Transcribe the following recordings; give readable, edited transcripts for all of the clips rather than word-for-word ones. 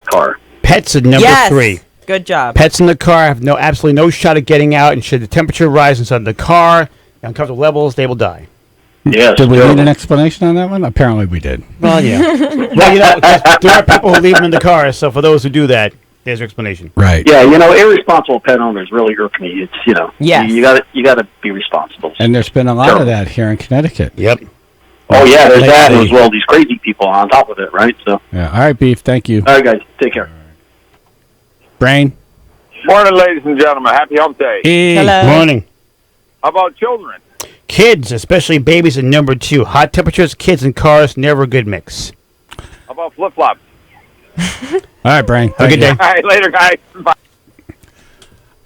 car. Pets are number 3. Good job. Pets in the car have absolutely no shot at getting out, and should the temperature rise inside the car, uncomfortable levels, they will die. Yes. Did we need an explanation on that one? Apparently we did. Well, yeah. Well, there are people who leave them in the car, so for those who do that, there's your explanation. Right. Yeah, irresponsible pet owners really irk me. It's, Yes. you gotta be responsible. And there's been a lot of that here in Connecticut. Yep. Oh, yeah, there's that as well. These crazy people on top of it, right? So. Yeah. All right, Beef. Thank you. All right, guys. Take care. Brain. Morning, ladies and gentlemen. Happy Hump Day. Hey. Hello. Morning. How about children? Kids, especially babies, are number 2. Hot temperatures, kids, and cars, never a good mix. How about flip-flops? All right, Brain. Have a good day. All right, later, guys.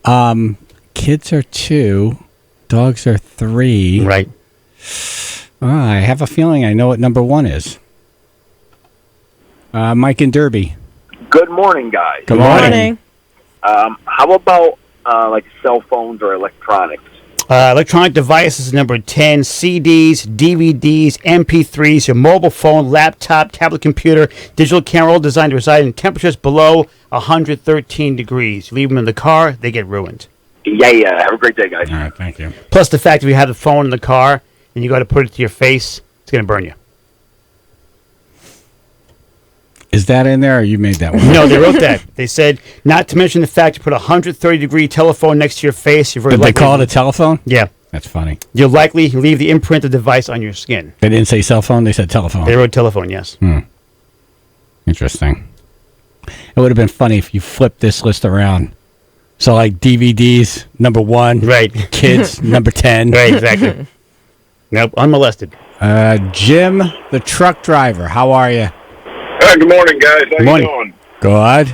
Bye. Kids are 2. Dogs are 3. Right. I have a feeling I know what number 1 is. Mike and Derby. Good morning, guys. Good Morning. How about like cell phones or electronics? Electronic devices is number 10. CDs, DVDs, MP3s, your mobile phone, laptop, tablet computer, digital camera, all designed to reside in temperatures below 113 degrees. You leave them in the car, they get ruined. Yeah. Have a great day, guys. All right, thank you. Plus the fact if you have the phone in the car and you got to put it to your face, it's going to burn you. Is that in there, or you made that one? No, they wrote that. They said, not to mention the fact you put a 130-degree telephone next to your face. You're very Did they likely, call it a telephone? Yeah. That's funny. You'll likely leave the imprint of the device on your skin. They didn't say cell phone, they said telephone. They wrote telephone, yes. Interesting. It would have been funny if you flipped this list around. So, like, DVDs, number 1. Right. Kids, number 10. Right, exactly. Nope, unmolested. Jim, the truck driver, how are you? Hey, good morning, guys. How Morning. you doing? Good.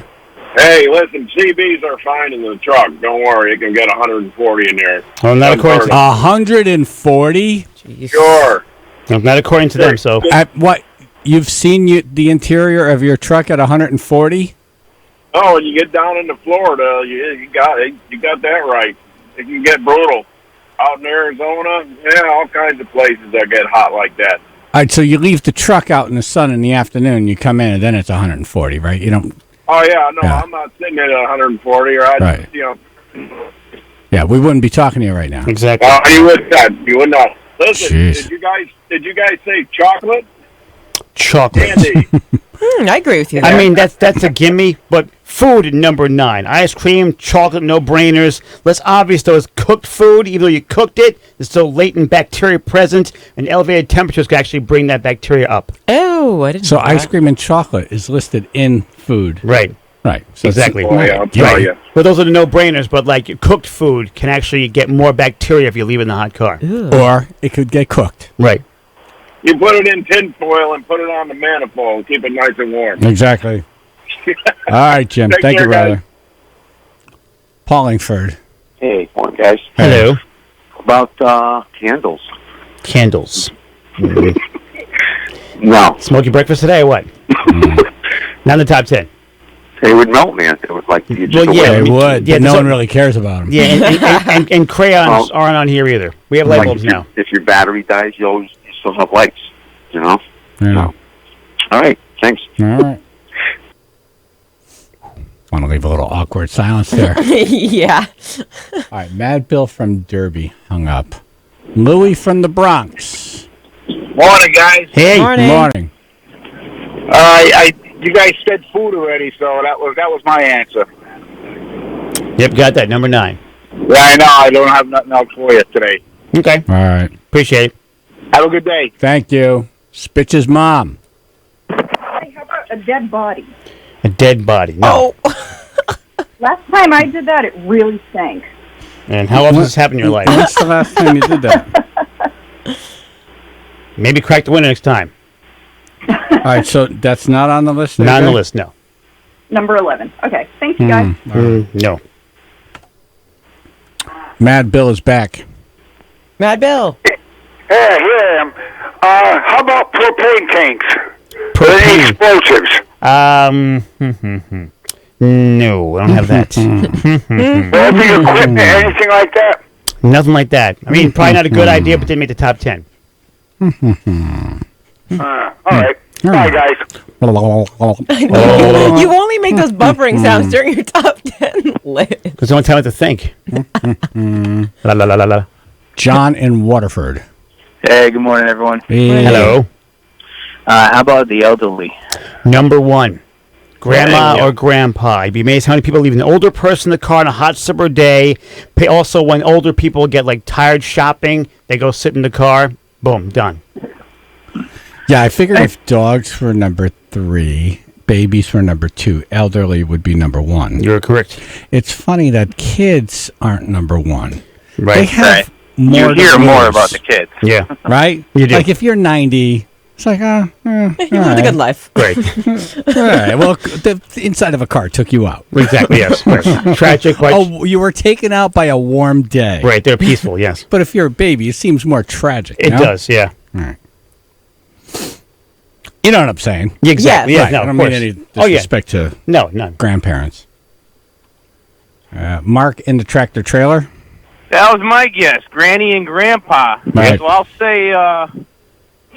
Hey, listen, CBs are fine in the truck. Don't worry, you can get 140 in there. Well, not according to 140? Sure. no, not according to them, so. At what? You've seen the interior of your truck at 140? Oh, when you get down into Florida, you got that right. It can get brutal. Out in Arizona, all kinds of places that get hot like that. All right, so you leave the truck out in the sun in the afternoon, you come in, and then it's 140, right? You don't... Oh, yeah, no, Yeah. I'm not sitting at 140, or Right. Yeah, we wouldn't be talking to you right now. Exactly. You would not. You would not. Listen, Jeez. did you guys say chocolate? Chocolate. Candy. I agree with you. I there. mean, that's a gimme, but food at number 9. Ice cream, chocolate, no-brainers. Less obvious, though, is cooked food. Even though you cooked it, there's still latent bacteria present, and elevated temperatures can actually bring that bacteria up. Oh, I didn't So know ice that. cream and chocolate is listed in food. Right. Right. So Exactly. Oh, yeah, I'll tell you. Well, those are the no-brainers, but like cooked food can actually get more bacteria if you leave it in the hot car. Or it could get cooked. Right. You put it in tin foil and put it on the manifold. Keep it nice and warm. Exactly. All right, Jim. Take Thank care, you, guys. brother. Paulingford. Hey, morning, guys. Hello. About candles. Candles. No, Smoky breakfast today or what? Not in the top 10. they would melt, man. It was like you just Well, yeah, They I mean, would, yeah, but no so- one really cares about them. Yeah, and crayons Well, aren't on here either. We have light like bulbs now. if your battery dies, you still have lights. You know. Yeah. No. All right. Thanks. All right. Want to leave a little awkward silence there. Yeah. All right, Mad Bill from Derby hung up. Louie from the Bronx. Morning, guys. Hey. Morning. Morning. You guys said food already, so that was my answer. Yep, got that. Number 9. Yeah, I know. I don't have nothing else for you today. Okay. All right. Appreciate it. Have a good day. Thank you. Spitch's mom. Hey, how about a dead body? A dead body. No. Oh. Last time I did that, it really stank. And how often does this happen in your life? When's the last time you did that? Maybe crack the winner next time. All right, so that's not on the list? Not on the okay? list, no. Number 11. Okay, thank you, guys. No. Mad Bill is back. Mad Bill. Hey, here I am. How about propane tanks? Propane. Explosives. No, I don't have that. Heavy equipment, anything like that? Nothing like that. I mean, probably not a good idea, but didn't make the top 10. All right. Bye, guys. You only make those buffering sounds during your top 10 list. Because don't tell me what to think. La la la la la. John in Waterford. Hey, good morning, everyone. Hey. Hello. How about the elderly? Number one. Grandma or grandpa. You'd be amazed how many people leave an older person in the car on a hot summer day. Also, when older people get like tired shopping, they go sit in the car. Boom, done. Yeah, I figured if dogs were number 3, babies were number 2, elderly would be number 1. You're correct. It's funny that kids aren't number 1. Right. They have more You hear to more lose, about the kids. Yeah. right? You do. Like if you're 90, it's like, You lived a good life. Great. all right. Well, the inside of a car took you out. Exactly, yes. Right. Tragic. Like, Oh, you were taken out by a warm day. right, they're peaceful, yes. But if you're a baby, it seems more tragic. It no? does, yeah. All right. You know what I'm saying? Exactly, Yeah, yeah. Right. No, I of don't course. mean any Oh, yeah. disrespect to No, none. grandparents. Mark in the tractor trailer. That was my guess, Granny and Grandpa. Right. So I'll say,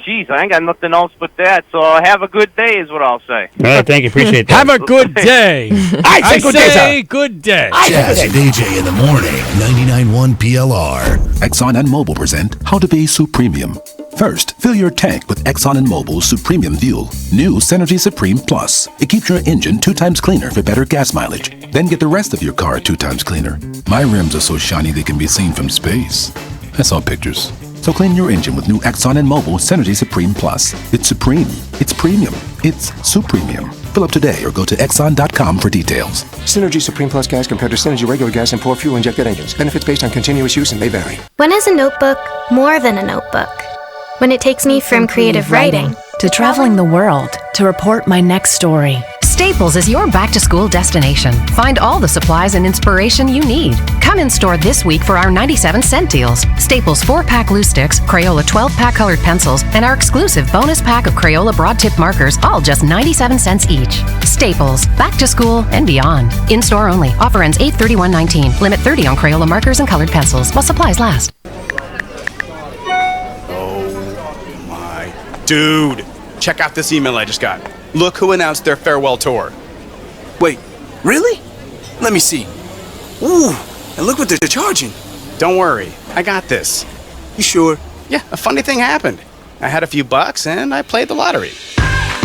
geez, I ain't got nothing else but that. So have a good day is what I'll say. All right, thank you. Appreciate that. Have a good day. I say good day, sir. good day. Jazz and AJ in the morning, 99.1 PLR. Exxon and Mobil present How to Be Supremium. First, fill your tank with Exxon and Mobil's Supremium Fuel. New Synergy Supreme Plus. It keeps your engine 2 times cleaner for better gas mileage. Then get the rest of your car 2 times cleaner. My rims are so shiny they can be seen from space. I saw pictures. So clean your engine with new Exxon and Mobil Synergy Supreme Plus. It's supreme. It's premium. It's Supremium. Fill up today or go to Exxon.com for details. Synergy Supreme Plus gas compared to Synergy regular gas and poor fuel injected engines. Benefits based on continuous use and may vary. When is a notebook more than a notebook? When it takes me from creative writing to traveling the world to report my next story. Staples is your back-to-school destination. Find all the supplies and inspiration you need. Come in store this week for our 97-cent deals. Staples 4-pack glue sticks, Crayola 12-pack colored pencils, and our exclusive bonus pack of Crayola broad-tip markers, all just 97 cents each. Staples, back to school and beyond. In-store only. Offer ends 8/31/19. Limit 30 on Crayola markers and colored pencils while supplies last. Dude, check out this email I just got. Look who announced their farewell tour. Wait, really? Let me see. Ooh, and look what they're charging. Don't worry, I got this. You sure? Yeah, a funny thing happened. I had a few bucks and I played the lottery.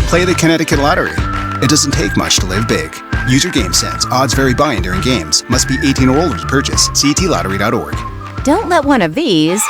Play the Connecticut Lottery. It doesn't take much to live big. Use your game sense. Odds vary by and during games. Must be 18 or older to purchase. ctlottery.org. Don't let one of these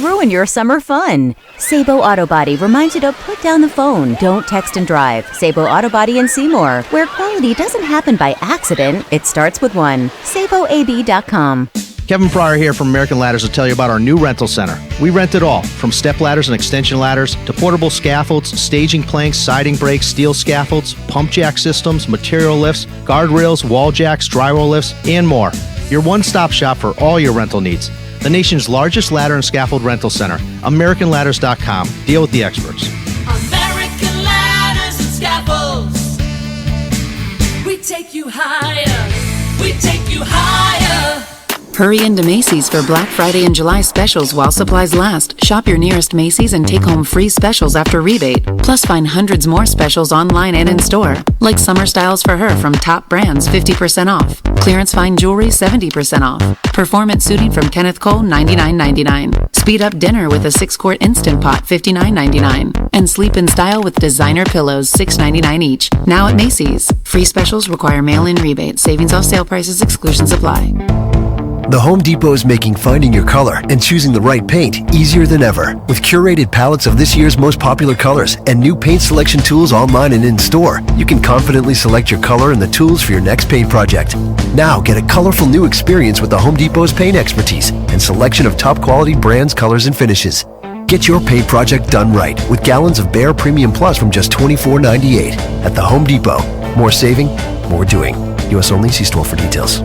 ruin your summer fun. Sabo Auto Body reminds you to put down the phone. Don't text and drive. Sabo Auto Body in Seymour, where quality doesn't happen by accident. It starts with one. SaboAB.com. Kevin Pryor here from American Ladders to tell you about our new rental center. We rent it all, from step ladders and extension ladders to portable scaffolds, staging planks, siding brakes, steel scaffolds, pump jack systems, material lifts, guardrails, wall jacks, drywall lifts, and more. Your one-stop shop for all your rental needs. The nation's largest ladder and scaffold rental center, AmericanLadders.com. Deal with the experts. American Ladders and Scaffolds. We take you higher. We take you higher. Hurry into Macy's for Black Friday and July specials while supplies last. Shop your nearest Macy's and take home free specials after rebate. Plus find hundreds more specials online and in store. Like summer styles for her from top brands 50% off. Clearance fine jewelry 70% off. Performance suiting from Kenneth Cole $99.99. Speed up dinner with a 6-quart Instant Pot $59.99. And sleep in style with designer pillows $6.99 each. Now at Macy's. Free specials require mail-in rebate. Savings off sale prices. Exclusions apply. The Home Depot is making finding your color and choosing the right paint easier than ever. With curated palettes of this year's most popular colors and new paint selection tools online and in-store, you can confidently select your color and the tools for your next paint project. Now get a colorful new experience with the Home Depot's paint expertise and selection of top quality brands, colors, and finishes. Get your paint project done right with gallons of Behr Premium Plus from just $24.98 at the Home Depot. More saving, more doing. U.S. only. See store for details.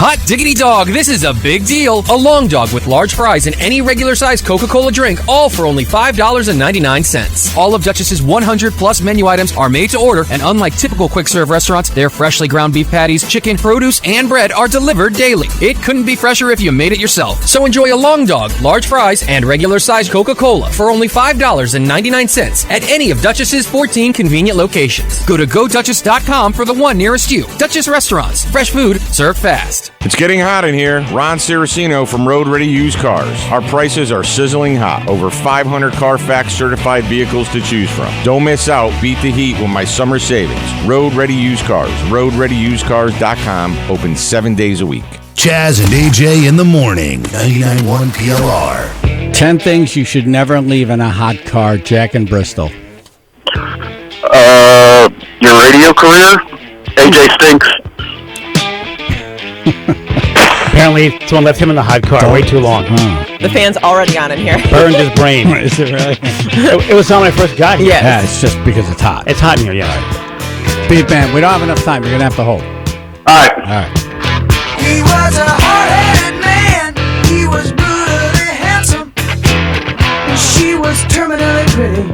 Hot diggity dog, this is a big deal. A long dog with large fries and any regular size Coca-Cola drink, all for only $5.99. All of Duchess's 100-plus menu items are made to order, and unlike typical quick-serve restaurants, their freshly ground beef patties, chicken, produce, and bread are delivered daily. It couldn't be fresher if you made it yourself. So enjoy a long dog, large fries, and regular size Coca-Cola for only $5.99 at any of Duchess's 14 convenient locations. Go to GoDuchess.com for the one nearest you. Duchess Restaurants. Fresh food, served fast. It's getting hot in here. Ron Ciracino from Road Ready Used Cars. Our prices are sizzling hot. Over 500 Carfax certified vehicles to choose from. Don't miss out. Beat the heat with my summer savings. Road Ready Used Cars. RoadReadyUsedCars.com. Open 7 days a week. Chaz and AJ in the morning. 99.1 PLR. 10 things you should never leave in a hot car. Jack in Bristol. Your radio career? AJ stinks. Apparently, someone left him in the hot car way too long. The fan's already on in here. Burned his brain. Is it really? It was on when I first got here. Yes. Yeah, it's just because it's hot. It's hot in here, yeah. Speed band, we don't have enough time. You're going to have to hold. All right. All right. He was a hard-headed man. He was brutally handsome. And she was terminally pretty.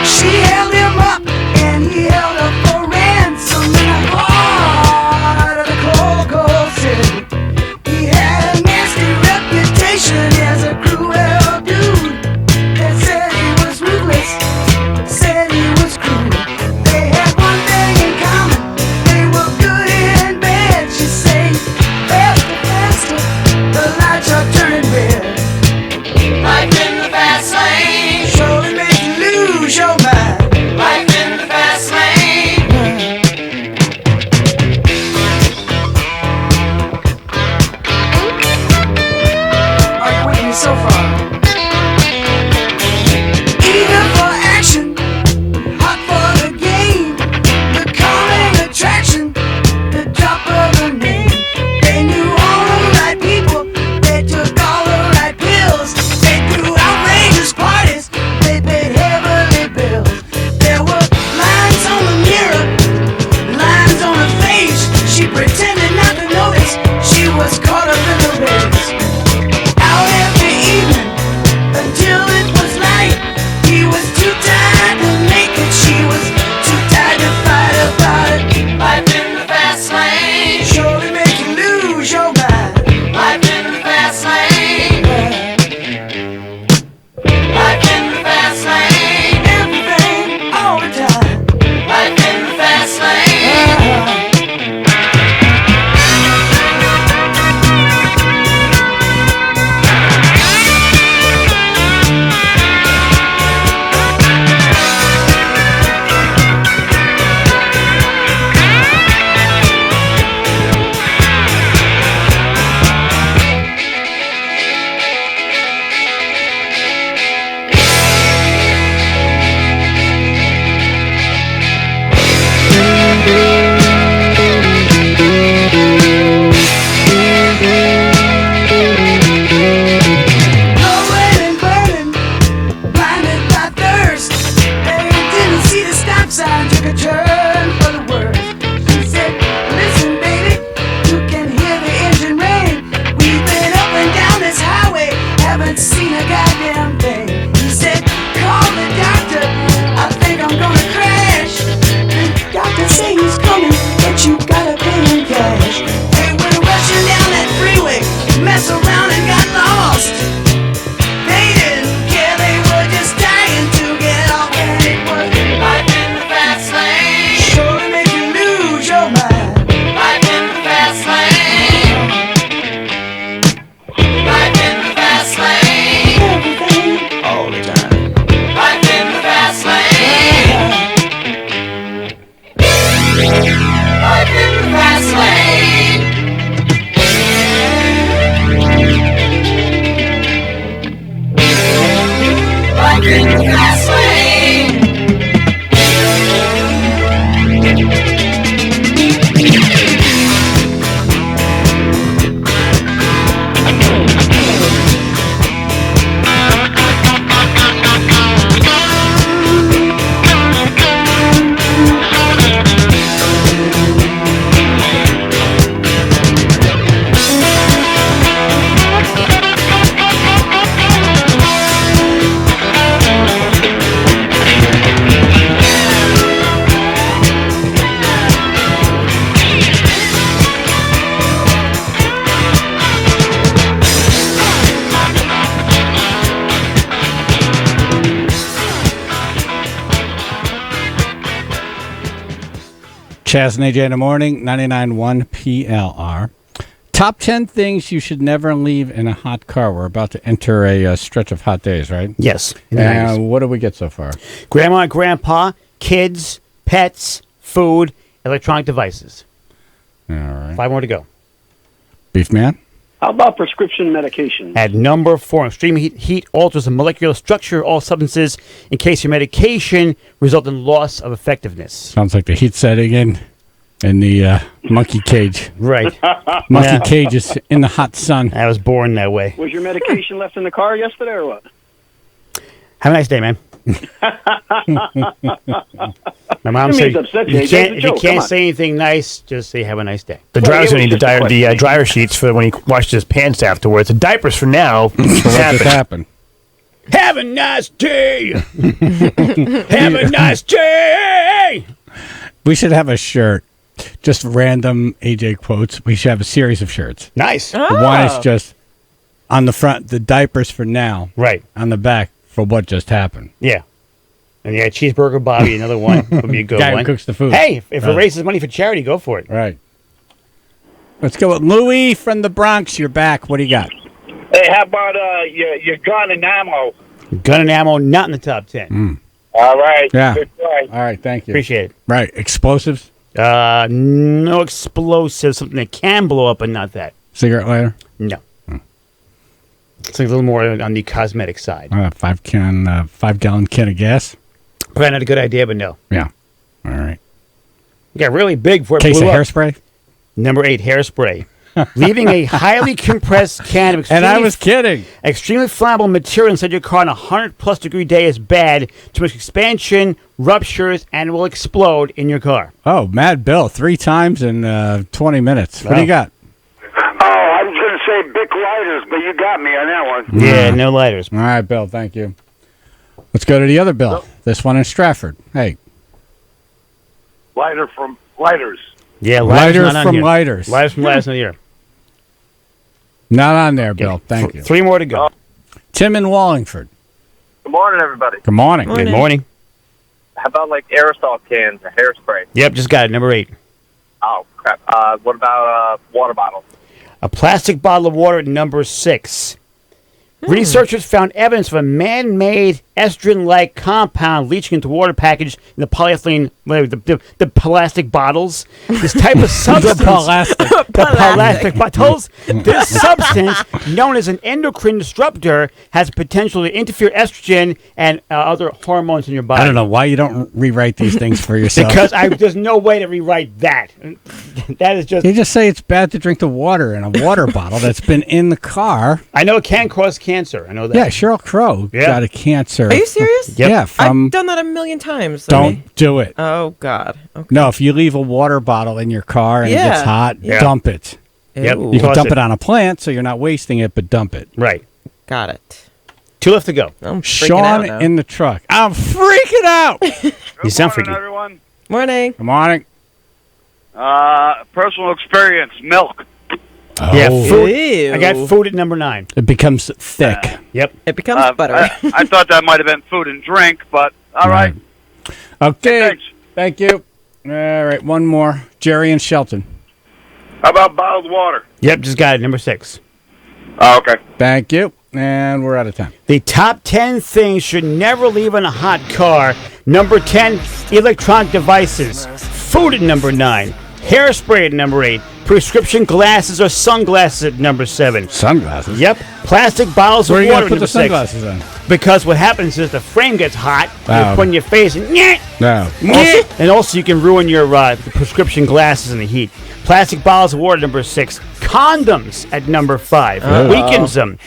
She held him up and he held her for ransom in the heart of the cold, cold city. He had a nasty reputation as a cruel dude. They said he was ruthless, said he was cruel. They had one thing in common, they were good and bad. She said, faster, faster, the lights are turning red. Life in the fast lane. Chaz and AJ in the morning, 99.1 PLR. Top 10 things you should never leave in a hot car. We're about to enter a stretch of hot days, right? Yes. And what do we get so far? Grandma and grandpa, kids, pets, food, electronic devices. All right. 5 more to go. Beef man? How about prescription medication? At number 4, extreme heat alters the molecular structure of all substances in case your medication results in loss of effectiveness. Sounds like the heat setting in the monkey cage. Right. Monkey cage is in the hot sun. I was born that way. Was your medication left in the car yesterday or what? Have a nice day, man. My mom said, if you can't say anything nice, just say have a nice day. The driver's going to need the dryer sheets for when he washes his pants afterwards. The diapers for now. What just happened? Have a nice day. Have a nice day. We should have a shirt. Just random AJ quotes. We should have a series of shirts. Nice. One is just on the front, the diapers for now. Right. On the back, for what just happened. Yeah. And yeah, cheeseburger Bobby, another one would be a good Guy one. who cooks the food. Hey, if it raises money for charity, go for it. Right. Let's go with Louie from the Bronx. You're back. What do you got? Hey, how about your gun and ammo? Gun and ammo, not in the top 10. All right. Yeah. Good try. All right, thank you. Appreciate it. Right. Explosives? No explosives, something that can blow up, but not that. Cigarette lighter? No. It's like a little more on the cosmetic side. 5-gallon can of gas? Probably not a good idea, but no. Yeah. All right. It got really big before it Case of blew up. hairspray? Number 8, hairspray. Leaving a highly compressed can of And I was kidding. extremely flammable material inside your car on a 100-plus degree day is bad. Too much expansion, ruptures, and will explode in your car. Oh, Mad Bill, 3 times in 20 minutes. What do you got? Oh, I was going to say Bic lighters, but you got me on that one. Yeah, no lighters. All right, Bill, thank you. Let's go to the other Bill. This one in Stratford. Hey. Lighter from lighters. Yeah, lighters from lighters. Lighters from lighters in the year. Not on there, Bill. Thank you. 3 more to go. Tim in Wallingford. Good morning, everybody. Good morning. Good morning. How about like aerosol cans or hairspray? Yep, just got it. Number 8. Oh, crap. What about water bottles? A plastic bottle of water at number 6. Researchers found evidence of a man-made estrogen-like compound leaching into water packaged in the polyethylene, the plastic bottles. This type of substance, the plastic bottles. This substance, known as an endocrine disruptor, has potential to interfere estrogen and other hormones in your body. I don't know why you don't rewrite these things for yourself. Because there's no way to rewrite that. That is just. You just say it's bad to drink the water in a water bottle that's been in the car. I know it can cause cancer. I know that. Yeah, Sheryl Crow got a cancer. Are you serious? Yep. Yeah, I've done that a million times. Don't do it. Oh, God. Okay. No, if you leave a water bottle in your car and it gets hot, dump it. Yep. You can dump it on a plant so you're not wasting it, but dump it. Right. Got it. 2 left to go. I'm freaking Sean out now. in the truck. I'm freaking out. You sound freaky. Everyone. Morning. Good morning. Personal experience, milk. Yeah, food. Ew. I got food at number 9. It becomes thick. Yep. It becomes butter. I thought that might have been food and drink, but all right. Okay. Thanks. Thank you. All right, one more. Jerry and Shelton. How about bottled water? Yep, just got it. Number 6. Oh, okay. Thank you. And we're out of time. The top 10 things should never leave in a hot car. Number 10, electronic devices. Food at number 9. Hairspray at number 8. Prescription glasses or sunglasses at number 7. Sunglasses? Yep. Plastic bottles Where of are you water going to at put the number 6. sunglasses on? Because what happens is the frame gets hot. Oh. You put in your face and No. and also you can ruin your prescription glasses in the heat. Plastic bottles of water at number 6. Condoms at number 5. Weakens them.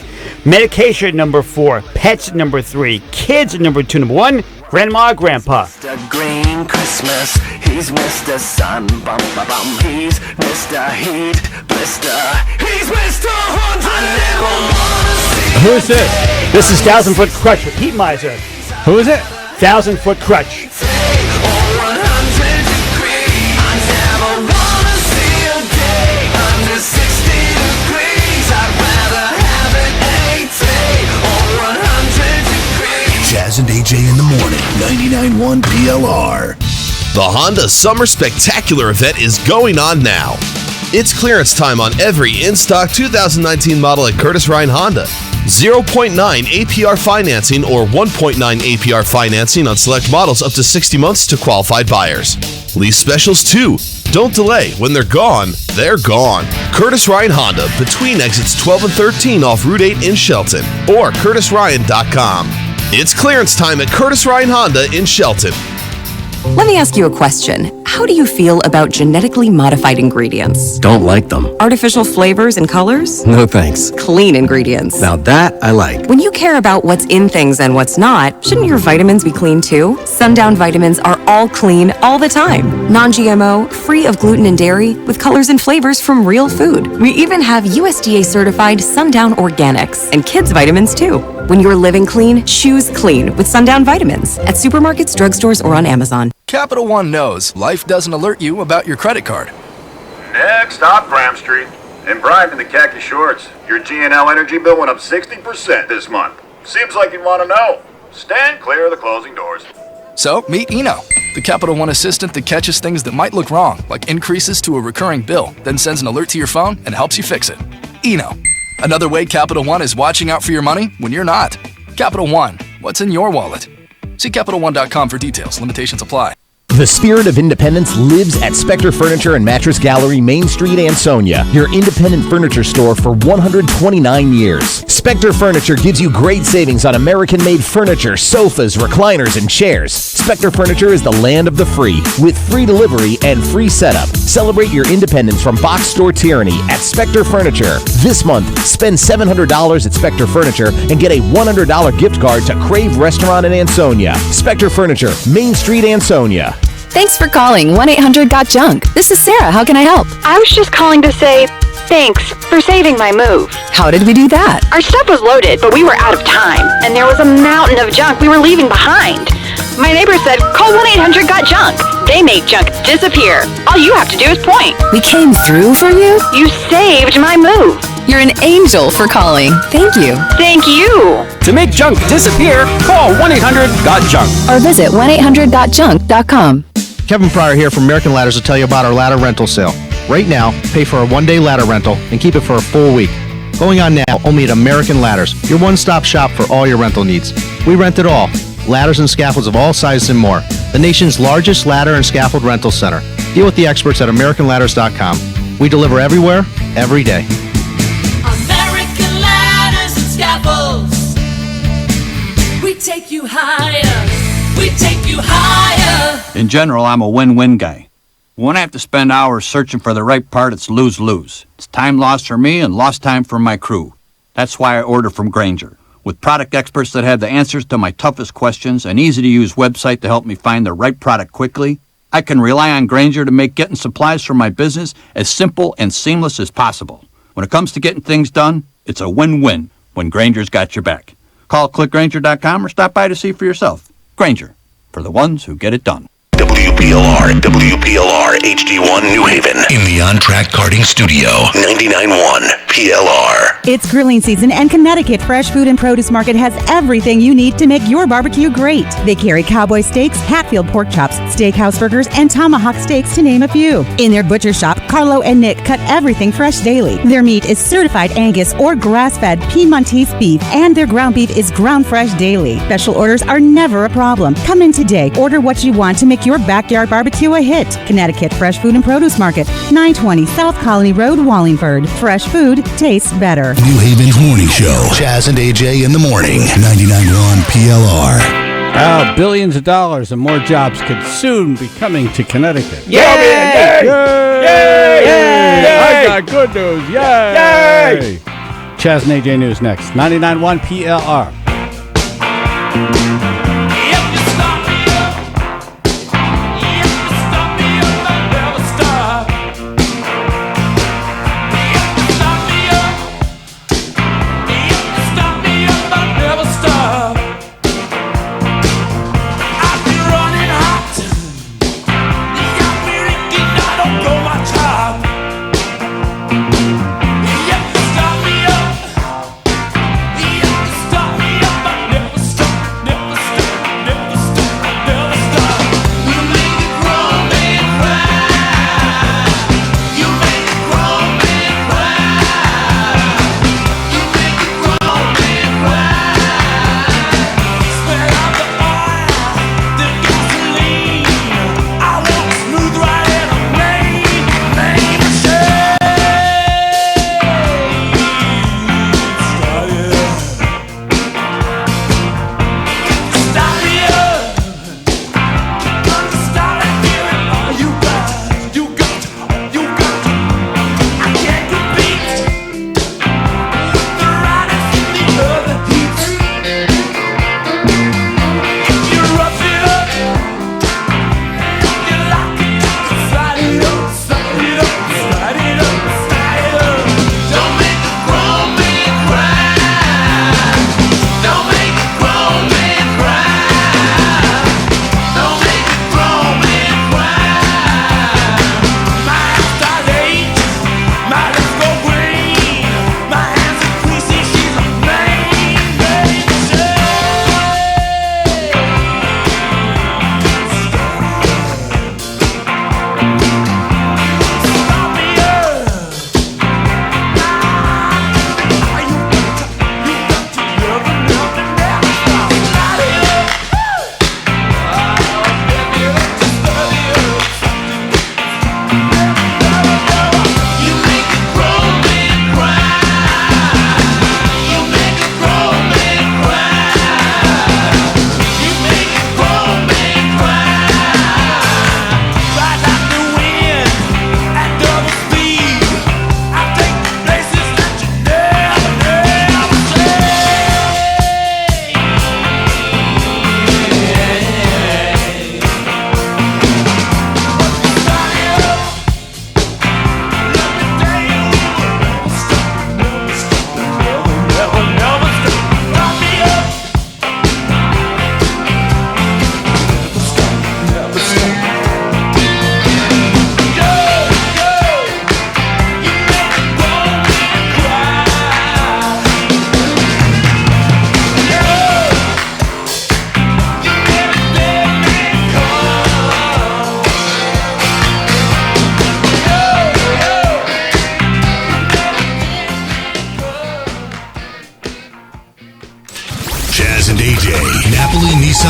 Medication at number 4. Pets at number 3. Kids at number 2. Number 1, grandma or grandpa. Mr. Green Christmas, he's Mr. Sun, bum bum bum. He's Mr. Heat Blister, he's Mr. 100. Who is this? This is 1,000-foot crutch with Heat Miser. Who is it? 1,000-foot crutch. Chaz and AJ in the morning, 99.1 PLR. The Honda Summer Spectacular event is going on now. It's clearance time on every in-stock 2019 model at Curtis Ryan Honda. 0.9 APR financing or 1.9 APR financing on select models up to 60 months to qualified buyers. Lease specials too. Don't delay. When they're gone, they're gone. Curtis Ryan Honda, between exits 12 and 13 off Route 8 in Shelton, or curtisryan.com. It's clearance time at Curtis Ryan Honda in Shelton. Let me ask you a question. How do you feel about genetically modified ingredients? Don't like them. Artificial flavors and colors? No thanks. Clean ingredients. Now that I like. When you care about what's in things and what's not, shouldn't your vitamins be clean too? Sundown vitamins are all clean all the time. Non-GMO, free of gluten and dairy, with colors and flavors from real food. We even have USDA certified Sundown Organics and kids vitamins too. When you're living clean, choose clean with Sundown Vitamins at supermarkets, drugstores, or on Amazon. Capital One knows life doesn't alert you about your credit card. Next stop, Graham Street. And Brian in the khaki shorts. Your GNL energy bill went up 60% this month. Seems like you'd want to know. Stand clear of the closing doors. So, meet Eno, the Capital One assistant that catches things that might look wrong, like increases to a recurring bill, then sends an alert to your phone and helps you fix it. Eno, another way Capital One is watching out for your money when you're not. Capital One, what's in your wallet? See CapitalOne.com for details. Limitations apply. The spirit of independence lives at Spectre Furniture and Mattress Gallery, Main Street, Ansonia, your independent furniture store for 129 years. Spectre Furniture gives you great savings on American-made furniture, sofas, recliners, and chairs. Spectre Furniture is the land of the free, with free delivery and free setup. Celebrate your independence from box store tyranny at Spectre Furniture. This month, spend $700 at Spectre Furniture and get a $100 gift card to Crave Restaurant in Ansonia. Spectre Furniture, Main Street, Ansonia. Thanks for calling 1-800-GOT-JUNK. This is Sarah. How can I help? I was just calling to say thanks for saving my move. How did we do that? Our stuff was loaded, but we were out of time, and there was a mountain of junk we were leaving behind. My neighbor said, call 1-800-GOT-JUNK. They make junk disappear. All you have to do is point. We came through for you? You saved my move. You're an angel for calling. Thank you. Thank you. To make junk disappear, call 1-800-GOT-JUNK. Or visit 1-800-GOT-JUNK.com. Kevin Pryor here from American Ladders to tell you about our ladder rental sale. Right now, pay for a one-day ladder rental and keep it for a full week. Going on now only at American Ladders, your one-stop shop for all your rental needs. We rent it all. Ladders and scaffolds of all sizes and more. The nation's largest ladder and scaffold rental center. Deal with the experts at AmericanLadders.com. We deliver everywhere, every day. American Ladders and Scaffolds. We take you higher. We take you higher. In general, I'm a win-win guy. When I have to spend hours searching for the right part, it's lose-lose. It's time lost for me and lost time for my crew. That's why I order from Grainger. With product experts that have the answers to my toughest questions, an easy-to-use website to help me find the right product quickly, I can rely on Grainger to make getting supplies for my business as simple and seamless as possible. When it comes to getting things done, it's a win-win when Grainger's got your back. Call clickgrainger.com or stop by to see for yourself. Grainger, for the ones who get it done. WPLR HD1 New Haven. In the On Track Karting Studio. 99.1 PLR. It's grilling season, and Connecticut Fresh Food and Produce Market has everything you need to make your barbecue great. They carry cowboy steaks, Hatfield pork chops, steakhouse burgers, and tomahawk steaks, to name a few. In their butcher shop, Carlo and Nick cut everything fresh daily. Their meat is certified Angus or grass-fed Piedmontese beef, and their ground beef is ground fresh daily. Special orders are never a problem. Come in today. Order what you want to make your backyard barbecue a hit. Connecticut Fresh Food and Produce Market, 920 South Colony Road, Wallingford. Fresh food tastes better. New Haven's Morning Show. Chaz and AJ in the morning. 99.1 PLR. Billions of dollars and more jobs could soon be coming to Connecticut. Yay! Yay! Yay! Yay! I got good news. Yay! Chaz and AJ News next. 99.1 PLR.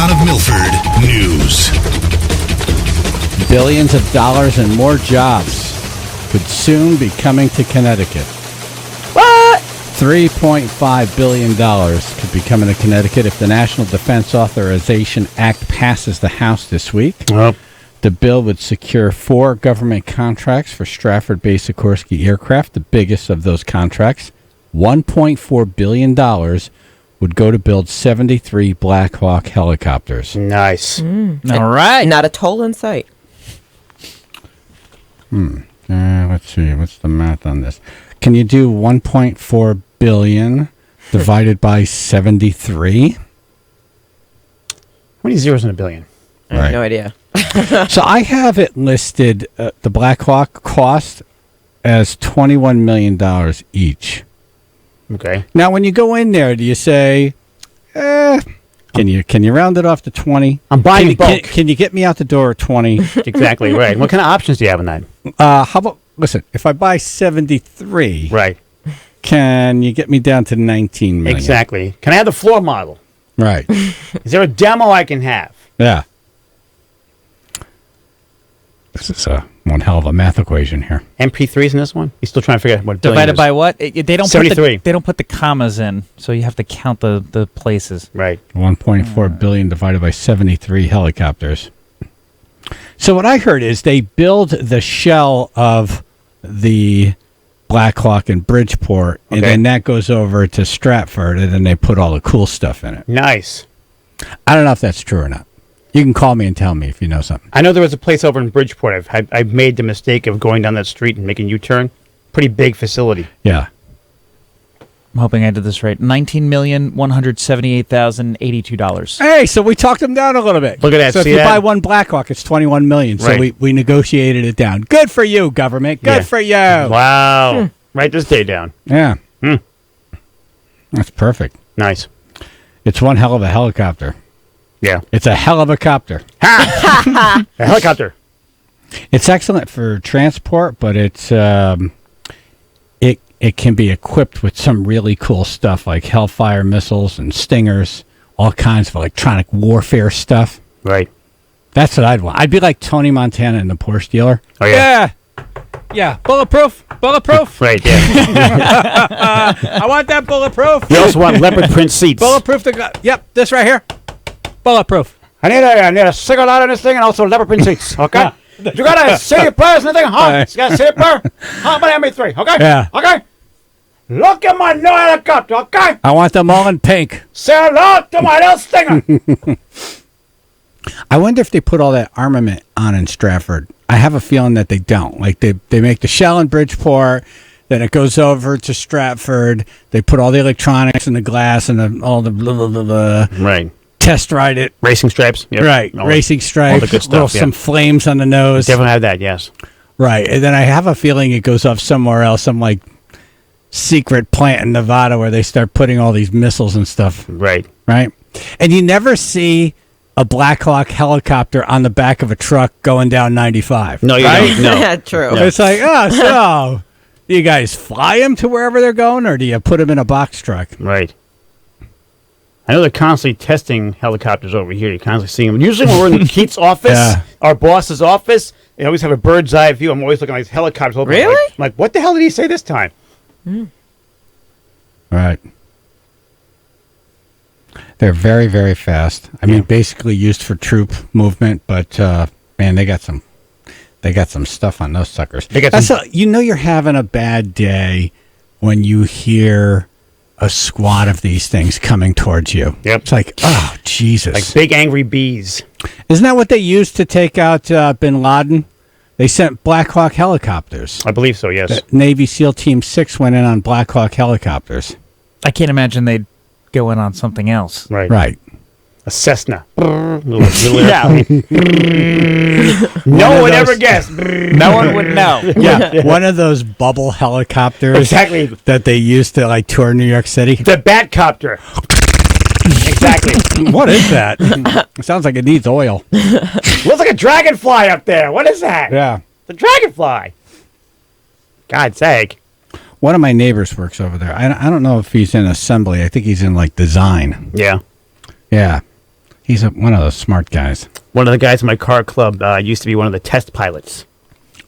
Town of Milford News. Billions of dollars and more jobs could soon be coming to Connecticut. What? $3.5 billion could be coming to Connecticut if the National Defense Authorization Act passes the House this week. The bill would secure 4 government contracts for Stratford-based Sikorsky aircraft, the biggest of those contracts. $1.4 billion would go to build 73 Black Hawk helicopters. Nice. All right. Not a toll in sight. Let's see. What's the math on this? Can you do 1.4 billion divided by 73? How many zeros in a billion? I have no idea. So I have it listed, the Black Hawk cost as $21 million each. Okay. Now, when you go in there, do you say, can you round it off to 20? I'm buying in bulk. Can you get me out the door at 20? Exactly right. What kind of options do you have in that? How about, listen, if I buy 73, right, can you get me down to 19 million? Exactly. Can I have the floor model? Right. Is there a demo I can have? Yeah. This is one hell of a math equation here. MP3s in this one? He's still trying to figure out what divided by what? They don't 73. They don't put the commas in, so you have to count the places. Right. 1.4 billion divided by 73 helicopters. So what I heard is they build the shell of the Black Hawk in Bridgeport, and then that goes over to Stratford, and then they put all the cool stuff in it. Nice. I don't know if that's true or not. You can call me and tell me if you know something. I know there was a place over in Bridgeport. I've made the mistake of going down that street and making a U-turn. Pretty big facility. Yeah. I'm hoping I did this right. $19,178,082. Hey, so we talked them down a little bit. Look at that. So if you buy one Black Hawk, it's $21 million. So Right. we negotiated it down. Good for you, government. Good for you. Wow. Write this day down. Yeah. That's perfect. Nice. It's one hell of a helicopter. Yeah. It's a hell of a copter. A helicopter. It's excellent for transport, but it's it can be equipped with some really cool stuff like Hellfire missiles and Stingers, all kinds of electronic warfare stuff. Right. That's what I'd want. I'd be like Tony Montana in the Porsche dealer. Oh, yeah. Yeah. Bulletproof. Right, yeah. I want that bulletproof. You also want leopard print seats. Bulletproof. Yep, this right here. Bulletproof. I need a cigar light on this thing and also leopard print seats, okay? You got a CD player and anything, huh? You got a CD player? How about MP3, okay? Yeah. Okay? Look at my new helicopter, okay? I want them all in pink. Say hello to my little Stinger. I wonder if they put all that armament on in Stratford. I have a feeling that they don't. Like they make the shell in Bridgeport, then it goes over to Stratford. They put all the electronics and the glass and all the blah, blah, blah, blah. Right. Test ride it. Racing stripes. Yep. Right. Racing stripes. All the good stuff, little, some flames on the nose. Definitely have that, yes. Right. And then I have a feeling it goes off somewhere else, some secret plant in Nevada where they start putting all these missiles and stuff. Right. Right. And you never see a Black Hawk helicopter on the back of a truck going down 95. No, you don't. No. Yeah, true. No. It's like, so do you guys fly them to wherever they're going, or do you put them in a box truck? Right. I know they're constantly testing helicopters over here. You're constantly seeing them. Usually when we're in Keith's office, our boss's office, they always have a bird's eye view. I'm always looking at these helicopters. Over Really? I'm like, what the hell did he say this time? Right. They're very, very fast. I mean, basically used for troop movement, but man, they got some stuff on those suckers. You know you're having a bad day when you hear a squad of these things coming towards you. Yep. It's like, oh, Jesus. Like big angry bees. Isn't that what they used to take out bin Laden? They sent Black Hawk helicopters. I believe so, yes. Navy SEAL Team 6 went in on Black Hawk helicopters. I can't imagine they'd go in on something else. Right. Right. A Cessna. Little airplane. No one would ever guess. No one would know. Yeah, one of those bubble helicopters. Exactly. That they used to tour New York City. The Batcopter. Exactly. What is that? It sounds like it needs oil. Looks like a dragonfly up there. What is that? Yeah. The dragonfly. God's sake. One of my neighbors works over there. I don't know if he's in assembly. I think he's in design. Yeah. Yeah. He's one of those smart guys. One of the guys in my car club used to be one of the test pilots.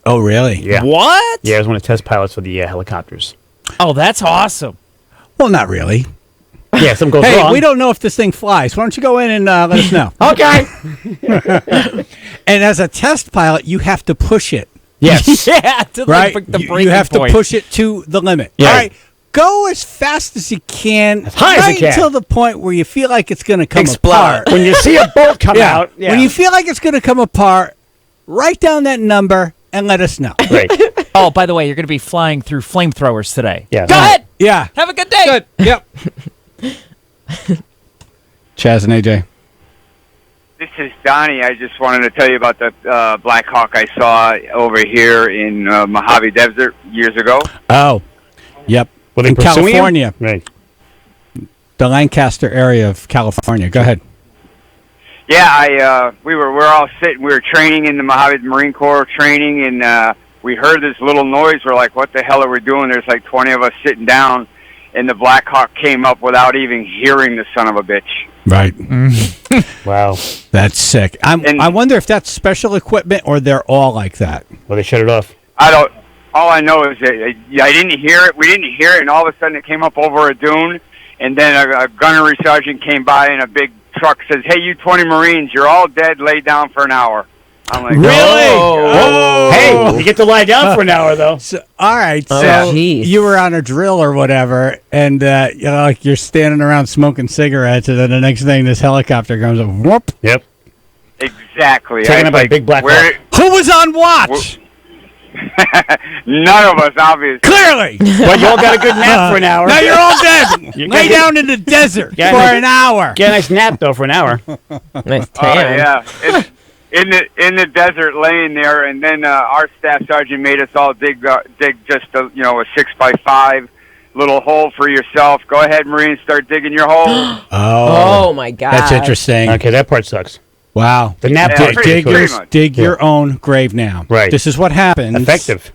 Oh, really? Yeah. What? Yeah, he was one of the test pilots for the helicopters. Oh, that's awesome. Well, not really. Yeah, something goes hey, wrong. we don't know if this thing flies. Why don't you go in and let us know? Okay. And as a test pilot, you have to push it. Yes. Yeah, to Right? like the You breaking have point. to push it to the limit. Yeah. All right. Go as fast as you can. As high as you can. Until the point where you feel like it's going to come Explode. apart. When you see a bolt come out. Yeah. When you feel like it's going to come apart, write down that number and let us know. Right. Oh, by the way, you're going to be flying through flamethrowers today. Yeah. Go ahead. Yeah. Have a good day. Good. Yep. Chaz and AJ. This is Donnie. I just wanted to tell you about the Black Hawk I saw over here in Mojave Desert years ago. Oh. Yep. Were they in pursuing you? California. Right. The Lancaster area of California. Go ahead. Yeah, we're all sitting. We were training in the Mojave Marine Corps training, and we heard this little noise. We're like, "What the hell are we doing?" There's like 20 of us sitting down, and the Black Hawk came up without even hearing the son of a bitch. Right. Wow. That's sick. I wonder if that's special equipment or they're all like that. Well, they shut it off. I don't. All I know is that I didn't hear it. We didn't hear it, and all of a sudden it came up over a dune, and then a gunnery sergeant came by in a big truck, says, "Hey, you 20 Marines, you're all dead. Lay down for an hour." I'm like, Really? "Oh." Hey, you get to lie down for an hour, though. So, all right. Oh, So geez. you were on a drill or whatever, and like you're standing around smoking cigarettes, and then the next thing, this helicopter comes up. Whoop. Yep. Exactly. Taken I up by like, big black where- Who was on watch? None of us, obviously. Clearly. But you all got a good nap for an hour. Now you're all dead. You Lay gotta down in the desert get- for an hour. Get a nice nap, though, for an hour. Nice Oh tan. yeah, in the desert, laying there, and then our staff sergeant made us all dig just a 6x5 little hole for yourself. Go ahead, Marines, start digging your hole. Oh my God. That's interesting. Okay, that part sucks. Wow. The nap Yeah, part. pretty- Dig, pretty much. your own grave now. Right. This is what happens. Effective.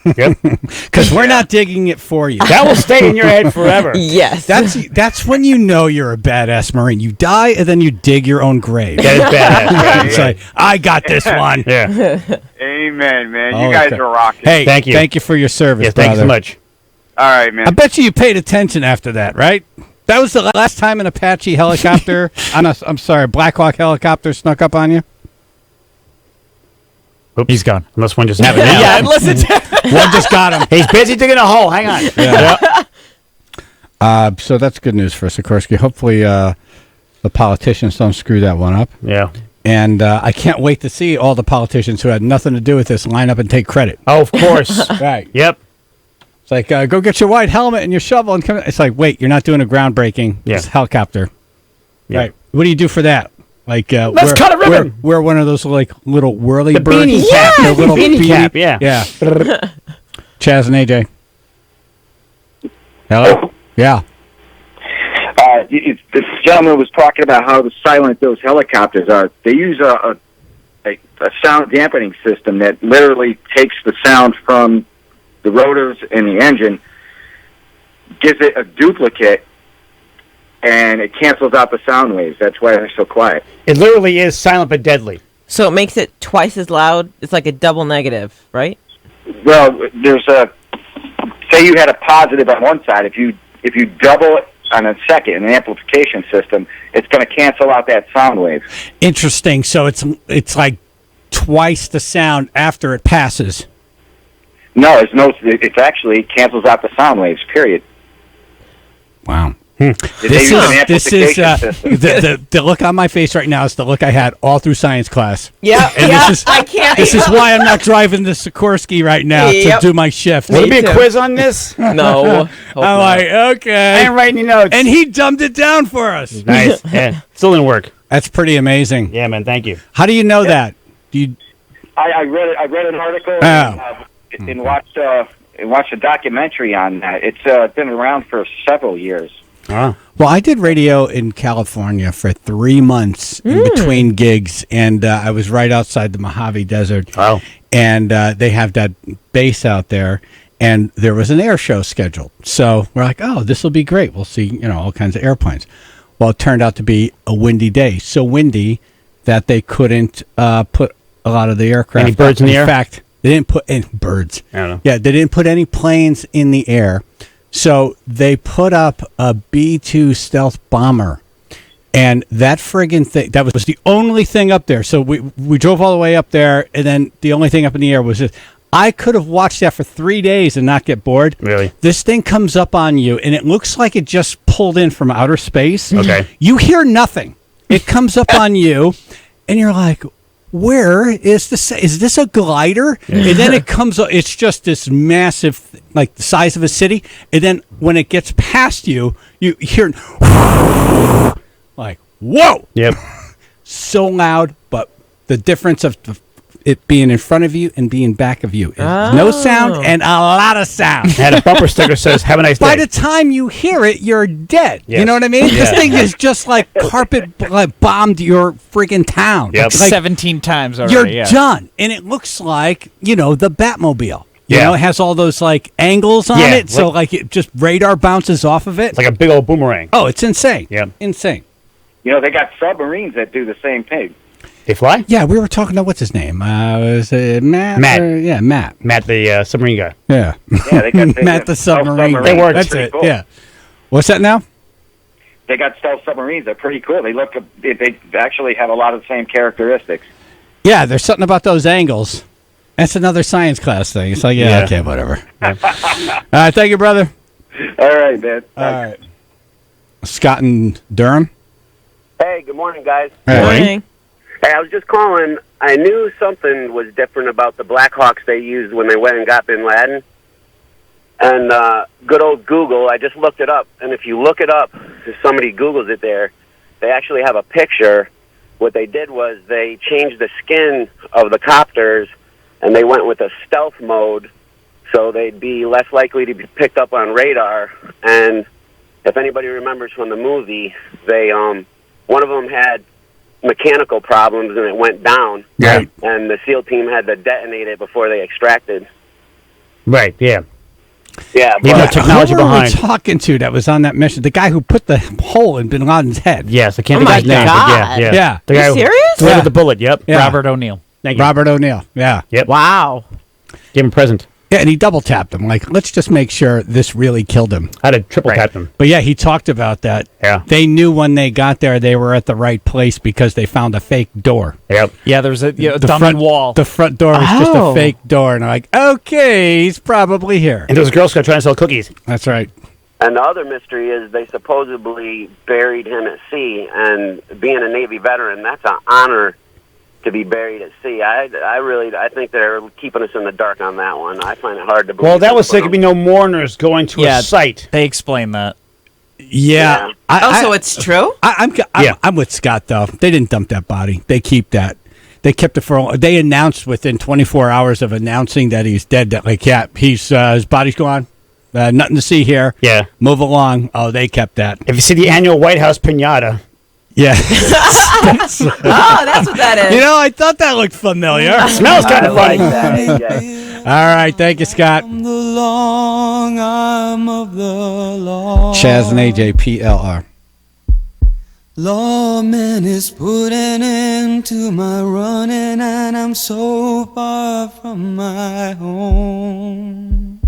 Yep. Because we're not digging it for you. That will stay in your head forever. Yes. That's when you know you're a badass Marine. You die and then you dig your own grave. That is badass. Right, It's right. like, I got this one. Yeah. Amen, man. Oh, You guys okay. are rocking. Hey, Thank you. Thank you for your service, Yeah, thank you brother. so much. All right, man. I bet you paid attention after that, right? That was the last time an Apache helicopter, I'm sorry, Black Hawk helicopter snuck up on you? Oops. He's gone. Unless one just happened. Yeah, listen. One just got him. He's busy digging a hole. Hang on. Yeah. So that's good news for Sikorsky. Hopefully the politicians don't screw that one up. Yeah. And I can't wait to see all the politicians who had nothing to do with this line up and take credit. Oh, of course. Right. Yep. It's like, go get your white helmet and your shovel and come. It's like, wait, you're not doing a groundbreaking. Yeah. It's a helicopter. Yeah. Right. What do you do for that? Like, Let's cut a ribbon. Wear one of those like little whirly The bird beanie cap. the little Beanie cap, yeah. Yeah. Chaz and AJ. Hello. Yeah. This gentleman was talking about how silent those helicopters are. They use a sound dampening system that literally takes the sound from the rotors and the engine, gives it a duplicate, and it cancels out the sound waves. That's why they're so quiet. It literally is silent but deadly. So it makes it twice as loud. It's like a double negative, right? Well, there's say you had a positive on one side. If you double it on a second in an amplification system, it's going to cancel out that sound wave. Interesting. So it's like twice the sound after it passes. No, it's actually cancels out the sound waves. Period. Wow. This is the look on my face right now is the look I had all through science class. Yeah, and yeah, this is, I can't. This is why I'm not driving to Sikorsky right now Yep. to do my shift. Will there be a quiz on this? No. I'm like, okay. I ain't writing any notes. And he dumbed it down for us. Nice. Yeah. Still didn't work. That's pretty amazing. Yeah, man. Thank you. How do you know that? Do you? I read an article and watched a documentary on that. It's been around for several years. Oh. Well, I did radio in California for 3 months in between gigs, and I was right outside the Mojave Desert. Oh. And they have that base out there, and there was an air show scheduled. So we're like, oh, this will be great. We'll see, all kinds of airplanes. Well, it turned out to be a windy day. So windy that they couldn't put a lot of the aircraft. Any birds in the air? In fact, they didn't put any birds. I don't know. Yeah, they didn't put any planes in the air. So they put up a B-2 stealth bomber. And that friggin' thing, that was the only thing up there. So we drove all the way up there, and then the only thing up in the air was this. I could have watched that for 3 days and not get bored. Really? This thing comes up on you, and it looks like it just pulled in from outer space. Okay. You hear nothing. It comes up on you, and you're like, where is this? Is this a glider? And then it comes up. It's just this massive, like the size of a city. And then when it gets past you, you hear like, whoa. Yep. So loud, but the difference of it being in front of you and being back of you is no sound and a lot of sound. And a bumper sticker says, have a nice day. By the time you hear it, you're dead. Yes. You know what I mean? Yeah. This thing is just like carpet bombed your friggin' town. Yep. Like, 17 times already. you're yeah. done. And it looks like, the Batmobile. You Yeah. know, it has all those like angles on Yeah, it. So like it just radar bounces off of it. It's like a big old boomerang. Oh, it's insane. Yeah. Insane. They got submarines that do the same thing. They fly? Yeah, we were talking about what's his name? Was it Matt? Matt. Yeah, Matt. Matt, the submarine guy. Yeah. Yeah, they got Matt the submarine. submarine. They work. That's Pretty it. cool. Yeah. What's that now? They got stealth submarines. They're pretty cool. They actually have a lot of the same characteristics. Yeah, there's something about those angles. That's another science class thing. It's like, Yeah. okay, whatever. All right, thank you, brother. All right, man. All right. Scott in Durham. Hey, good morning, guys. Hey. Morning. Hey, I was just calling. I knew something was different about the Blackhawks they used when they went and got Bin Laden. And good old Google, I just looked it up. And if you look it up, if somebody Googles it there, they actually have a picture. What they did was they changed the skin of the copters, and they went with a stealth mode, so they'd be less likely to be picked up on radar. And if anybody remembers from the movie, they one of them had mechanical problems and it went down. Right. And the SEAL team had to detonate it before they extracted. Right, yeah. Yeah, Leave no but technology Who were we behind. talking to that was on that mission? The guy who put the hole in Bin Laden's head. Yes, I can't Oh think of his my name. But God. yeah. Yeah. The guy You who serious? delivered Yeah. the bullet, yep. Yeah. Robert O'Neill. Thank you. Robert O'Neill. Yeah. Yep. wow. Give him a present. Yeah, and he double tapped him. Like, let's just make sure this really killed him. I had to triple tap him. But yeah, he talked about that. Yeah. They knew when they got there they were at the right place because they found a fake door. Yep. Yeah, there's a dummy front wall. The front door was just a Oh. fake door, and they're like, okay, he's probably here. And there was a Girl Scout trying to sell cookies. That's right. and the other mystery is they supposedly buried him at sea. And being a Navy veteran, that's an honor to be buried at sea. I think they're keeping us in the dark on that one. I find it hard to believe. Well, that was they there put could be no mourners going to Yeah. a site. They explain that. Yeah. So it's true? I'm with Scott, though. They didn't dump that body. They keep that. They kept it for. They announced within 24 hours of announcing that he's dead. That like, yeah, he's his body's gone. Nothing to see here. Yeah. Move along. Oh, they kept that. If you see the annual White House pinata. Yeah. Oh, that's what that is. You know, I thought that looked familiar. Smells kind of funny. All right, thank you, Scott. The long arm of the law. Chaz and AJ PLR. Lawman is putting an end to my running, and I'm so far from my home.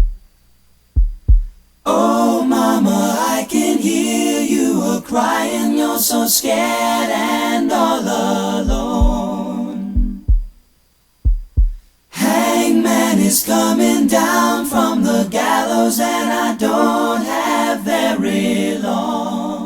Oh, mama, I can hear you a-crying. You're so scared and all alone. Hangman is coming down from the gallows, and I don't have very long.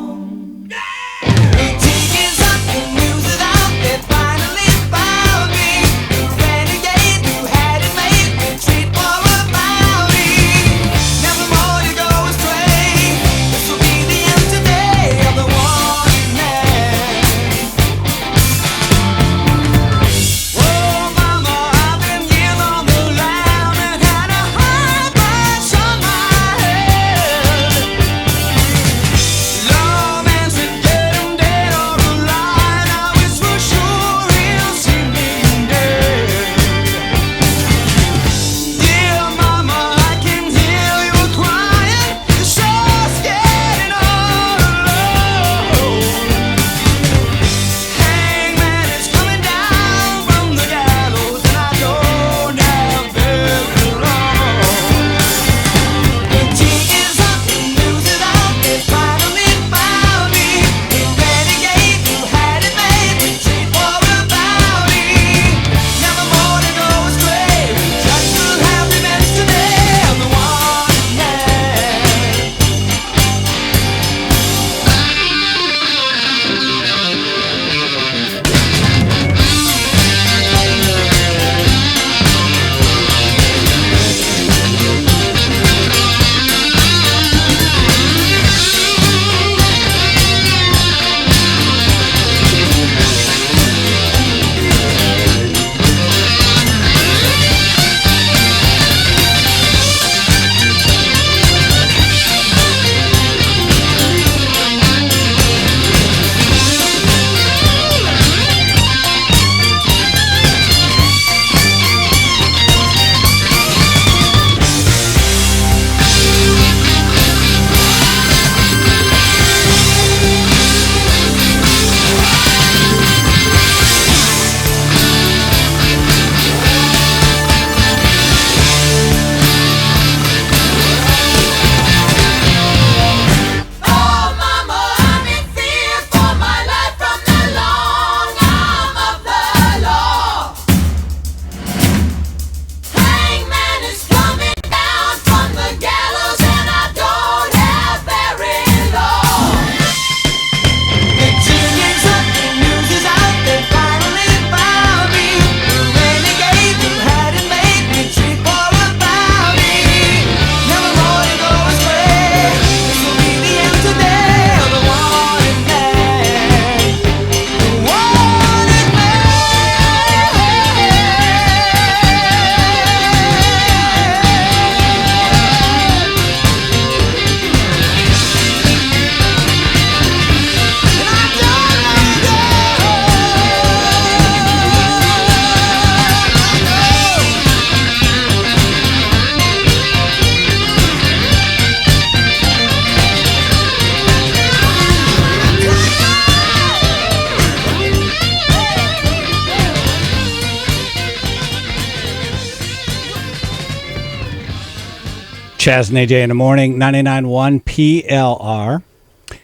Chaz and AJ in the morning, 99.1 PLR.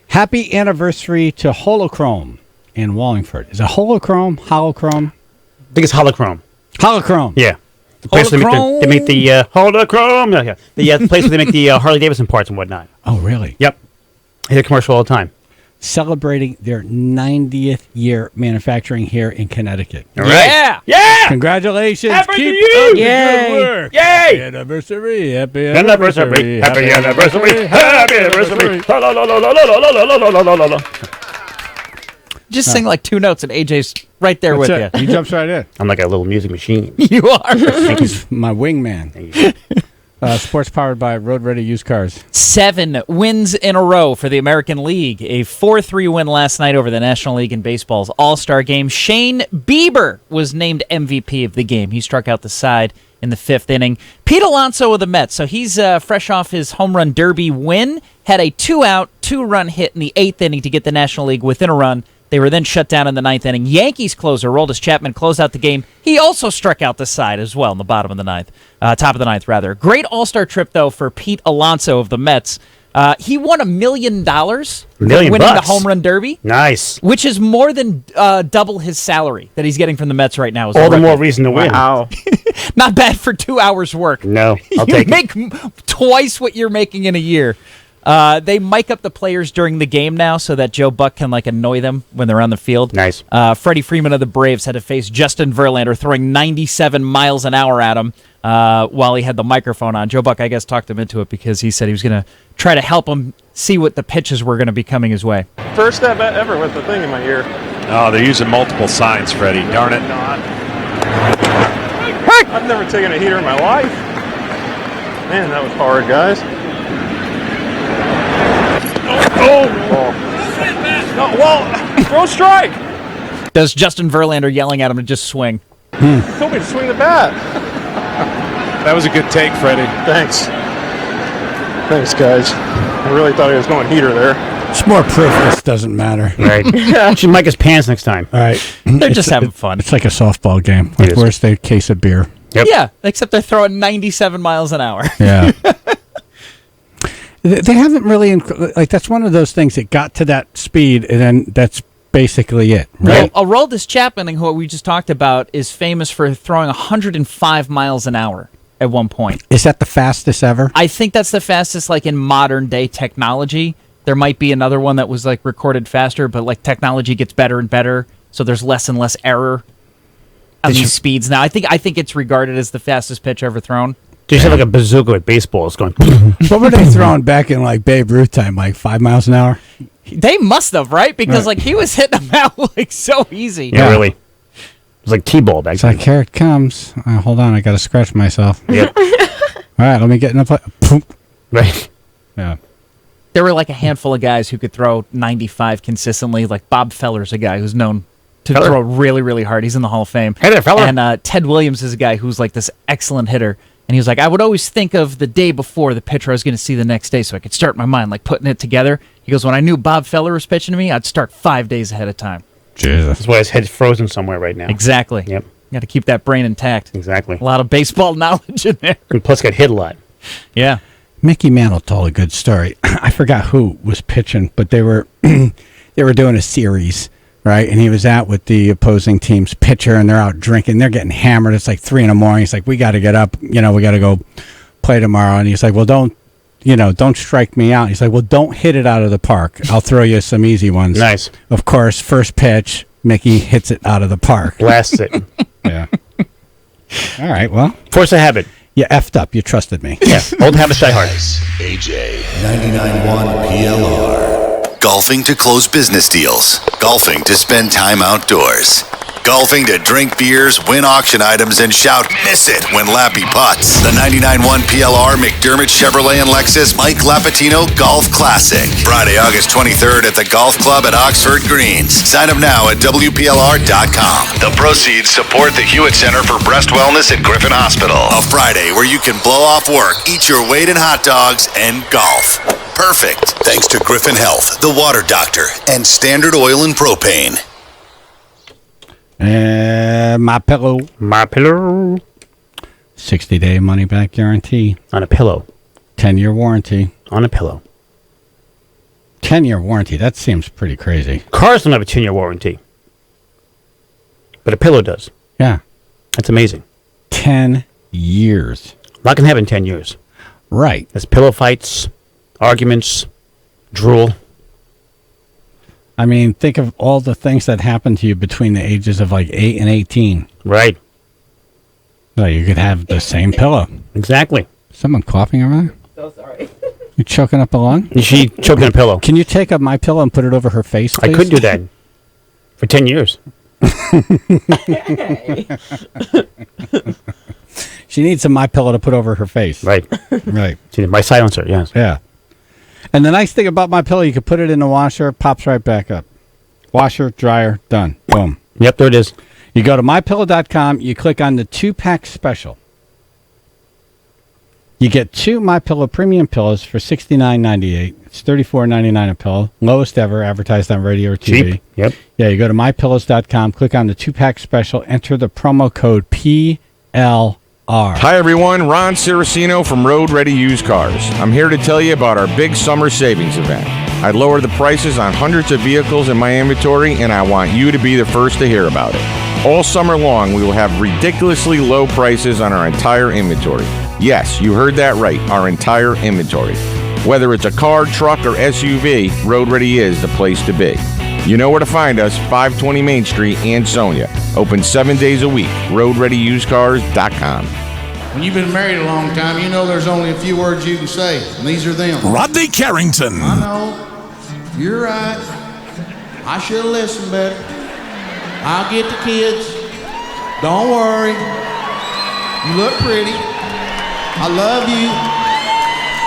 Happy anniversary to Holochrome in Wallingford. Is it Holochrome? Holochrome? I think it's Holochrome. Holochrome. Yeah. The place they make the Holochrome. The place where they make the Harley Davidson parts and whatnot. Oh, really? Yep. I hear a commercial all the time. Celebrating their 90th year manufacturing here in Connecticut. All right. Yeah. Congratulations. Happy Keep to you. up the Yay. good work. Yay. Happy anniversary. Happy anniversary. Happy anniversary. Happy anniversary. La, la, la, la, la, la, la, la, la, la, la. Just sing like two notes and AJ's right there with That's it. you. He jumps right in. I'm like a little music machine. You are. He's my wingman. Sports powered by Road Ready Used Cars. 7 wins in a row for the American League. A 4-3 win last night over the National League in Baseball's All-Star Game. Shane Bieber was named MVP of the game. He struck out the side in the 5th inning. Pete Alonso of the Mets, so he's fresh off his home run derby win, had a 2-out, 2-run hit in the 8th inning to get the National League within a run. They were then shut down in the 9th inning. Yankees closer Aroldis Chapman closed out the game. He also struck out the side as well in the bottom of the 9th. Top of the 9th, rather. Great All-Star trip, though, for Pete Alonso of the Mets. He won $1 million winning the home run derby. Nice. Which is more than double his salary that he's getting from the Mets right now. All the more reason to win. Wow. Not bad for 2 hours work. No, I'll take it. You make twice what you're making in a year. They mic up the players during the game now so that Joe Buck can annoy them when they're on the field. Nice. Freddie Freeman of the Braves had to face Justin Verlander throwing 97 miles an hour at him while he had the microphone on. Joe Buck, I guess, talked him into it because he said he was going to try to help him see what the pitches were going to be coming his way. First step ever with the thing in my ear. Oh, they're using multiple signs, Freddie. Darn it. I've never taken a heater in my life. Man, that was hard, guys. Oh! No, well, throw strike. Does Justin Verlander yelling at him to just swing? He told me to swing the bat. That was a good take, Freddie. Thanks. Thanks, guys. I really thought he was going heater there. It's more proof this doesn't matter. Right. Should mic his pants next time. All right. They're just having fun. It's like a softball game. It is. Where's the case of beer? Yep. Yeah, except they're throwing 97 miles an hour. Yeah. They haven't really, that's one of those things that got to that speed, and then that's basically it, right? Well, Aroldis Chapman, who we just talked about, is famous for throwing 105 miles an hour at one point. Is that the fastest ever? I think that's the fastest, in modern day technology. There might be another one that was recorded faster, but technology gets better and better, so there's less and less error on these speeds now. I think it's regarded as the fastest pitch ever thrown. They just have a bazooka with baseballs going. What were they throwing back in Babe Ruth time, 5 miles an hour? They must have, right? Because he was hitting them out so easy. Yeah, really. It was like T-ball back then. Here it comes. Hold on, I got to scratch myself. Yep. All right, let me get in the play. Right. Yeah. There were a handful of guys who could throw 95 consistently. Bob Feller's a guy who's known to throw really, really hard. He's in the Hall of Fame. Hey there, Feller. And Ted Williams is a guy who's this excellent hitter. And he was I would always think of the day before the pitcher I was going to see the next day so I could start my mind, putting it together. He goes, when I knew Bob Feller was pitching to me, I'd start 5 days ahead of time. Jesus. That's why his head's frozen somewhere right now. Exactly. Yep. Got to keep that brain intact. Exactly. A lot of baseball knowledge in there. And plus got hit a lot. Yeah. Mickey Mantle told a good story. I forgot who was pitching, but they were doing a series, right? And he was out with the opposing team's pitcher, and they're out drinking. They're getting hammered. It's 3 a.m. He's we got to get up. We got to go play tomorrow. And he's well, don't strike me out. He's well, don't hit it out of the park. I'll throw you some easy ones. Nice. Of course, first pitch, Mickey hits it out of the park. Blasts it. Yeah. All right, well. Force a habit. You effed up. You trusted me. Yeah. Old habits die hard. AJ 99.1 PLR. Golfing to close business deals. Golfing to spend time outdoors. Golfing to drink beers, win auction items, and shout, miss it, when Lappy putts. The 99.1 PLR McDermott Chevrolet and Lexus Mike Lapatino Golf Classic. Friday, August 23rd at the Golf Club at Oxford Greens. Sign up now at WPLR.com. The proceeds support the Hewitt Center for Breast Wellness at Griffin Hospital. A Friday where you can blow off work, eat your weight in hot dogs, and golf. Perfect. Thanks to Griffin Health, The Water Doctor, and Standard Oil and Propane. My pillow. 60-day money back guarantee. On a pillow. 10-year warranty. On a pillow. 10-year warranty. That seems pretty crazy. Cars don't have a 10-year warranty. But a pillow does. Yeah. That's amazing. 10 years. Not going to have in 10 years. Right. There's pillow fights, arguments, drool. I mean, think of all the things that happened to you between the ages of like 8 and 18. Right. So you could have the same pillow. Exactly. Someone coughing over there? So sorry. You choking up a lung? She choking a pillow. Can you take up my pillow and put it over her face, please? I could do that. For 10 years. She needs a My Pillow to put over her face. Right. Right. She needs my silencer, yes. Yeah. And the nice thing about My Pillow, you can put it in the washer, it pops right back up. Washer, dryer, done. Boom. Yep, there it is. You go to MyPillow.com, you click on the 2-pack special. You get 2 My Pillow premium pillows for $69.98. It's $34.99 a pillow. Lowest ever advertised on radio or TV. Cheap. Yep. Yeah, you go to MyPillows.com, click on the 2-pack special, enter the promo code PLR. Hi, everyone. Ron Ciracino from Road Ready Used Cars. I'm here to tell you about our big summer savings event. I lowered the prices on hundreds of vehicles in my inventory, and I want you to be the first to hear about it. All summer long, we will have ridiculously low prices on our entire inventory. Yes, you heard that right, our entire inventory. Whether it's a car, truck, or SUV, Road Ready is the place to be. You know where to find us, 520 Main Street, Ansonia. Open 7 days a week, roadreadyusedcars.com. When you've been married a long time, you know there's only a few words you can say, and these are them. Rodney Carrington. I know. You're right. I should have listened better. I'll get the kids. Don't worry. You look pretty. I love you.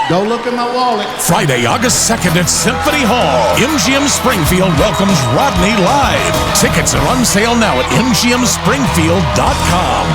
Don't look at my wallet. Friday, August 2nd at Symphony Hall. MGM Springfield welcomes Rodney live. Tickets are on sale now at mgmspringfield.com.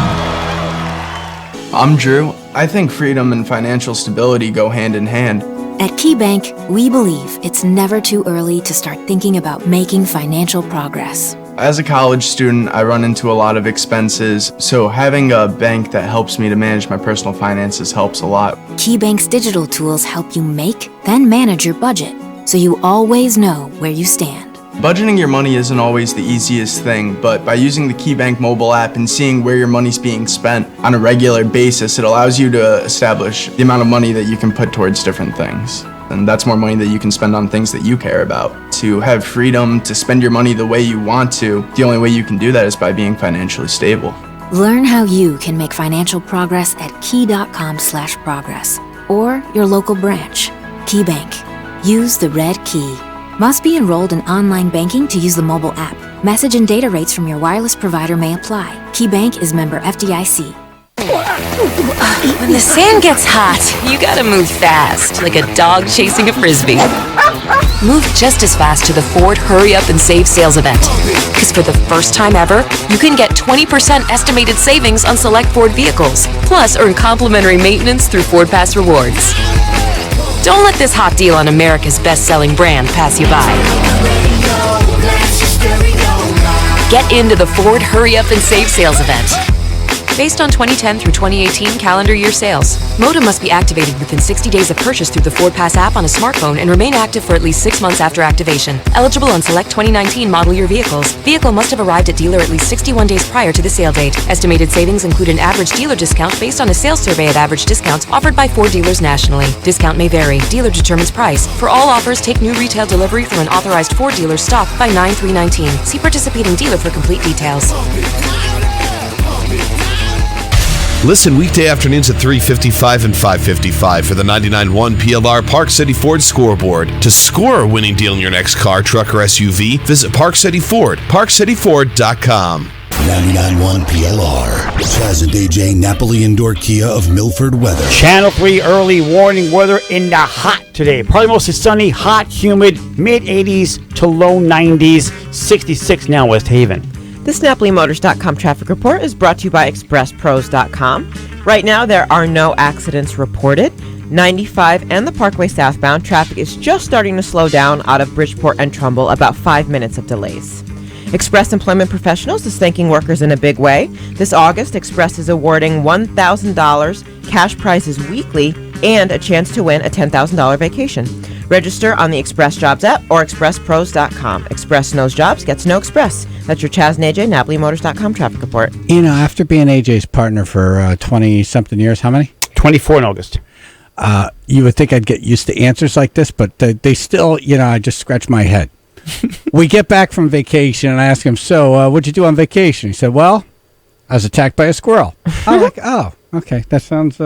I'm Drew. I think freedom and financial stability go hand in hand. At KeyBank, we believe it's never too early to start thinking about making financial progress. As a college student, I run into a lot of expenses, so having a bank that helps me to manage my personal finances helps a lot. KeyBank's digital tools help you make, then manage your budget, so you always know where you stand. Budgeting your money isn't always the easiest thing, but by using the KeyBank mobile app and seeing where your money's being spent on a regular basis, it allows you to establish the amount of money that you can put towards different things. And that's more money that you can spend on things that you care about. To have freedom to spend your money the way you want to, the only way you can do that is by being financially stable. Learn how you can make financial progress at key.com/progress or your local branch. KeyBank. Use the red key. Must be enrolled in online banking to use the mobile app. Message and data rates from your wireless provider may apply. KeyBank is member FDIC. When the sand gets hot, you gotta move fast, like a dog chasing a frisbee. Move just as fast to the Ford Hurry Up and Save sales event. Because for the first time ever, you can get 20% estimated savings on select Ford vehicles. Plus, earn complimentary maintenance through Ford Pass Rewards. Don't let this hot deal on America's best-selling brand pass you by. Get into the Ford Hurry Up and Save sales event. Based on 2010 through 2018 calendar year sales. Modem must be activated within 60 days of purchase through the Ford Pass app on a smartphone and remain active for at least 6 months after activation. Eligible on select 2019 model year vehicles. Vehicle must have arrived at dealer at least 61 days prior to the sale date. Estimated savings include an average dealer discount based on a sales survey at average discounts offered by Ford dealers nationally. Discount may vary. Dealer determines price. For all offers, take new retail delivery from an authorized Ford dealer stock by 9/3/19. See participating dealer for complete details. Listen weekday afternoons at 3:55 and 5:55 for the 99.1 PLR Park City Ford scoreboard. To score a winning deal in your next car, truck, or SUV, visit Park City Ford, parkcityford.com. 99.1 PLR. Pleasant AJ Napoli Indoor Kia of Milford weather. Channel 3 early warning weather in the hot today. Probably mostly sunny, hot, humid, mid-80s to low 90s, 66 now West Haven. This NapoliMotors.com traffic report is brought to you by ExpressPros.com. Right now, there are no accidents reported. 95 and the Parkway southbound traffic is just starting to slow down out of Bridgeport and Trumbull, about 5 minutes of delays. Express Employment Professionals is thanking workers in a big way. This August, Express is awarding $1,000 cash prizes weekly and a chance to win a $10,000 vacation. Register on the Express Jobs app or expresspros.com. Express knows jobs, gets no Express. That's your Chaz and AJ, NapoliMotors.com traffic report. You know, after being AJ's partner for 20-something years, how many? 24 in August. You would think I'd get used to answers like this, but they still, I just scratch my head. We get back from vacation, and I ask him, so what'd you do on vacation? He said, well, I was attacked by a squirrel. I'm like, oh, okay, that sounds...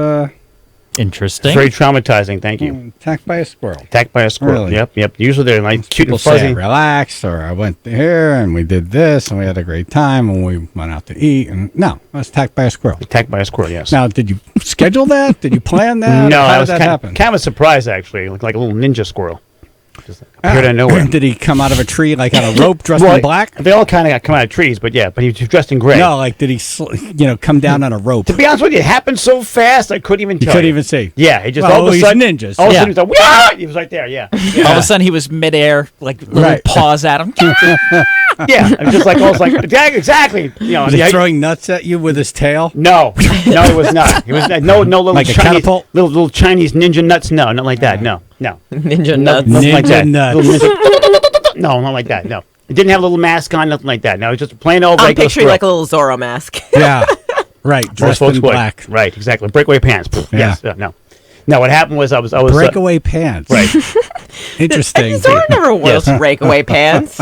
interesting. Very traumatizing, thank you. Attacked by a squirrel. Attacked by a squirrel, Really? Yep. Usually they're like cute People and fuzzy. say I relaxed, or I went here, and we did this, and we had a great time, and we went out to eat, and no, I was attacked by a squirrel. Attacked by a squirrel, yes. Now, did you schedule that? Did you plan that? No, How that did was that happen? kind of a surprise, actually. It looked like a little ninja squirrel. Just appeared out of nowhere. Did he come out of a tree like on a rope dressed in black? They all kind of come out of trees, but he was dressed in gray. No, like did he, come down on a rope? To be honest with you, it happened so fast I couldn't even tell. You couldn't even see. Yeah, he just Well, all of a he's sudden ninjas. All of a Yeah. sudden he was like, "Wah!" He was right there. Yeah. All of a sudden, he was midair, like little Right. paws at him. Yeah, it was just like almost like exactly. Was he throwing nuts at you with his tail? No, it was not. It was no little Like a Chinese catapult? little Chinese ninja nuts. No, not like that. No. Ninja Nothing nuts. like that. nuts. Little ninja- no, not like that. No, it didn't have a little mask on. Nothing like that. No, it was just a plain old I'm regular picturing squirrel. like a little Zorro mask. Yeah, right. Most Dressed folks in would. black. Right, exactly. Breakaway pants. Yes. No. No, what happened was I was Breakaway pants. Right. Interesting. Zorro never wears breakaway pants.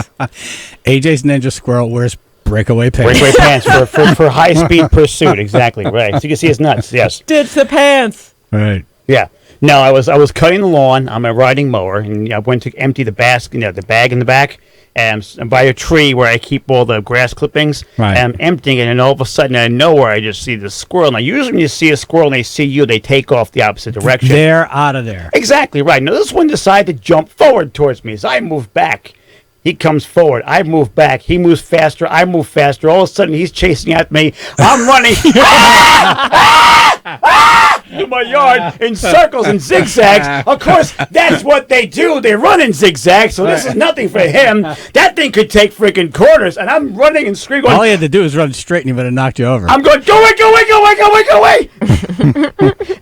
AJ's Ninja Squirrel wears breakaway pants. Breakaway pants for high speed pursuit. Exactly right. So you can see his nuts. Yes. Ditch the pants. Right. Yeah. No, I was cutting the lawn on my riding mower, and I went to empty the the bag in the back, and by a tree where I keep all the grass clippings. Right. And I'm emptying it, and all of a sudden, out of nowhere, I just see the squirrel. Now, usually when you see a squirrel and they see you, they take off the opposite direction. They're out of there. Exactly right. Now, this one decided to jump forward towards me. As I move back, he comes forward. I move back. He moves faster. I move faster. All of a sudden, he's chasing at me. I'm running through my yard in circles and zigzags. Of course, that's what they do. They run in zigzags, so this is nothing for him. That thing could take freaking quarters, and I'm running and screaming. All he had to do was run straight, and he would have knocked you over. I'm going, go away, go away, go away, go away, go away.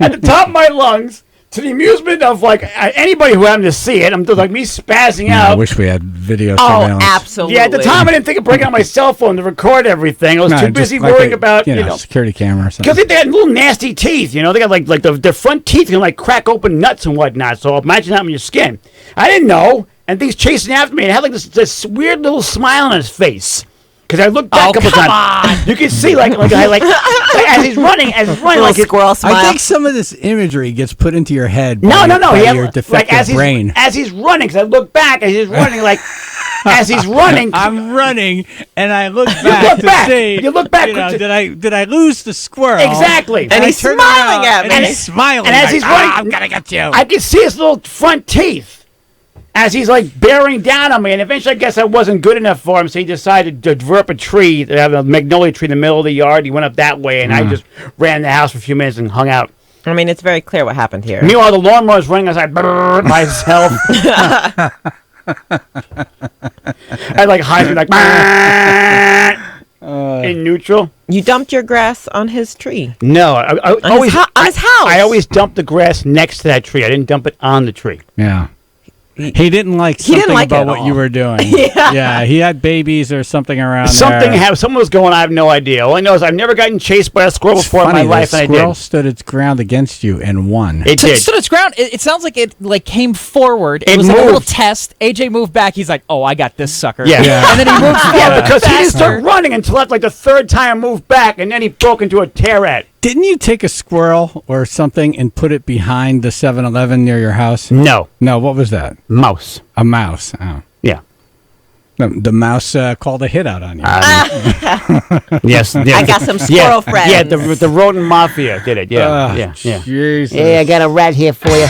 At the top of my lungs, to the amusement of like anybody who happened to see it, I'm just like me spazzing I out. wish we had video Oh, surveillance. absolutely. Yeah, at the time I didn't think of breaking out my cell phone to record everything. I was No, too just busy like worrying a, about security camera or something. because they had little nasty teeth. They got like their front teeth can like crack open nuts and whatnot. So imagine that on your skin. I didn't know, and things chasing after me, and had like this weird little smile on his face. Because I looked back a couple times. You can see like as he's running, like his squirrel smile. I think some of this imagery gets put into your head No. by He had, your defective like brain. as he's running. Because I look back as he's running, like as he's running. I'm running, and I look back to see. You look back. Did I lose the squirrel? Exactly. And I he's turn smiling around, at me. And he's smiling. And as like, he's running, I'm gonna get you. I can see his little front teeth as he's like bearing down on me. And eventually, I guess I wasn't good enough for him, so he decided to dwarf a tree. They have a magnolia tree in the middle of the yard. He went up that way, and I just ran in the house for a few minutes and hung out. I mean, it's very clear what happened here. Meanwhile, the lawnmower was running outside myself. I like hide like in neutral. You dumped your grass on his tree. No, I On his house. I always dump the grass next to that tree. I didn't dump it on the tree. Yeah. He didn't like He didn't something like it about at what all. you were doing. Yeah. He had babies or something around Something there. someone was going. I have no idea. All I know is I've never gotten chased by a squirrel It's before in my funny, life, the and I squirrel did. stood its ground against you and won. It did. Stood its ground. It sounds like it like came forward. It It was like a little moved. test. AJ moved back. He's like, "Oh, I got this sucker." Yeah. And then he moved Yeah, because he didn't faster. start running until after like the third time I moved back, and then he broke into a tear at. Didn't you take a squirrel or something and put it behind the 7-Eleven near your house? No. No, what was that? Mouse. A mouse. Oh. Yeah. The mouse called a hit out on you. Yes. I got some squirrel friends. Yeah, the rodent mafia did it. Yeah. Yeah. Jesus. Yeah, I got a rat here for you.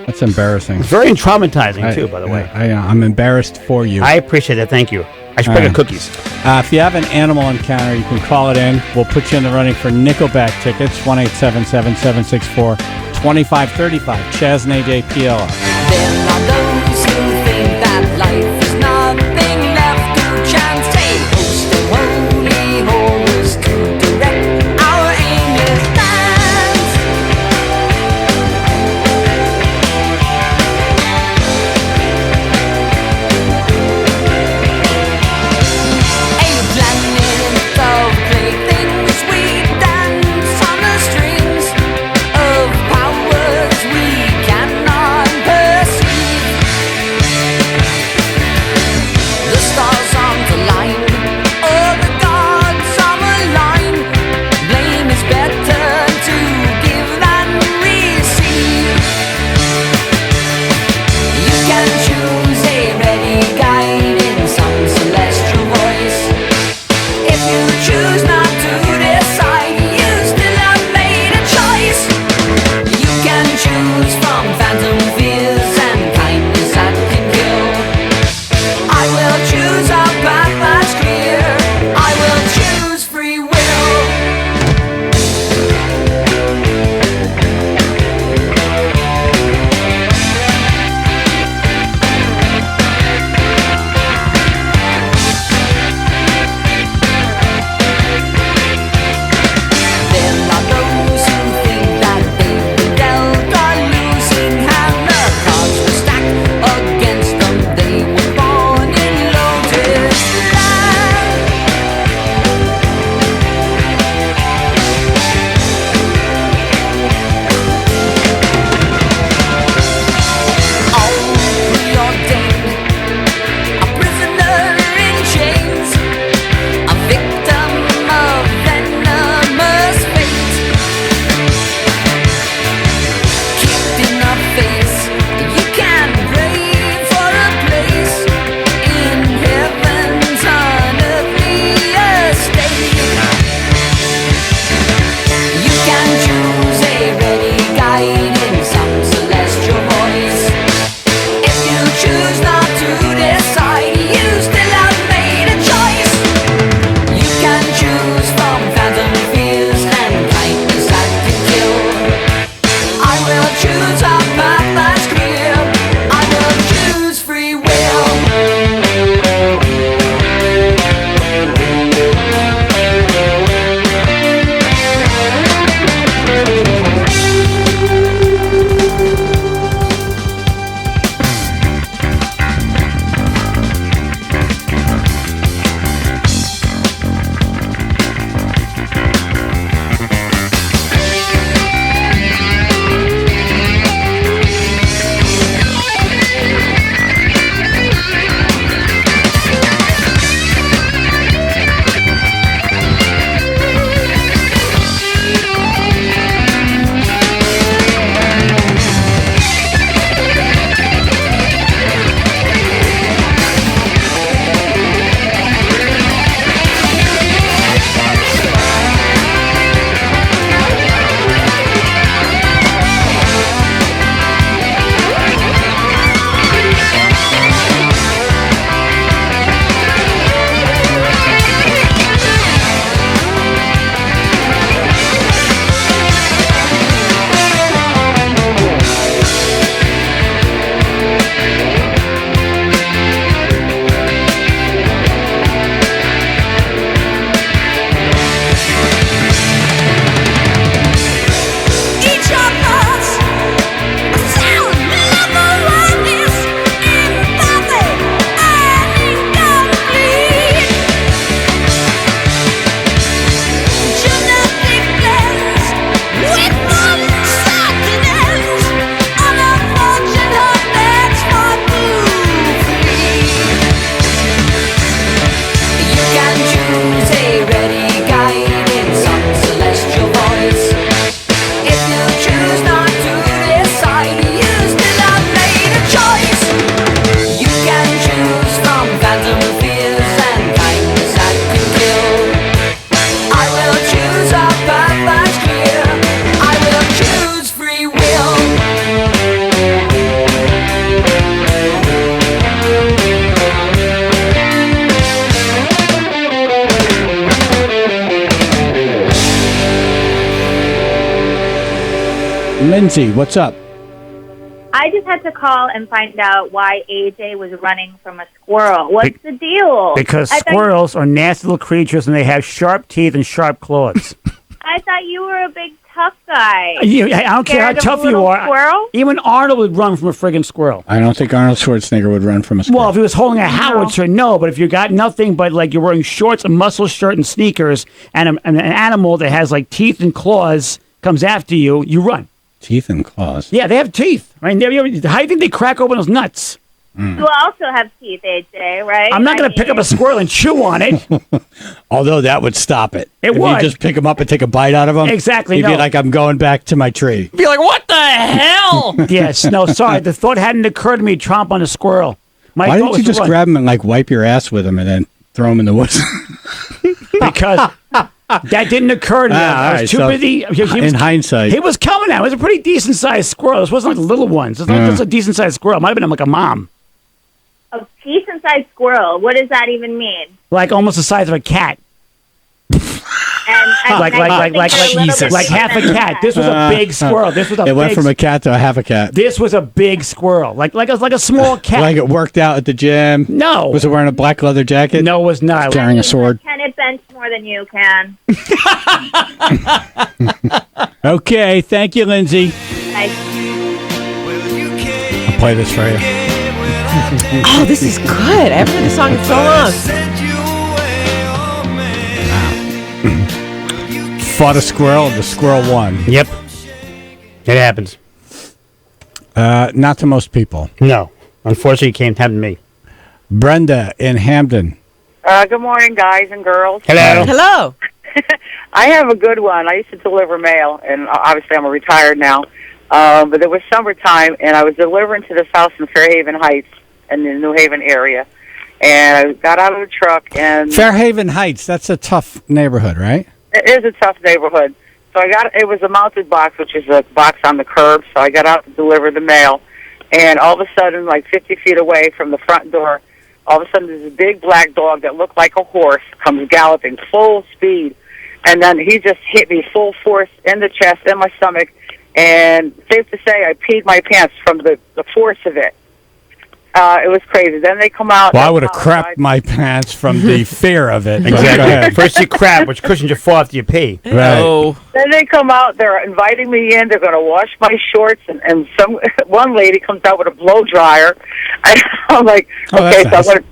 That's embarrassing. Very traumatizing, too, by the way. I'm embarrassed for you. I appreciate it. Thank you. I should bring cookies. If you have an animal encounter, you can call it in. We'll put you in the running for Nickelback tickets, 1-877-764-2535. Chaz and AJ PLR. There are those who think that life is nothing left to chance. Take host and holy horrors to direct our aimless plans. Lindsay, what's up? I just had to call and find out why AJ was running from a squirrel. What's the deal? Because I thought- squirrels are nasty little creatures and they have sharp teeth and sharp claws. I thought you were a big tough guy. I don't care how Scared of a tough you little are. Squirrel? Even Arnold would run from a friggin' squirrel. I don't think Arnold Schwarzenegger would run from a squirrel. Well, if he was holding a howitzer, no. But if you got nothing but like you're wearing shorts, a muscle shirt, and sneakers, and an animal that has like teeth and claws comes after you, you run. Teeth and claws. Yeah, they have teeth. Right? How do you think they crack open those nuts? You also have teeth, AJ, right? I'm not going to pick up a squirrel and chew on it. Although that would stop it. It if would. you just pick them up and take a bite out of them. Exactly, You'd no. be like, I'm going back to my tree. Be like, what the hell? Yes, no, sorry. The thought hadn't occurred to me to tromp on a squirrel. My Why thought didn't was you to just run. grab them and like wipe your ass with them and then throw them in the woods? Because that didn't occur to me. I was right, too so busy. in hindsight. He was coming at. It was a pretty decent sized squirrel. This wasn't like the little ones. It's like, this is a decent sized squirrel. It might have been like a mom. A decent-sized squirrel. What does that even mean? Like almost the size of a cat. And Like half a cat. This was a big squirrel. This was a It went big from a cat to a half a cat. This was a big squirrel. Like a small cat. Like it worked out at the gym. No. Was it wearing a black leather jacket? No, it was not. Carrying a sword. Can it bench more than you can? Okay, thank you, Lindsay. Like, I'll play this for you. Oh, this is good. I haven't heard this song in so long. Fought a squirrel, the squirrel won. Yep. It happens. Not to most people. No. Unfortunately, it can't happen to me. Brenda in Hamden. Good morning, guys and girls. Hello. Hello. I have a good one. I used to deliver mail, and obviously I'm retired now. But it was summertime, and I was delivering to this house in Fairhaven Heights in the New Haven area. And I got out of the truck, and Fairhaven Heights, that's a tough neighborhood, right? it is a tough neighborhood. So it was a mounted box, which is a box on the curb. So I got out to deliver the mail, and all of a sudden, like 50 feet away from the front door, all of a sudden there's a big black dog that looked like a horse comes galloping full speed. And then he just hit me full force in the chest, in my stomach, and safe to say I peed my pants from the force of it. It was crazy. Then they come out. Well, I would have crapped my pants from the fear of it. Exactly. First you crap, which cushions you fall after you pee. Right. Oh. Then they come out. They're inviting me in. They're going to wash my shorts, and one lady comes out with a blow dryer. I'm like, Oh, okay, that's so nice.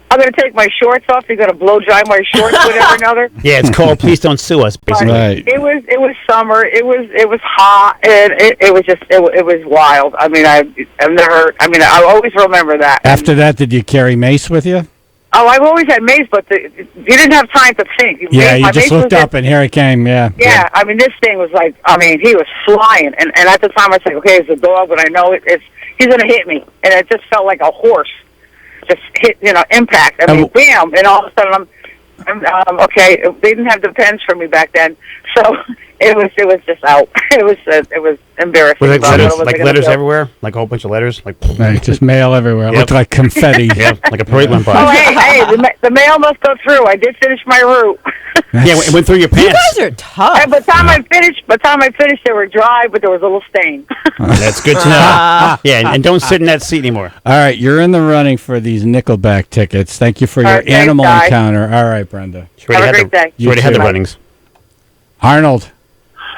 I'm going to take my shorts off. You're going to blow dry my shorts, whatever, another. Yeah, it's called Please Don't Sue Us, basically. Right. It was summer. It was hot, and it was wild. I mean, I always remember that. After that, did you carry mace with you? Oh, I've always had mace, but you didn't have time to think. Yeah, My you just mace looked was up and here it came, yeah. Yeah, I mean, this thing was like, he was flying, and at the time I was like, okay, it's a dog, but I know he's going to hit me, and it just felt like a horse just hit, impact. I mean, bam, and all of a sudden I'm okay. They didn't have the pens for me back then, so it was just out. It was embarrassing. Was it But letters, what was I like gonna letters do? everywhere? Like a whole bunch of letters? Like Right, just mail everywhere. It Yep. looked like confetti. Yeah, like a parade went by. Oh, hey, the mail must go through. I did finish my route. Yeah, it went through your pants. You guys are tough. And by the time I finished, they were dry, but there was a little stain. That's good to know. Yeah, and don't sit in that seat anymore. All right, you're in the running for these Nickelback tickets. Thank you for your All right, thanks, animal guys. encounter. All right, Brenda. Have a great day. You already had the too. runnings. Arnold.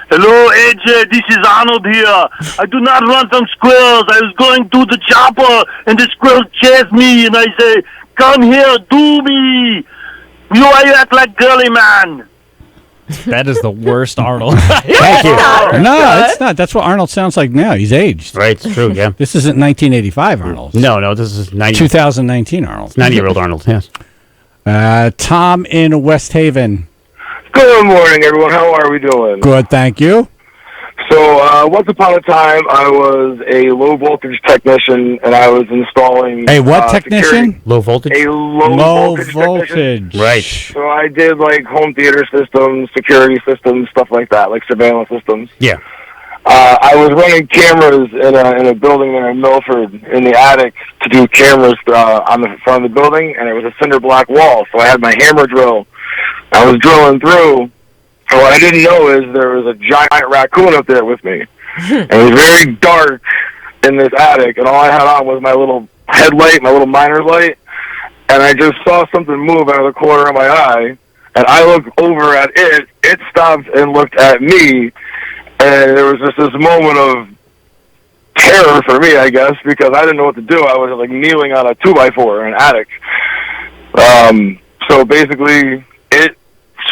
Hello, AJ. This is Arnold here. I do not run from squirrels. I was going to the chopper, and the squirrel chased me, and I say, "Come here, do me." You act like girly man. That is the worst Arnold. Thank you. No, it's not. That's what Arnold sounds like now. He's aged. Right, it's true, yeah. This isn't 1985 Arnold. No, this is 2019 Arnold. 90-year-old Arnold, yes. Tom in West Haven. Good morning, everyone. How are we doing? Good, thank you. So, once upon a time, I was a low-voltage technician, and I was installing... A what technician? security- Low voltage? A low-voltage voltage. technician. Right. So I did, like, home theater systems, security systems, stuff like that, like surveillance systems. Yeah. I was running cameras in a building there in Milford in the attic to do cameras on the front of the building, and it was a cinder block wall, so I had my hammer drill. I was drilling through, and what I didn't know is there was a giant raccoon up there with me. And it was very dark in this attic, and all I had on was my little headlight, my little miner's light, and I just saw something move out of the corner of my eye, and I looked over at it stopped and looked at me, and there was just this moment of terror for me, I guess, because I didn't know what to do. I was like kneeling on a 2x4 in an attic. So basically, it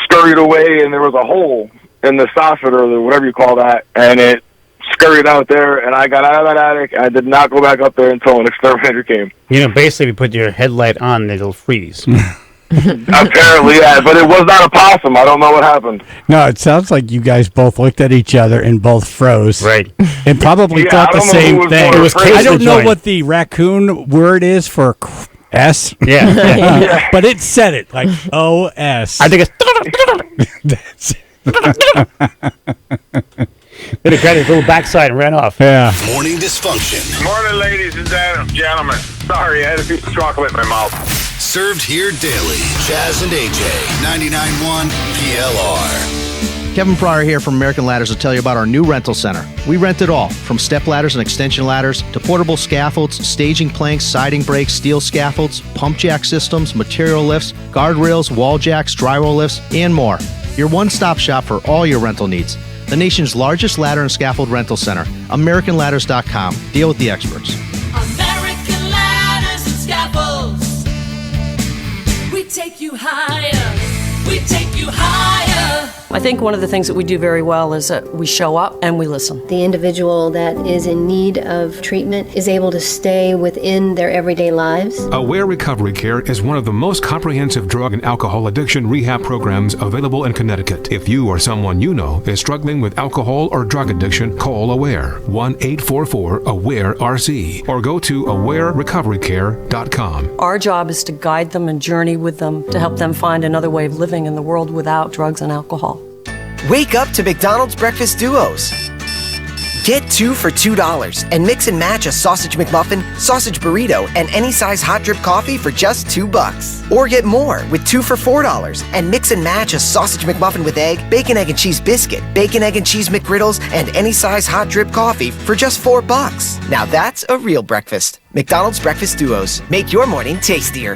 scurried away, and there was a hole in the soffit or whatever you call that, and it scurried out there, and I got out of that attic. I did not go back up there until an exterminator came. Basically, you put your headlight on, it'll freeze. Apparently, yeah, but it was not a possum. I don't know what happened. No, it sounds like you guys both looked at each other and both froze. Right. And probably thought the same thing. I don't know joint. what the raccoon word is for S. Yeah. But it said it like O-S. I think it's... Then it grabbed his little backside and ran off. Yeah. Morning dysfunction. Morning, ladies and gentlemen. Sorry, I had a piece of chocolate in my mouth. Served here daily. Jazz and AJ, 99.1 PLR. Kevin Pryor here from American Ladders to tell you about our new rental center. We rent it all, from step ladders and extension ladders to portable scaffolds, staging planks, siding brakes, steel scaffolds, pump jack systems, material lifts, guardrails, wall jacks, drywall lifts, and more. Your one-stop shop for all your rental needs. The nation's largest ladder and scaffold rental center, AmericanLadders.com. Deal with the experts. American Ladders and Scaffolds. We take you higher. We take you higher. I think one of the things that we do very well is that we show up and we listen. The individual that is in need of treatment is able to stay within their everyday lives. Aware Recovery Care is one of the most comprehensive drug and alcohol addiction rehab programs available in Connecticut. If you or someone you know is struggling with alcohol or drug addiction, call Aware, 1-844-AWARE-RC, or go to awarerecoverycare.com. Our job is to guide them and journey with them to help them find another way of living in the world without drugs and alcohol. Wake up to McDonald's Breakfast Duos. Get 2 for $2 and mix and match a sausage McMuffin, sausage burrito, and any size hot drip coffee for just $2. Or get more with 2 for $4 and mix and match a sausage McMuffin with egg, bacon, egg, and cheese biscuit, bacon, egg, and cheese McGriddles, and any size hot drip coffee for just $4. Now that's a real breakfast. McDonald's Breakfast Duos. Make your morning tastier.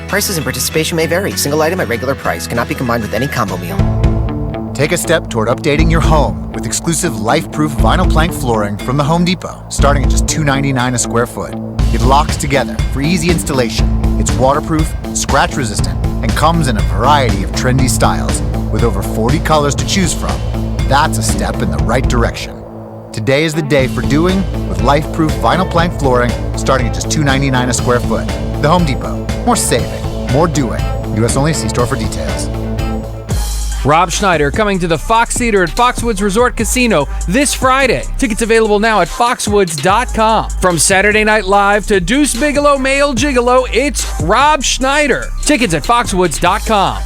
Prices and participation may vary. Single item at regular price cannot be combined with any combo meal. Take a step toward updating your home with exclusive life-proof vinyl plank flooring from the Home Depot, starting at just $2.99 a square foot. It locks together for easy installation. It's waterproof, scratch-resistant, and comes in a variety of trendy styles with over 40 colors to choose from. That's a step in the right direction. Today is the day for doing with life-proof vinyl plank flooring starting at just $2.99 a square foot. The Home Depot. More saving, more doing. U.S. only. See store for details. Rob Schneider coming to the Fox Theater at Foxwoods Resort Casino this Friday. Tickets available now at foxwoods.com. From Saturday Night Live to Deuce Bigalow, Male Gigolo, it's Rob Schneider. Tickets at foxwoods.com.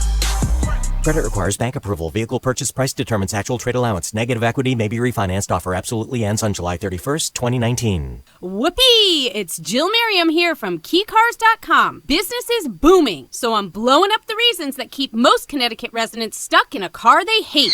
Credit requires bank approval. Vehicle purchase price determines actual trade allowance. Negative equity may be refinanced. Offer absolutely ends on July 31st, 2019. Whoopee! It's Jill Merriam here from KeyCars.com. Business is booming, so I'm blowing up the reasons that keep most Connecticut residents stuck in a car they hate.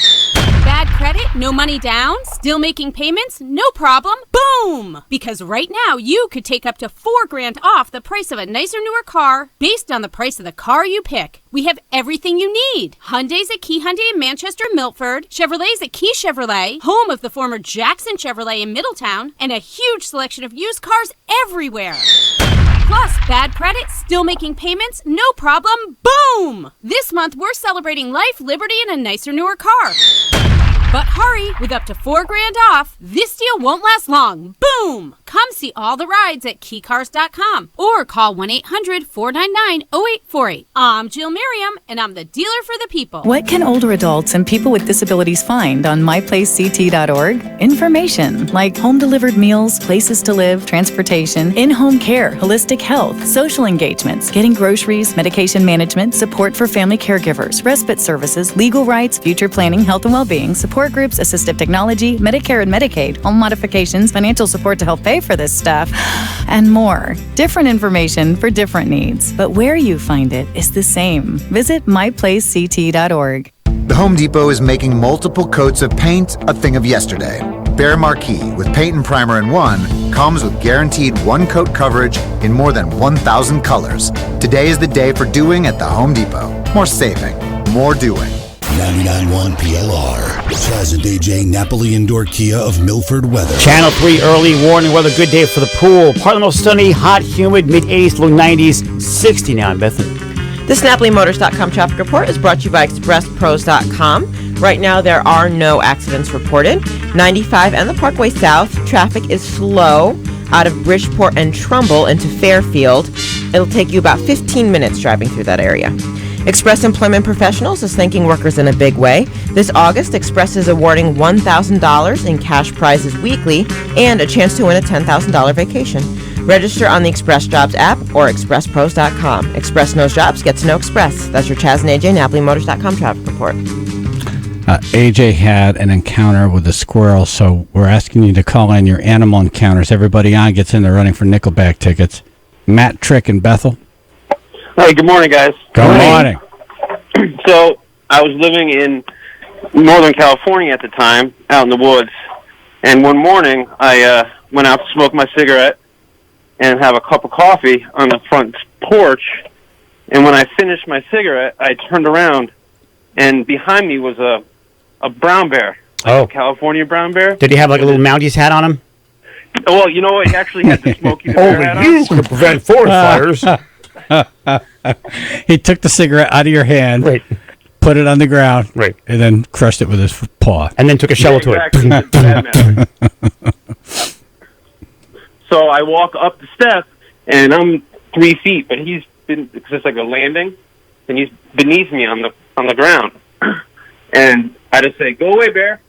Bad credit? No money down? Still making payments? No problem. Boom! Because right now you could take up to $4,000 off the price of a nicer, newer car based on the price of the car you pick. We have everything you need. Hyundai's at Key Hyundai in Manchester, Milford. Chevrolet's at Key Chevrolet, home of the former Jackson Chevrolet in Middletown, and a huge selection of used cars everywhere. Plus, bad credit, still making payments, no problem, boom! This month, we're celebrating life, liberty, and a nicer, newer car. But hurry, with up to $4,000 off, this deal won't last long. Boom! Come see all the rides at KeyCars.com or call 1-800-499-0848. I'm Jill Merriam, and I'm the dealer for the people. What can older adults and people with disabilities find on myplacect.org? Information like home-delivered meals, places to live, transportation, in-home care, holistic health, social engagements, getting groceries, medication management, support for family caregivers, respite services, legal rights, future planning, health and well-being, support groups, assistive technology, Medicare and Medicaid, home modifications, financial support to help pay for this stuff, and more. Different information for different needs, but where you find it is the same. Visit myplacect.org. The Home Depot is making multiple coats of paint a thing of yesterday. Behr Marquee with paint and primer in one comes with guaranteed one-coat coverage in more than 1,000 colors. Today is the day for doing at the Home Depot. More saving, more doing. 99.1 PLR. Chaz and AJ Napoli Indoor Kia of Milford weather. Channel 3 early warning weather. Good day for the pool. Partly most sunny, hot, humid, mid-80s, low 90s, 60 now in Bethany. This NapoliMotors.com traffic report is brought to you by ExpressPros.com. Right now, there are no accidents reported. 95 and the Parkway South, traffic is slow out of Bridgeport and Trumbull into Fairfield. It'll take you about 15 minutes driving through that area. Express Employment Professionals is thanking workers in a big way. This August, Express is awarding $1,000 in cash prizes weekly and a chance to win a $10,000 vacation. Register on the Express Jobs app or expresspros.com. Express knows jobs, get to know Express. That's your Chaz and AJ NapoliMotors.com traffic report. AJ had an encounter with a squirrel, so we're asking you to call in your animal encounters. Everybody on gets in there running for Nickelback tickets. Matt, Trick, and Bethel. Hey, good morning, guys. Good morning. So, I was living in Northern California at the time, out in the woods, and one morning I went out to smoke my cigarette and have a cup of coffee on the front porch, and when I finished my cigarette, I turned around, and behind me was a brown bear, a California brown bear. Did he have like a little Mounties hat on him? Well, you know what? He actually had the Smokey the Bear hat on. Only you could prevent forest fires. He took the cigarette out of your hand, put it on the ground, and then crushed it with his paw. And then took a shovel to it. So I walk up the steps, and I'm 3 feet, but it's just like a landing, and he's beneath me on the ground. And I just say, "Go away, bear,"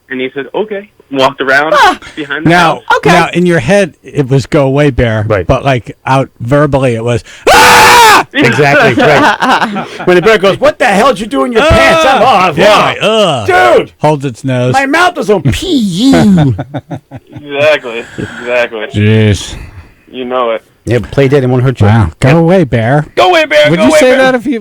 and he said, "Okay." Walked around behind the house. Now, in your head, it was "Go away, bear," but like out verbally, it was "Ah!" Exactly. Right. When the bear goes, "What the hell did you do in your pants?" I'm off. Yeah, dude, holds its nose. My mouth is on PU. Exactly. Jeez. You know it. Yeah, play dead and won't hurt you. Wow. Go away, bear. Go away, bear. Would go you away, say bear. that if you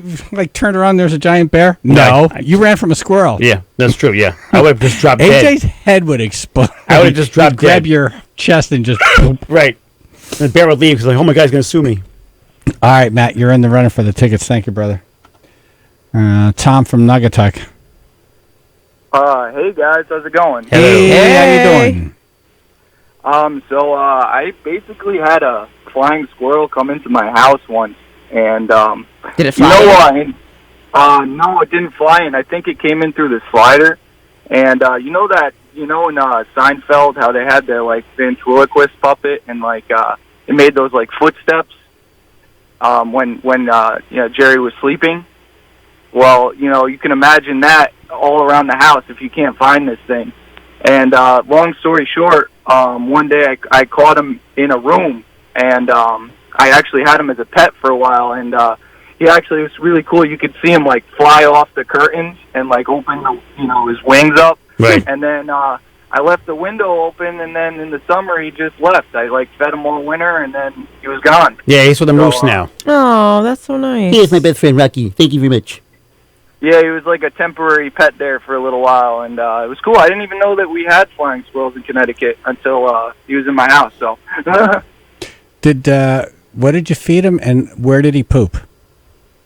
turned around, there's a giant bear? No. You ran from a squirrel. Yeah, that's true. Yeah, I would have just dropped AJ's dead. head would explode. I would have just dropped He'd grab dead. your chest and just right. And the bear would leave because like, oh my God, he's gonna sue me. All right, Matt, you're in the running for the tickets. Thank you, brother. Tom from Nuggatuck. Hey guys, how's it going? Hey, how you doing? So I basically had a flying squirrel come into my house once, and did it fly? You know what? No, it didn't fly in. I think it came in through the slider, and in Seinfeld how they had their like ventriloquist puppet, and like it made those like footsteps when Jerry was sleeping. Well, you can imagine that all around the house if you can't find this thing. And long story short, one day I caught him in a room, and I actually had him as a pet for a while, and he actually was really cool. You could see him like fly off the curtains and like open his wings up. Right. And then I left the window open, and then in the summer he just left. I like fed him all winter, and then he was gone. Yeah, he's with the moose now. Oh, that's so nice. He is my best friend, Rocky. Thank you very much. Yeah, he was like a temporary pet there for a little while, and it was cool. I didn't even know that we had flying squirrels in Connecticut until he was in my house. So, What did you feed him, and where did he poop?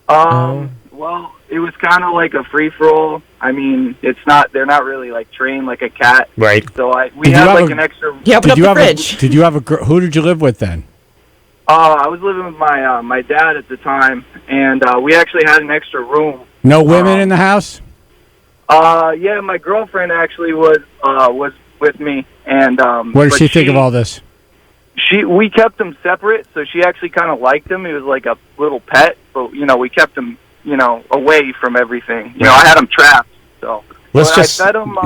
well, it was kind of like a free for all. I mean, they're not really like trained like a cat, right? So we had like an extra. Yeah, open up the fridge. Did you have who did you live with then? I was living with my dad at the time, and we actually had an extra room. No women in the house? Yeah, my girlfriend actually was with me, and What did she think of all this? We kept him separate, so she actually kind of liked him. He was like a little pet, but we kept him away from everything. I had him trapped, so. I fed him.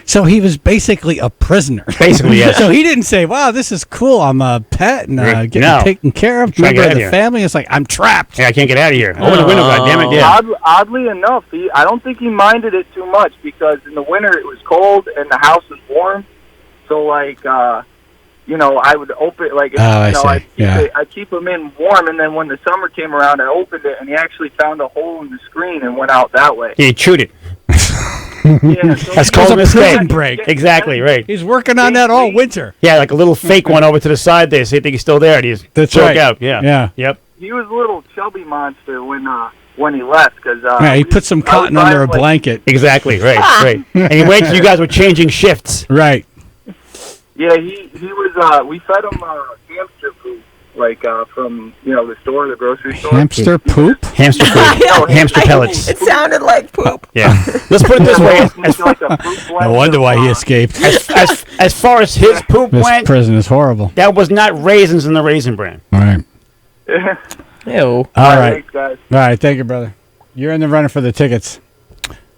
So he was basically a prisoner. Basically, yes. So he didn't say, "Wow, this is cool. I'm a pet and getting taken care of." Member of the family. It's like I'm trapped. Yeah, I can't get out of here. Open the window, goddammit! Yeah. Oddly enough, I don't think he minded it too much because in the winter it was cold and the house was warm. So like, I would open I'd keep him in warm, and then when the summer came around, I opened it, and he actually found a hole in the screen and went out that way. He chewed it. That's called an escape. prison break. Exactly, right. He's working on that all winter. Yeah, like a little fake one over to the side there, so you think he's still there, and he's That's broke right. out. Yeah. Yeah. Yep. He was a little chubby monster when he left because Yeah, he put some cotton under a blanket. Exactly, right, right. And he waited till you guys were changing shifts. Right. Yeah, he was. We fed him hamster food, like from the store, the grocery store. Hamster poop? Hamster food. Hamster pellets. It sounded like poop. Yeah. Let's put it this way. No wonder why he escaped. As far as his poop This went, prison is horrible. that was not raisins in the Raisin Bran. All right. Ew. All right. Thanks, guys. All right. Thank you, brother. You're in the running for the tickets.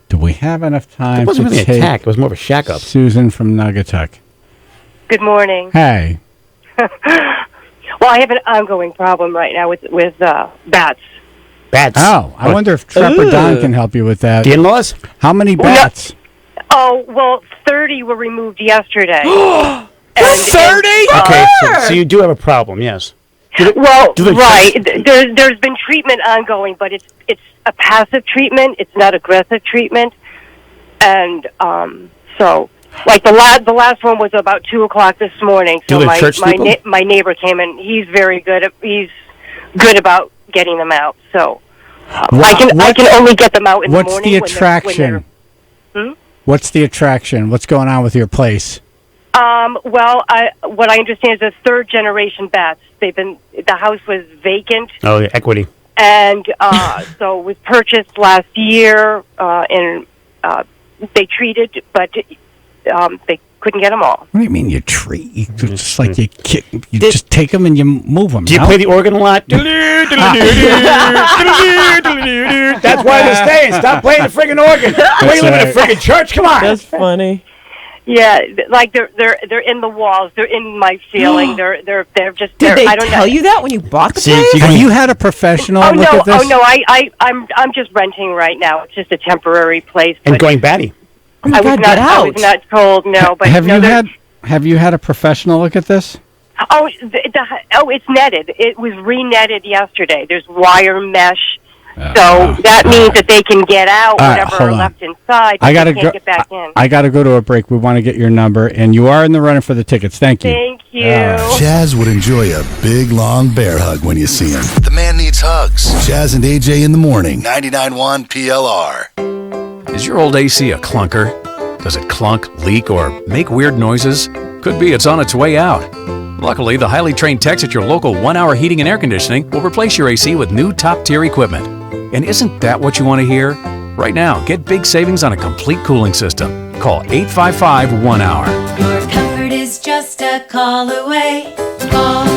Do we have enough time It wasn't to really an take attack. It was more of a shack up. Susan from Naugatuck? Good morning. Hey. Well, I have an ongoing problem right now with bats. Bats. Oh, I wonder if Trapper Don can help you with that. The in-laws? How many bats? Oh, well, 30 were removed yesterday. 30? Okay, so you do have a problem, yes. Well, do they- right. There's been treatment ongoing, but it's a passive treatment. It's not aggressive treatment. And so, like the last one was about 2:00 this morning. Do So the my church people? my neighbor came and he's very good. He's good about getting them out. So I can only get them out in the What's morning. the when they're- attraction? What's the attraction? What's going on with your place? Well, what I understand is it's third generation bats. The house was vacant. Oh, yeah, equity. And so it was purchased last year, and they treated, but they couldn't get them all. What do you mean you treat? You just like you just take them and you move them. Do you play the organ a lot? That's why they're staying. Stop playing the friggin' organ. Why you live in a friggin' church? Come on. That's funny. Yeah, like they're in the walls. They're in my ceiling. they're just. Did they I don't tell know. you that when you bought the place? Have you had a professional Oh look no! at this? Oh no! I'm just renting right now. It's just a temporary place. And but going batty. Oh my I was God, not. get I was out. not told. No, but have no, you they're- have you had a professional look at this? Oh, it's netted. It was re-netted yesterday. There's wire mesh, so that means that they can get out All right, whatever hold are on. left inside. But I gotta they can't go. get back in. I gotta go to a break. We want to get your number, and you are in the running for the tickets. Thank you. Thank you. Chaz would enjoy a big, long bear hug when you see him. The man needs hugs. Chaz and AJ in the morning. 99.1 PLR. Is your old AC a clunker? Does it clunk, leak, or make weird noises? Could be it's on its way out. Luckily, the highly trained techs at your local 1 Hour Heating and Air Conditioning will replace your AC with new top-tier equipment. And isn't that what you want to hear? Right now, get big savings on a complete cooling system. Call 855-1-HOUR. Your comfort is just a call away. Call 1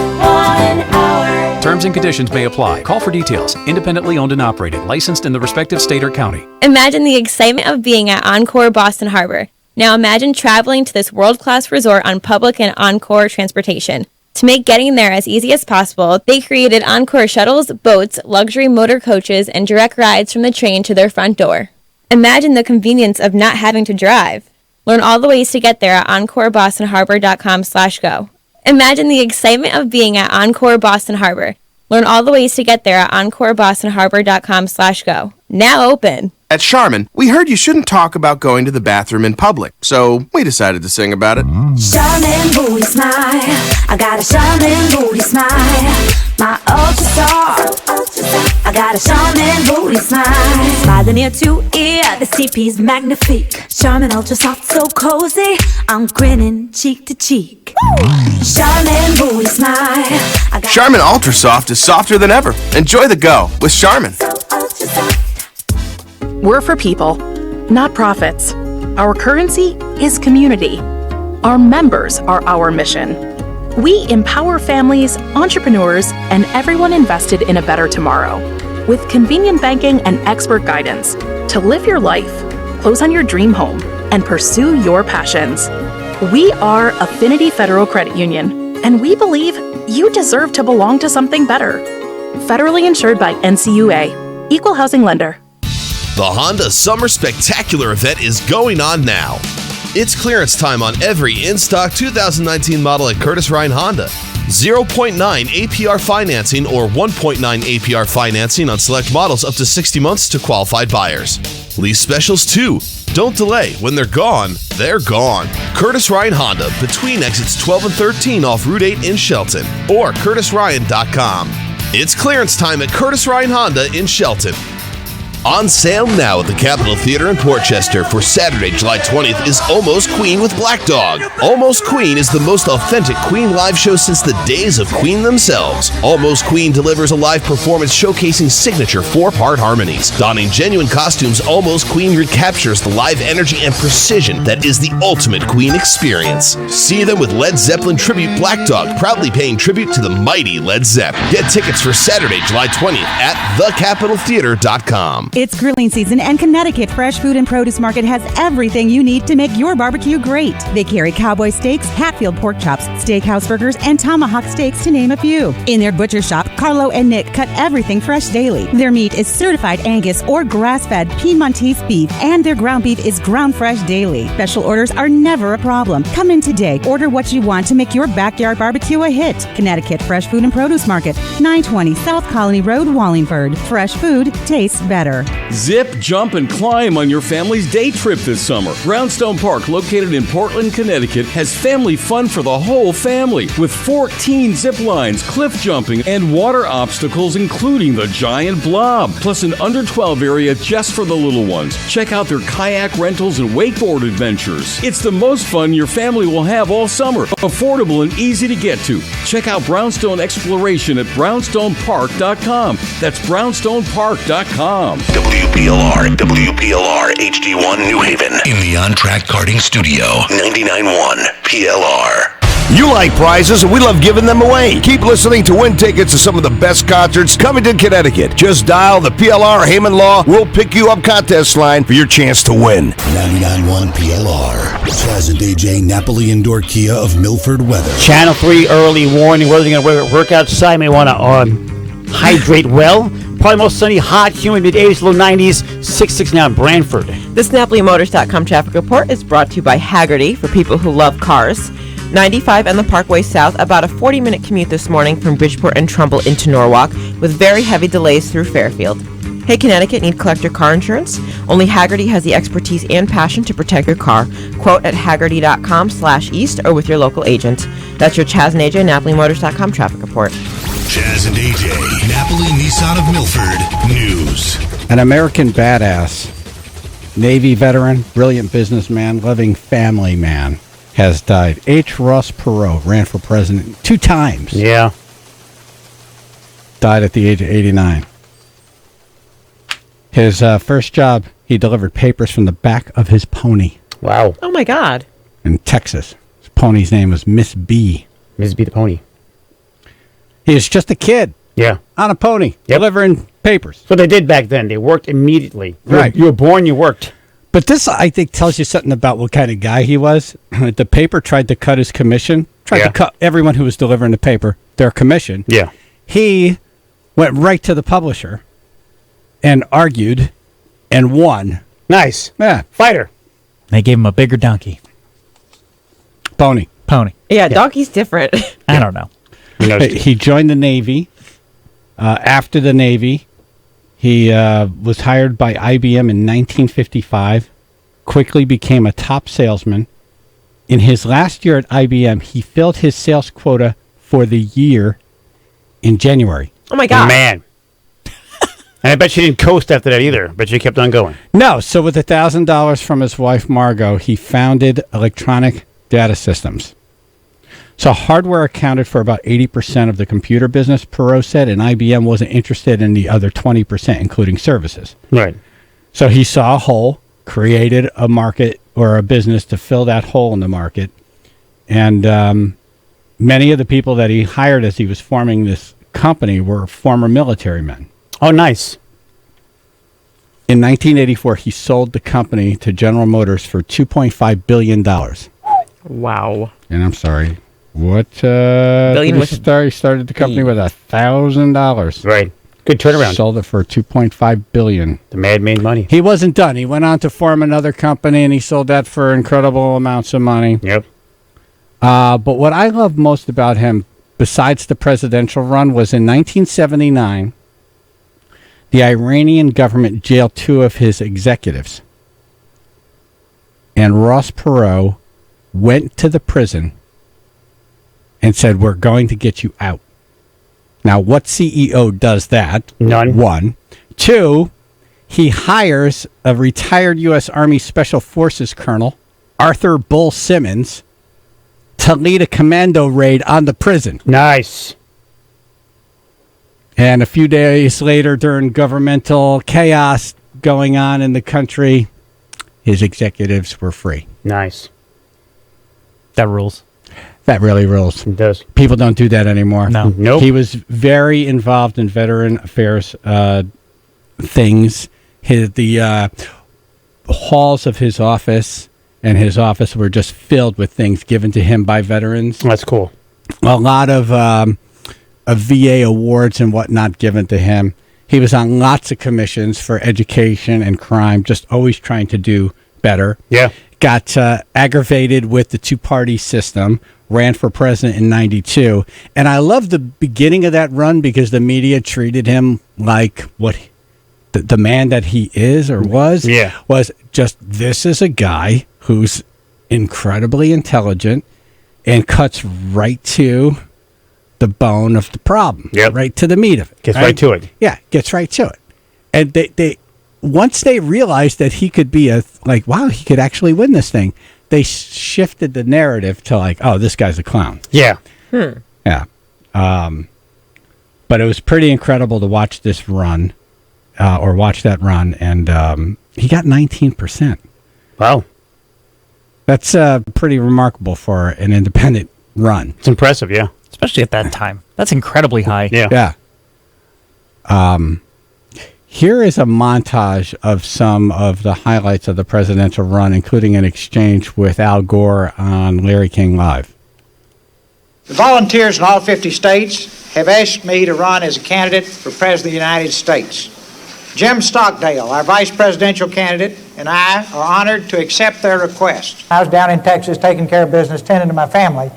Hour. Terms and conditions may apply. Call for details. Independently owned and operated. Licensed in the respective state or county. Imagine the excitement of being at Encore Boston Harbor. Now imagine traveling to this world-class resort on public and Encore transportation. To make getting there as easy as possible, they created Encore shuttles, boats, luxury motor coaches, and direct rides from the train to their front door. Imagine the convenience of not having to drive. Learn all the ways to get there at EncoreBostonHarbor.com/go. Imagine the excitement of being at Encore Boston Harbor. Learn all the ways to get there at EncoreBostonHarbor.com/go. Now open. At Charmin, we heard you shouldn't talk about going to the bathroom in public, so we decided to sing about it. Charmin booty smile. I got a Charmin booty smile. My ultra star. I got a Charmin booty smile. Smiling ear to ear, the CP's magnifique. Charmin ultra soft, so cozy. I'm grinning cheek to cheek. Charmin booty smile. Charmin Ultra Soft is softer than ever. Enjoy the go with Charmin. We're for people, not profits. Our currency is community. Our members are our mission. We empower families, entrepreneurs, and everyone invested in a better tomorrow with convenient banking and expert guidance to live your life, close on your dream home, and pursue your passions. We are Affinity Federal Credit Union, and we believe you deserve to belong to something better. Federally insured by NCUA, Equal Housing Lender. The Honda Summer Spectacular event is going on now. It's clearance time on every in-stock 2019 model at Curtis Ryan Honda. 0.9 APR financing or 1.9 APR financing on select models up to 60 months to qualified buyers. Lease specials too. Don't delay. When they're gone, they're gone. Curtis Ryan Honda, between exits 12 and 13 off Route 8 in Shelton, or curtisryan.com. It's clearance time at Curtis Ryan Honda in Shelton. On sale now at the Capitol Theater in Portchester for Saturday, July 20th is Almost Queen with Black Dog. Almost Queen is the most authentic Queen live show since the days of Queen themselves. Almost Queen delivers a live performance showcasing signature 4-part harmonies. Donning genuine costumes, Almost Queen recaptures the live energy and precision that is the ultimate Queen experience. See them with Led Zeppelin tribute Black Dog, proudly paying tribute to the mighty Led Zepp. Get tickets for Saturday, July 20th at thecapitoltheater.com. It's grilling season, and Connecticut Fresh Food and Produce Market has everything you need to make your barbecue great. They carry cowboy steaks, Hatfield pork chops, steakhouse burgers, and tomahawk steaks, to name a few. In their butcher shop, Carlo and Nick cut everything fresh daily. Their meat is certified Angus or grass-fed Piedmontese beef, and their ground beef is ground fresh daily. Special orders are never a problem. Come in today. Order what you want to make your backyard barbecue a hit. Connecticut Fresh Food and Produce Market, 920 South Colony Road, Wallingford. Fresh food tastes better. Zip, jump, and climb on your family's day trip this summer. Brownstone Park, located in Portland, Connecticut, has family fun for the whole family with 14 zip lines, cliff jumping, and water obstacles, including the giant blob, plus an under 12 area just for the little ones. Check out their kayak rentals and wakeboard adventures. It's the most fun your family will have all summer. Affordable and easy to get to. Check out Brownstone Exploration at brownstonepark.com. That's brownstonepark.com. WPLR HD1 New Haven in the On Track Karting Studio. 99.1 PLR. You like prizes, and we love giving them away. Keep listening to win tickets to some of the best concerts coming to Connecticut. Just dial the PLR Law. We'll pick you up contest line for your chance to win. 99.1 PLR. Chaz and AJ Napoli Indoor Kia of Milford Weather. Channel 3 early warning. Whether you're going to work outside, may want to hydrate well. Probably most sunny, hot, humid, mid-80s, low 90s, 669 now in Branford. This NapoliMotors.com traffic report is brought to you by Haggerty for people who love cars. 95 and the Parkway South, about a 40-minute commute this morning from Bridgeport and Trumbull into Norwalk, with very heavy delays through Fairfield. Hey, Connecticut, need collector car insurance? Only Haggerty has the expertise and passion to protect your car. Quote at haggerty.com/east or with your local agent. That's your Chaz and AJ NapoliMotors.com traffic report. Chaz and AJ, Napoli Nissan of Milford News. An American badass, Navy veteran, brilliant businessman, loving family man has died. H. Ross Perot ran for president 2 times. Yeah. Died at the age of 89. His first job, he delivered papers from the back of his pony. Wow. Oh, my God. In Texas. His pony's name was Miss B. Miss B the pony. He was just a kid. Yeah. On a pony, delivering papers. So they did back then. They worked immediately. Right. You were born, you worked. But this, I think, tells you something about what kind of guy he was. The paper tried to cut his commission, tried to cut everyone who was delivering the paper their commission. Yeah. He went right to the publisher and argued and won. Nice. Yeah. Fighter. They gave him a bigger donkey. Pony. Yeah, donkey's different. I don't know. He joined the Navy. After the Navy, he was hired by IBM in 1955, quickly became a top salesman. In his last year at IBM, he filled his sales quota for the year in January. Oh, my God. Man. And I bet you didn't coast after that either. But you kept on going. No. So with $1,000 from his wife, Margot, he founded Electronic Data Systems. So hardware accounted for about 80% of the computer business, Perot said, and IBM wasn't interested in the other 20%, including services. Right. So he saw a hole, created a market or a business to fill that hole in the market. And many of the people that he hired as he was forming this company were former military men. Oh, nice. In 1984, he sold the company to General Motors for $2.5 billion. Wow. And I'm sorry. What? Billion he started the company with $1,000. Right. Good turnaround. Sold it for $2.5 billion. The man made money. He wasn't done. He went on to form another company, and he sold that for incredible amounts of money. Yep. But what I love most about him, besides the presidential run, was in 1979, the Iranian government jailed 2 of his executives. and Ross Perot went to the prison and said, "We're going to get you out." Now, what CEO does that? None. One. Two, he hires a retired U.S. Army Special Forces Colonel, Arthur Bull Simmons, to lead a commando raid on the prison. Nice. And a few days later, during governmental chaos going on in the country, his executives were free. Nice. That rules. That really rules. It does. People don't do that anymore. No. Nope. He was very involved in veteran affairs things. The halls of his office and his office were just filled with things given to him by veterans. That's cool. A lot of VA awards and whatnot given to him. He was on lots of commissions for education and crime, just always trying to do better. Yeah. Got aggravated with the two-party system, ran for president in 92. And I love the beginning of that run because the media treated him like what the man that he is or was. Yeah. Was just, this is a guy who's incredibly intelligent and cuts right to the bone of the problem. Yep. Right to the meat of it. Gets right to it. Yeah, gets right to it. And they once they realized that he could be wow, he could actually win this thing, they shifted the narrative to like, oh, this guy's a clown. Yeah. Yeah. But it was pretty incredible to watch this run, or watch that run, and he got 19%. Wow. That's pretty remarkable for an independent run. It's impressive, yeah. Especially at that time. That's incredibly high. Yeah. Yeah. Here is a montage of some of the highlights of the presidential run, including an exchange with Al Gore on Larry King Live. The volunteers in all 50 states have asked me to run as a candidate for President of the United States. Jim Stockdale, our vice presidential candidate, and I are honored to accept their request. I was down in Texas taking care of business, tending to my family.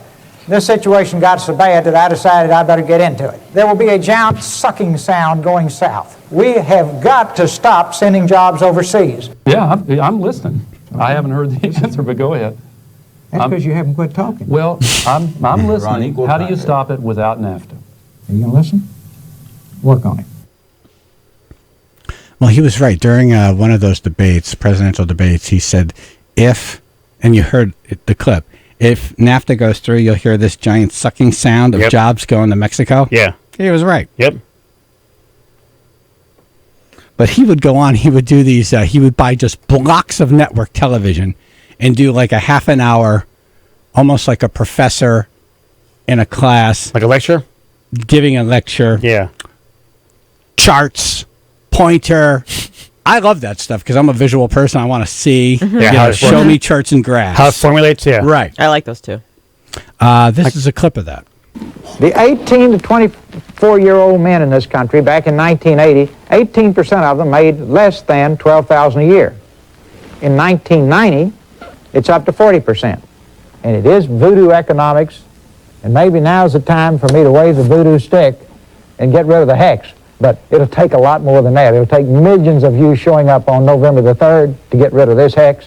This situation got so bad that I decided I better get into it. There will be a giant sucking sound going south. We have got to stop sending jobs overseas. Yeah, I'm listening. I haven't heard the answer, but go ahead. That's because you haven't quit talking. Well, I'm listening. How do you stop it without NAFTA? Are you going to listen? Work on it. Well, he was right. During one of those debates, presidential debates, he said, if, and you heard the clip, if NAFTA goes through, you'll hear this giant sucking sound of jobs going to Mexico. Yeah. He was right. Yep. But he would go on, he would do these, he would buy just blocks of network television and do like a half an hour, almost like a professor in a class. Like a lecture? Giving a lecture. Yeah. Charts, pointer. I love that stuff because I'm a visual person. I want to see. Yeah, show me charts and graphs. How it formulates, yeah. Right. I like those too. This is a clip of that. The 18 to 24-year-old men in this country back in 1980, 18% of them made less than $12,000 a year. In 1990, it's up to 40%. And it is voodoo economics, and maybe now's the time for me to wave the voodoo stick and get rid of the hex. But it'll take a lot more than that. It'll take millions of you showing up on November the 3rd to get rid of this hex.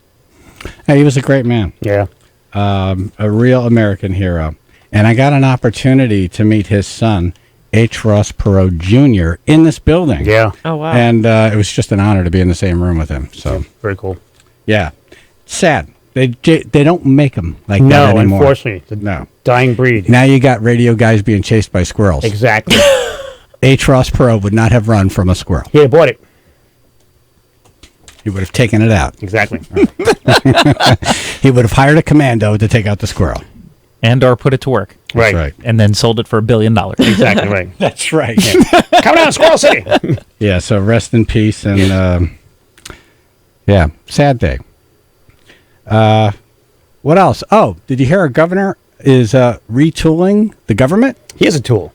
Hey, he was a great man. Yeah. A real American hero. And I got an opportunity to meet his son, H. Ross Perot Jr., in this building. Yeah. Oh, wow. And it was just an honor to be in the same room with him. So very cool. Yeah. Sad. They don't make them like that No, anymore. unfortunately. It's a dying breed. Now you got radio guys being chased by squirrels. Exactly. H. Ross Perot would not have run from a squirrel. He bought it. He would have taken it out. Exactly. He would have hired a commando to take out the squirrel. And or put it to work. Right. Right. And then sold it for $1 billion. Exactly right. That's right. Come down, Squirrel City. Yeah, so rest in peace. And, yeah, sad day. What else? Oh, did you hear our governor is retooling the government? He is a tool.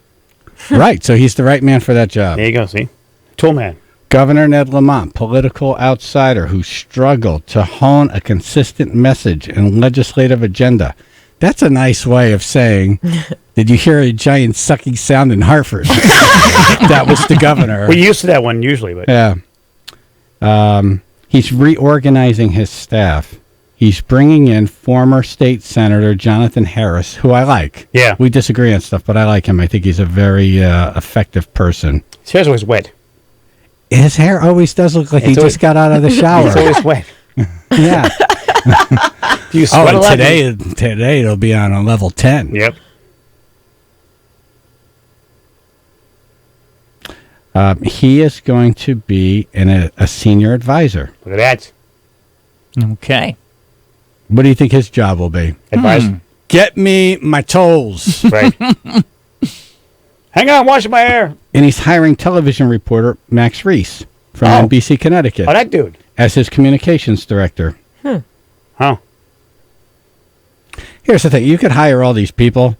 Right, so he's the right man for that job. There you go, see? Tool man. Governor Ned Lamont, political outsider who struggled to hone a consistent message and legislative agenda. That's a nice way of saying, did you hear a giant sucking sound in Hartford? That was the governor. We're used to that one usually, but Yeah. He's reorganizing his staff He's bringing in former state senator Jonathan Harris, who I like. Yeah. We disagree on stuff, but I like him. I think he's a very effective person. His hair's always wet. His hair always does look like he just got out of the shower. It's always wet. Yeah. Do you sweat a lot? Today it'll be on a level 10. Yep. He is going to be a senior advisor. Look at that. Okay. What do you think his job will be? Advise. Get me my tolls. Right. Hang on, washing my hair. And he's hiring television reporter Max Reese from NBC Connecticut. Oh, that dude. As his communications director. Huh. Here's the thing. You could hire all these people,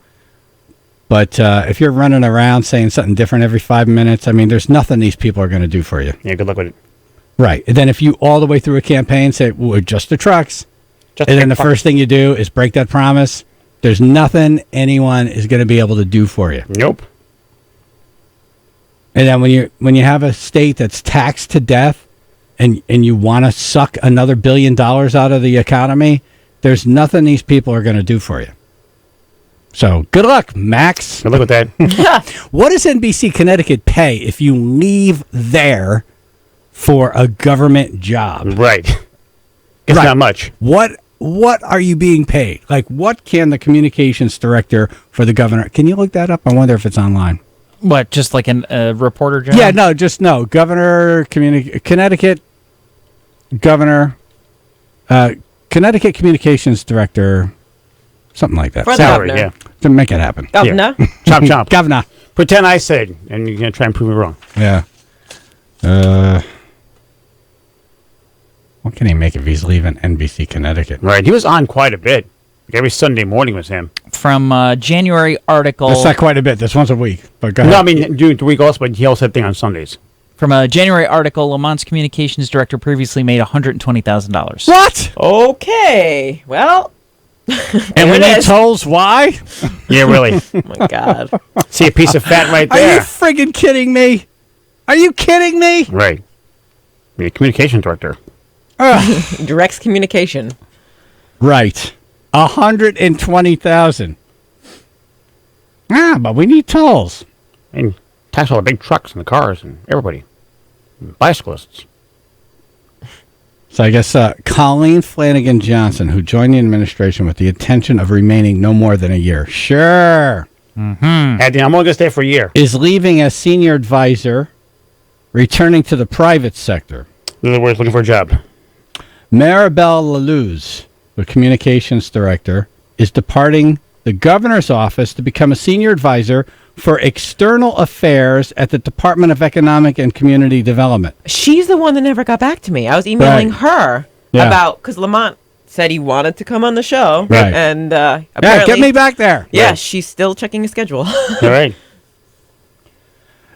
but if you're running around saying something different every 5 minutes, I mean, there's nothing these people are going to do for you. Yeah, good luck with it. Right. And then if you all the way through a campaign say, we're just the trucks, Just and the then the trucks. first thing you do is break that promise, there's nothing anyone is going to be able to do for you. Nope. And then when you have a state that's taxed to death and you want to suck another $1 billion out of the economy, there's nothing these people are going to do for you. So good luck, Max. Good luck with that. What does NBC Connecticut pay if you leave there for a government job? Right. It's not much. What are you being paid? Like, what can the communications director for the governor? Can you look that up? I wonder if it's online. What, just like a reporter job? Yeah, no. Governor, Connecticut governor, Connecticut communications director, something like that. For the Salary, governor. yeah. To make it happen. Governor? Yeah. Chomp, chomp. Governor. Pretend I said, and you're going to try and prove me wrong. Yeah. What can he make if he's leaving NBC Connecticut? Right. He was on quite a bit. Like every Sunday morning was him. From January article. That's not quite a bit. That's once a week. But go ahead. No, I mean, during the week also, but he also had a thing on Sundays. From a January article, Lamont's communications director previously made $120,000. What? Okay. Well. And we need tolls. Why? Yeah, really. Oh, my God. See a piece of fat right Are you there. friggin' kidding me? Are you kidding me? Right. Be a communication director. Direct communication. Right. 120,000. But we need tolls. And tax all the big trucks and the cars and everybody. And bicyclists. So I guess Colleen Flanagan Johnson, who joined the administration with the intention of remaining no more than a year. Sure. Mm-hmm. I'm only going to stay for a year. Is leaving as senior advisor, returning to the private sector. In other words, looking for a job. Maribel Laluz, the communications director, is departing the governor's office to become a senior advisor for external affairs at the Department of Economic and Community Development. She's the one that never got back to me. I was emailing her about, because Lamont said he wanted to come on the show. Right. And apparently, get me back there. Yeah, she's still checking his schedule. All right.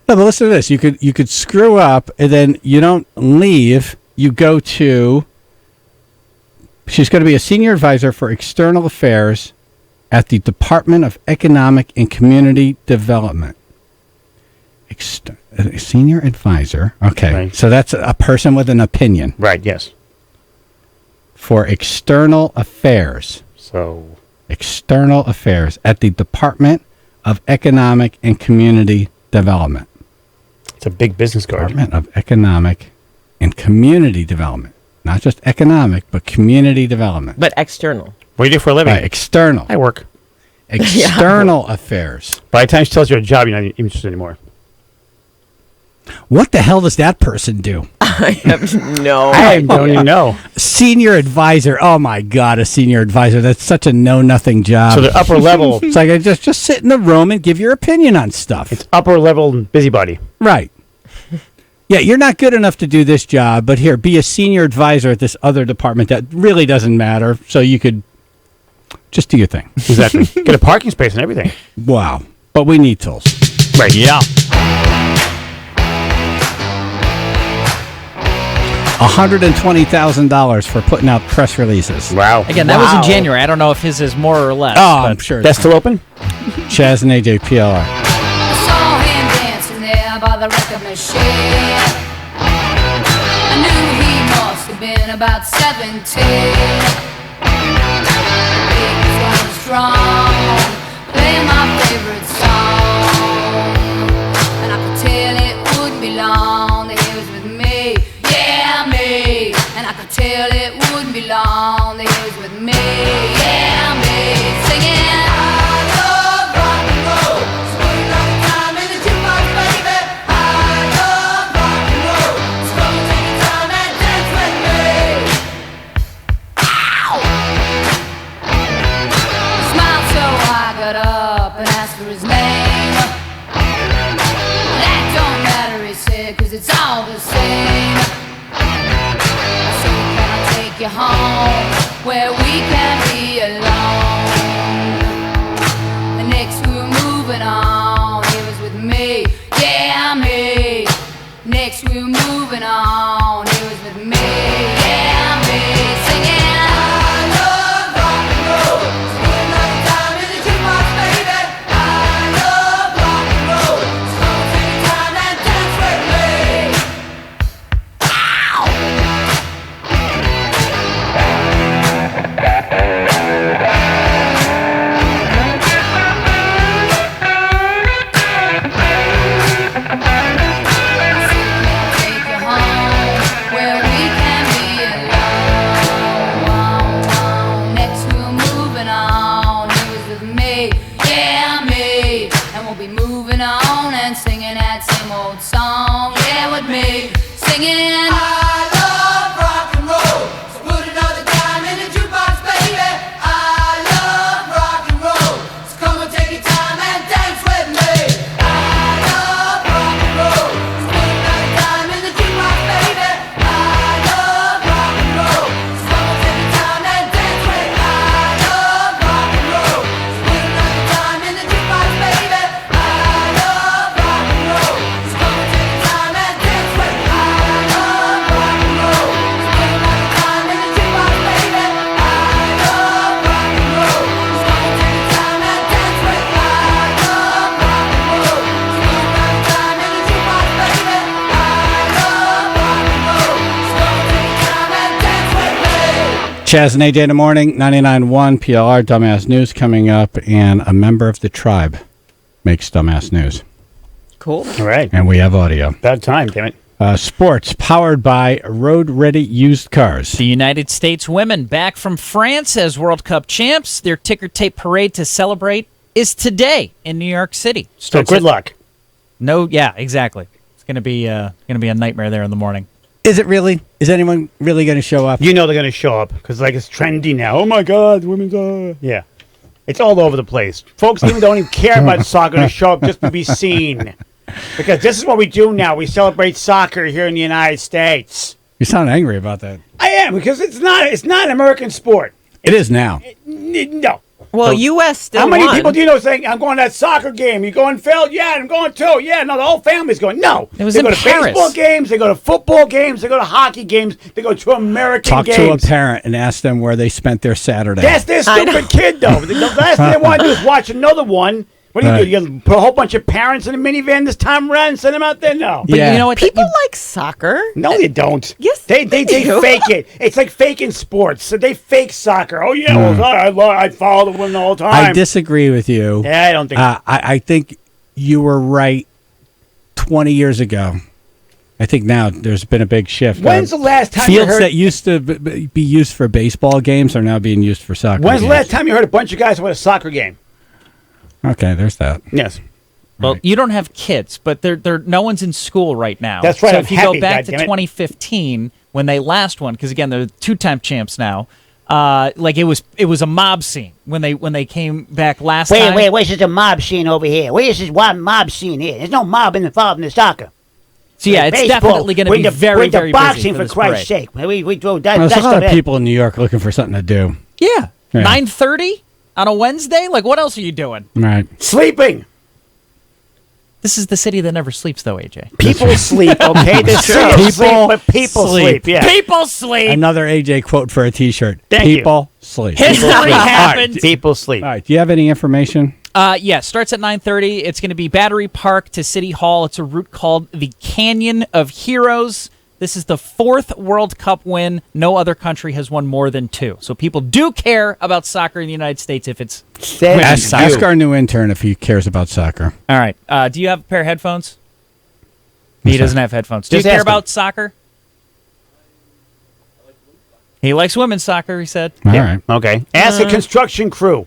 No, but listen to this. You could screw up, and then you don't leave. You go to... She's going to be a senior advisor for external affairs at the Department of Economic and Community Development. Senior advisor. Okay. Right. So that's a person with an opinion. Right, yes. For external affairs. So. External affairs at the Department of Economic and Community Development. It's a big business card. Department of Economic and Community Development. Not just economic, but community development. But external. What do you do for a living? Right, external. I work. External affairs. By the time she tells you a job, you're not interested anymore. What the hell does that person do? I have no I don't even know. Senior advisor. Oh, my God, a senior advisor. That's such a know-nothing job. So the upper level. It's like just sit in the room and give your opinion on stuff. It's upper level busybody. Right. Yeah, you're not good enough to do this job, but here, be a senior advisor at this other department that really doesn't matter, so you could just do your thing. Exactly. Get a parking space and everything. Wow. But we need tools. Right. Yeah. $120,000 for putting out press releases. Wow. Again, that was in January. I don't know if his is more or less. Oh, I'm sure. That's still open? Chaz and AJ PLR. Saw him dancing there by the record machine. I knew he must have been about 17. ask for his name. That don't matter, he said, 'cause it's all the same. I said, can I take you home where we can be alone? The next we were moving on, he was with me, yeah, me. Next we were moving on, he was with me, yeah, me. Singing, I love rock and roll. It's good night time in the jukebox, baby. I love rock and roll. So come and take your time and dance with me. Take you home where we can be alone. Next we were moving on, he was with me, yeah, me. And we'll be moving on and singing that same old song, yeah, with me. Singing, I love rock and roll. So put another dime in the jukebox, baby. I love rock and roll. So come and take your time and dance with me. I love rock and roll. So put another dime in the jukebox, baby. I love rock and roll. So come and take your time and dance with me. I love rock and roll. So put another dime in the jukebox, baby. I love rock and roll. So come and take your time and dance with me. I love rock and roll. So put another dime in the jukebox, baby. I love rock and roll. So come and take your time and dance with me. I love rock and roll. So put another dime in the jukebox, baby. I love rock and roll. So come and take your time and dance with me. Chaz and AJ in the morning, 99.1 PLR, Dumbass News coming up, and a member of the tribe makes Dumbass News. Cool. All right. And we have audio. Bad time, damn it. Sports powered by road-ready used cars. The United States women back from France as World Cup champs. Their ticker tape parade to celebrate is today in New York City. So good luck. No, yeah, exactly. It's gonna be a nightmare there in the morning. Is it really? Is anyone really going to show up? You know they're going to show up because like it's trendy now. Oh my God, women's yeah, it's all over the place. Folks even don't even care about soccer to show up just to be seen. Because this is what we do now. We celebrate soccer here in the United States. You sound angry about that. I am because it's not an American sport. It is now. No. Well, U.S. still How many won. people do you know saying, I'm going to that soccer game? You going, Phil? Yeah, I'm going too. Yeah, no, the whole family's going. No. It was they in go to Paris. baseball games. They go to football games. They go to hockey games. They go to American Talk games. to a parent and ask them where they spent their Saturday. That's their stupid kid, though. The last thing they want to do is watch another one. What do you do? You put a whole bunch of parents in a minivan this time around and send them out there? No. But you know what? People like soccer. No, you don't. Yes, they do. fake it. It's like faking sports. So they fake soccer. Oh yeah, well, I follow the women the whole time. I disagree with you. Yeah, I don't think. I think you were right 20 years ago. I think now there's been a big shift. When's the last time you fields heard that used to be used for baseball games are now being used for soccer When's games. the last time you heard a bunch of guys went to a soccer game? Okay, there's that. Yes. Well, you don't have kids, but no one's in school right now. That's right, So I'm if you happy, go back to goddammit. 2015 when they last won, because again they're two-time champs now. Like it was a mob scene when they came back last time. Wait, where's this a mob scene over here? Where's this one mob scene here? There's no mob involved in the soccer. So yeah, it's Baseball, definitely going to be very, we're very the boxing busy for Christ's parade. sake. We do that. There's That's a lot the of people in New York looking for something to do. Yeah, Yeah. 9:30 on a Wednesday. Like, what else are you doing? Right. Sleeping. This is the city that never sleeps, though, AJ. People sleep, okay? The city sleep, but people sleep. Yeah. People sleep. Another AJ quote for a T-shirt. Thank you. People sleep. History All right. happened. People sleep. All right. Do you have any information? Yeah, starts at 9:30. It's going to be Battery Park to City Hall. It's a route called the Canyon of Heroes. This is the 4th World Cup win. No other country has won more than 2. So people do care about soccer in the United States if it's women's soccer. Ask our new intern if he cares about soccer. All right. Do you have a pair of headphones? He doesn't have headphones. Do you Just care ask him. about soccer? He likes women's soccer, he said. All right. Okay. Ask a construction crew.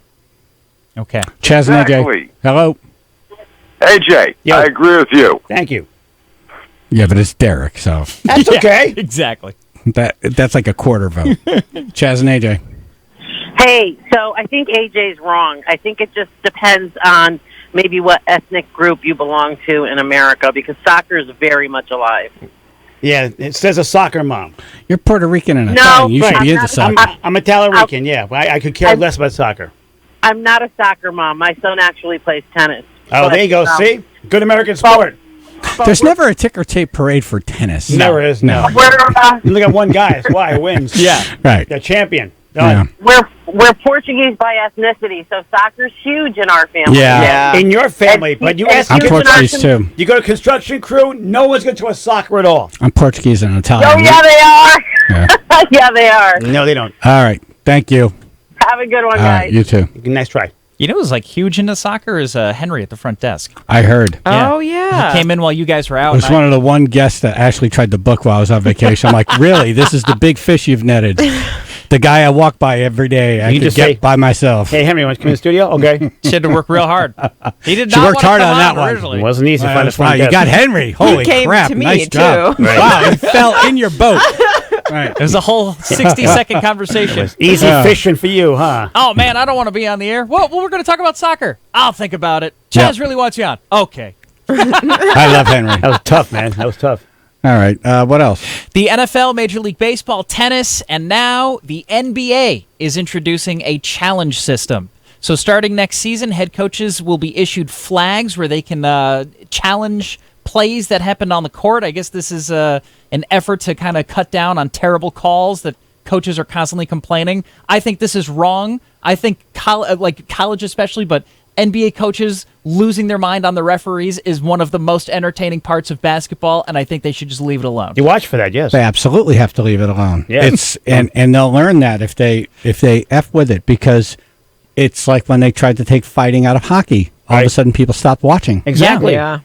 Okay. Chaz and AJ. Exactly. Hello. AJ, Yo. I agree with you. Thank you. Yeah, but it's Derek, so That's okay. Exactly. that's like a quarter vote. Chaz and AJ. Hey, so I think AJ's wrong. I think it just depends on maybe what ethnic group you belong to in America, because soccer is very much alive. Yeah, it says a soccer mom. You're Puerto Rican and No, Italian. You should I'm be into not- soccer. I'm Italian, yeah. I could care less about soccer. I'm not a soccer mom. My son actually plays tennis. Oh, there you go. See? Good American sport. There's never a ticker tape parade for tennis. Never is, no. You look at one guy, that's why he wins. Yeah. Right. The champion. Yeah. We're Portuguese by ethnicity, so soccer's huge in our family. Yeah. In your family, but you ask I'm Portuguese too. You go to construction crew, no one's going to a soccer at all. I'm Portuguese and Italian. Oh, yeah, they are. Yeah. Yeah, they are. No, they don't. All right. Thank you. Have a good one, All right. guys. You too. Nice try. You know who's like huge into soccer is Henry at the front desk. I heard. Oh, yeah. He came in while you guys were I out. was and one of the one guests that actually tried to book while I was on vacation. I'm like, really? This is the big fish you've netted. The guy I walk by every day, I You could just get say, by myself. Hey, Henry, want to come in the studio? Okay. She had to work real hard. He did She not worked want to hard come on that one. originally. It wasn't easy to find a front Wow, you desk. got Henry. Holy came crap. to me, nice job. too. Right. Wow, he fell in your boat. Right. It was a whole 60-second conveation. Easy fishing for you, huh? Oh, man, I don't want to be on the air. Well, we're going to talk about soccer. I'll think about it. Chaz really wants you on. Okay. I love Henry. That was tough, man. That was tough. All right. What else? The NFL, Major League Baseball, tennis, and now the NBA is introducing a challenge system. So starting next season, head coaches will be issued flags where they can challenge plays that happened on the court. I guess this is an effort to kind of cut down on terrible calls that coaches are constantly complaining. I think this is wrong. I think college especially, but NBA coaches losing their mind on the referees is one of the most entertaining parts of basketball, and I think they should just leave it alone. You watch for that, yes. They absolutely have to leave it alone. Yeah. It's and they'll learn that if they F with it, because it's like when they tried to take fighting out of hockey. All of a sudden people stopped watching. Exactly. Yeah.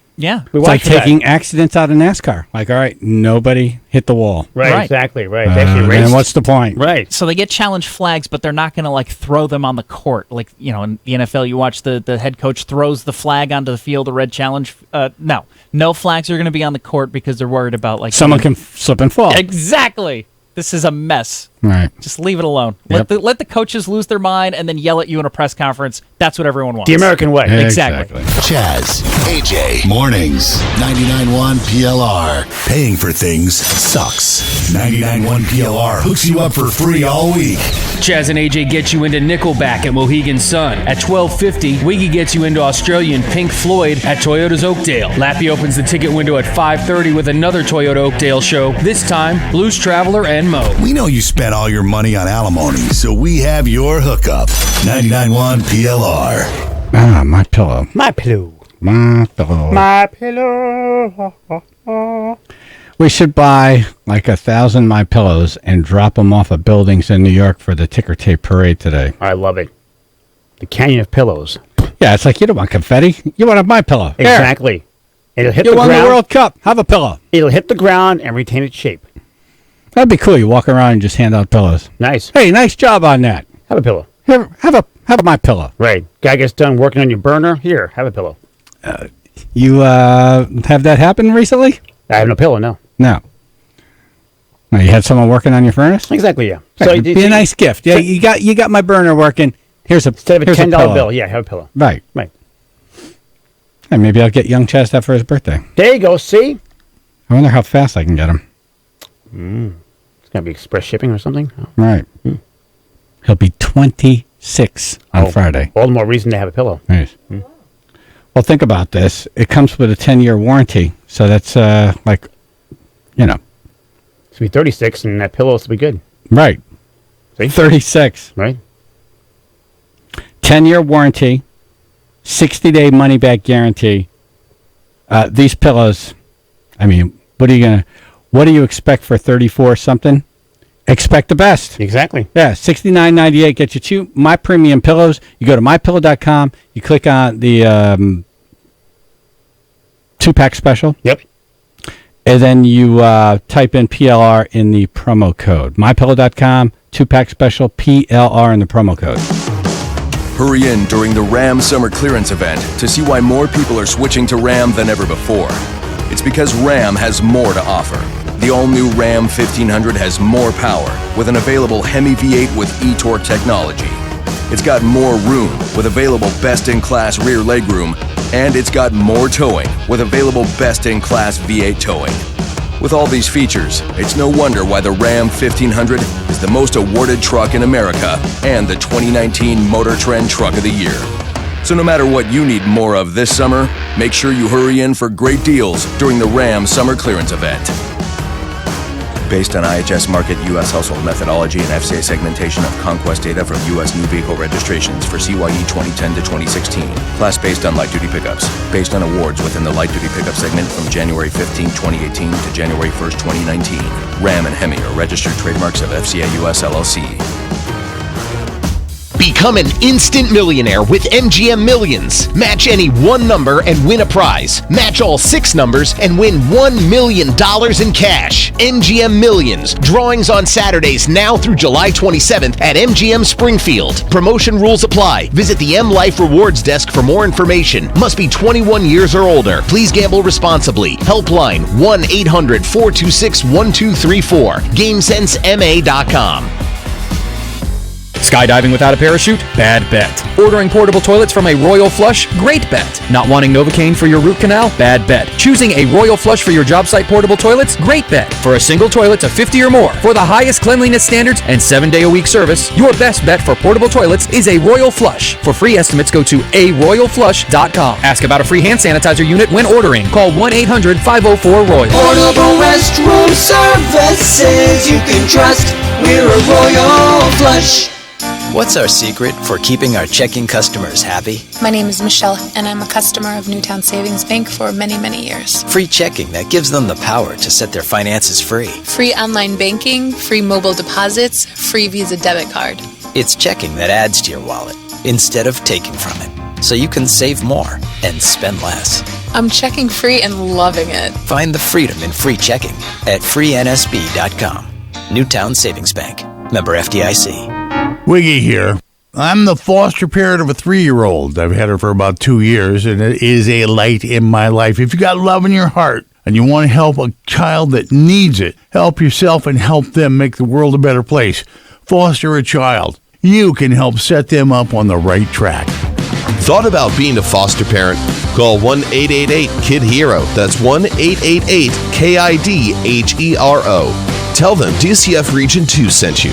We It's watch like for that. taking accidents out of NASCAR. Like, all right, nobody hit the wall. Right, exactly, right. They actually And raced. what's the point? Right. So they get challenge flags, but they're not going to like throw them on the court. Like, you know, in the NFL, you watch the head coach throws the flag onto the field, a red challenge. No flags are going to be on the court because they're worried about like Someone can slip and fall. Exactly. This is a mess. Right. Just leave it alone. Yep. Let the coaches lose their mind and then yell at you in a press conference. That's what everyone wants. The American way. Exactly. Chaz, AJ, mornings, 99.1 PLR. Paying for things sucks. 99.1 PLR hooks you up for free all week. Chaz and AJ get you into Nickelback at Mohegan Sun. At 12:50, Wiggy gets you into Australian Pink Floyd at Toyota's Oakdale. Lappy opens the ticket window at 5:30 with another Toyota Oakdale show. This time, Blues Traveler and Mo. We know you spent all your money on alimony, so we have your hookup. 99.1 PLR. Ah, my pillow. My pillow. My pillow. My pillow. We should buy like 1,000 My Pillows and drop them off of buildings in New York for the ticker tape parade today. I love it. The Canyon of Pillows. Yeah, it's like you don't want confetti. You want a My Pillow. Here. Exactly. It'll hit You the won ground. the World Cup. Have a pillow. It'll hit the ground and retain its shape. That'd be cool. You walk around and just hand out pillows. Nice. Hey, nice job on that. Have a pillow. Here, have a My Pillow. Right. Guy gets done working on your burner. Here, have a pillow. You have that happen recently? I have no pillow, no. No. No, you had someone working on your furnace? Exactly, yeah. So it'd be a nice gift. Yeah, you got my burner working. Here's a Instead of a here's $10 pillow. bill, yeah, have a pillow. Right. Right. And maybe I'll get young Chaz that for his birthday. There you go, see? I wonder how fast I can get him. It's going to be express shipping or something. Oh. Right. He'll be 26 on Friday. All the more reason to have a pillow. Nice. Well, think about this. It comes with a 10-year warranty. So that's like, you know. It's going to be 36, and that pillow will be good. Right. See? 36. Right. 10-year warranty. 60-day money-back guarantee. These pillows, I mean, what do you expect for 34 something? Expect the best. Exactly. Yeah, $69.98 gets you two My Premium Pillows. You go to mypillow.com. You click on the 2-pack special. Yep. And then you type in PLR in the promo code. mypillow.com, 2-pack special, PLR in the promo code. Hurry in during the Ram Summer Clearance event to see why more people are switching to Ram than ever before. It's because Ram has more to offer. The all-new Ram 1500 has more power with an available Hemi V8 with e-torque technology. It's got more room with available best-in-class rear legroom And it's got more towing with available best-in-class V8 towing. With all these features, it's no wonder why the Ram 1500 is the most awarded truck in America and the 2019 Motor Trend Truck of the Year. So no matter what you need more of this summer, make sure you hurry in for great deals during the Ram Summer Clearance Event. Based on IHS Market U.S. household methodology and FCA segmentation of conquest data from U.S. new vehicle registrations for CYE 2010 to 2016. Class based on light-duty pickups. Based on awards within the light-duty pickup segment from January 15, 2018 to January 1, 2019. Ram and Hemi are registered trademarks of FCA US LLC. Become an instant millionaire with MGM Millions. Match any one number and win a prize. Match all 6 numbers and win $1 million in cash. MGM Millions. Drawings on Saturdays now through July 27th at MGM Springfield. Promotion rules apply. Visit the M Life Rewards desk for more information. Must be 21 years or older. Please gamble responsibly. Helpline 1-800-426-1234. GameSenseMA.com. Skydiving without a parachute? Bad bet. Ordering portable toilets from a Royal Flush? Great bet. Not wanting Novocaine for your root canal? Bad bet. Choosing a Royal Flush for your job site portable toilets? Great bet. For a single toilet to 50 or more, for the highest cleanliness standards and 7-day-a-week service, your best bet for portable toilets is a Royal Flush. For free estimates, go to aroyalflush.com. Ask about a free hand sanitizer unit when ordering. Call 1-800-504-ROYAL. Portable restroom services you can trust. We're a Royal Flush. What's our secret for keeping our checking customers happy? My name is Michelle, and I'm a customer of Newtown Savings Bank for many, many years. Free checking that gives them the power to set their finances free. Free online banking, free mobile deposits, free Visa debit card. It's checking that adds to your wallet instead of taking from it, so you can save more and spend less. I'm checking free and loving it. Find the freedom in free checking at freeNSB.com. Newtown Savings Bank. Member FDIC. Wiggy here. I'm the foster parent of a 3-year-old. I've had her for about 2 years, and it is a light in my life. If you got love in your heart and you want to help a child that needs it, help yourself and help them make the world a better place. Foster a child. You can help set them up on the right track. Thought about being a foster parent? Call 1-888-KID-HERO. That's 1-888-KID-HERO. Tell them DCF Region 2 sent you.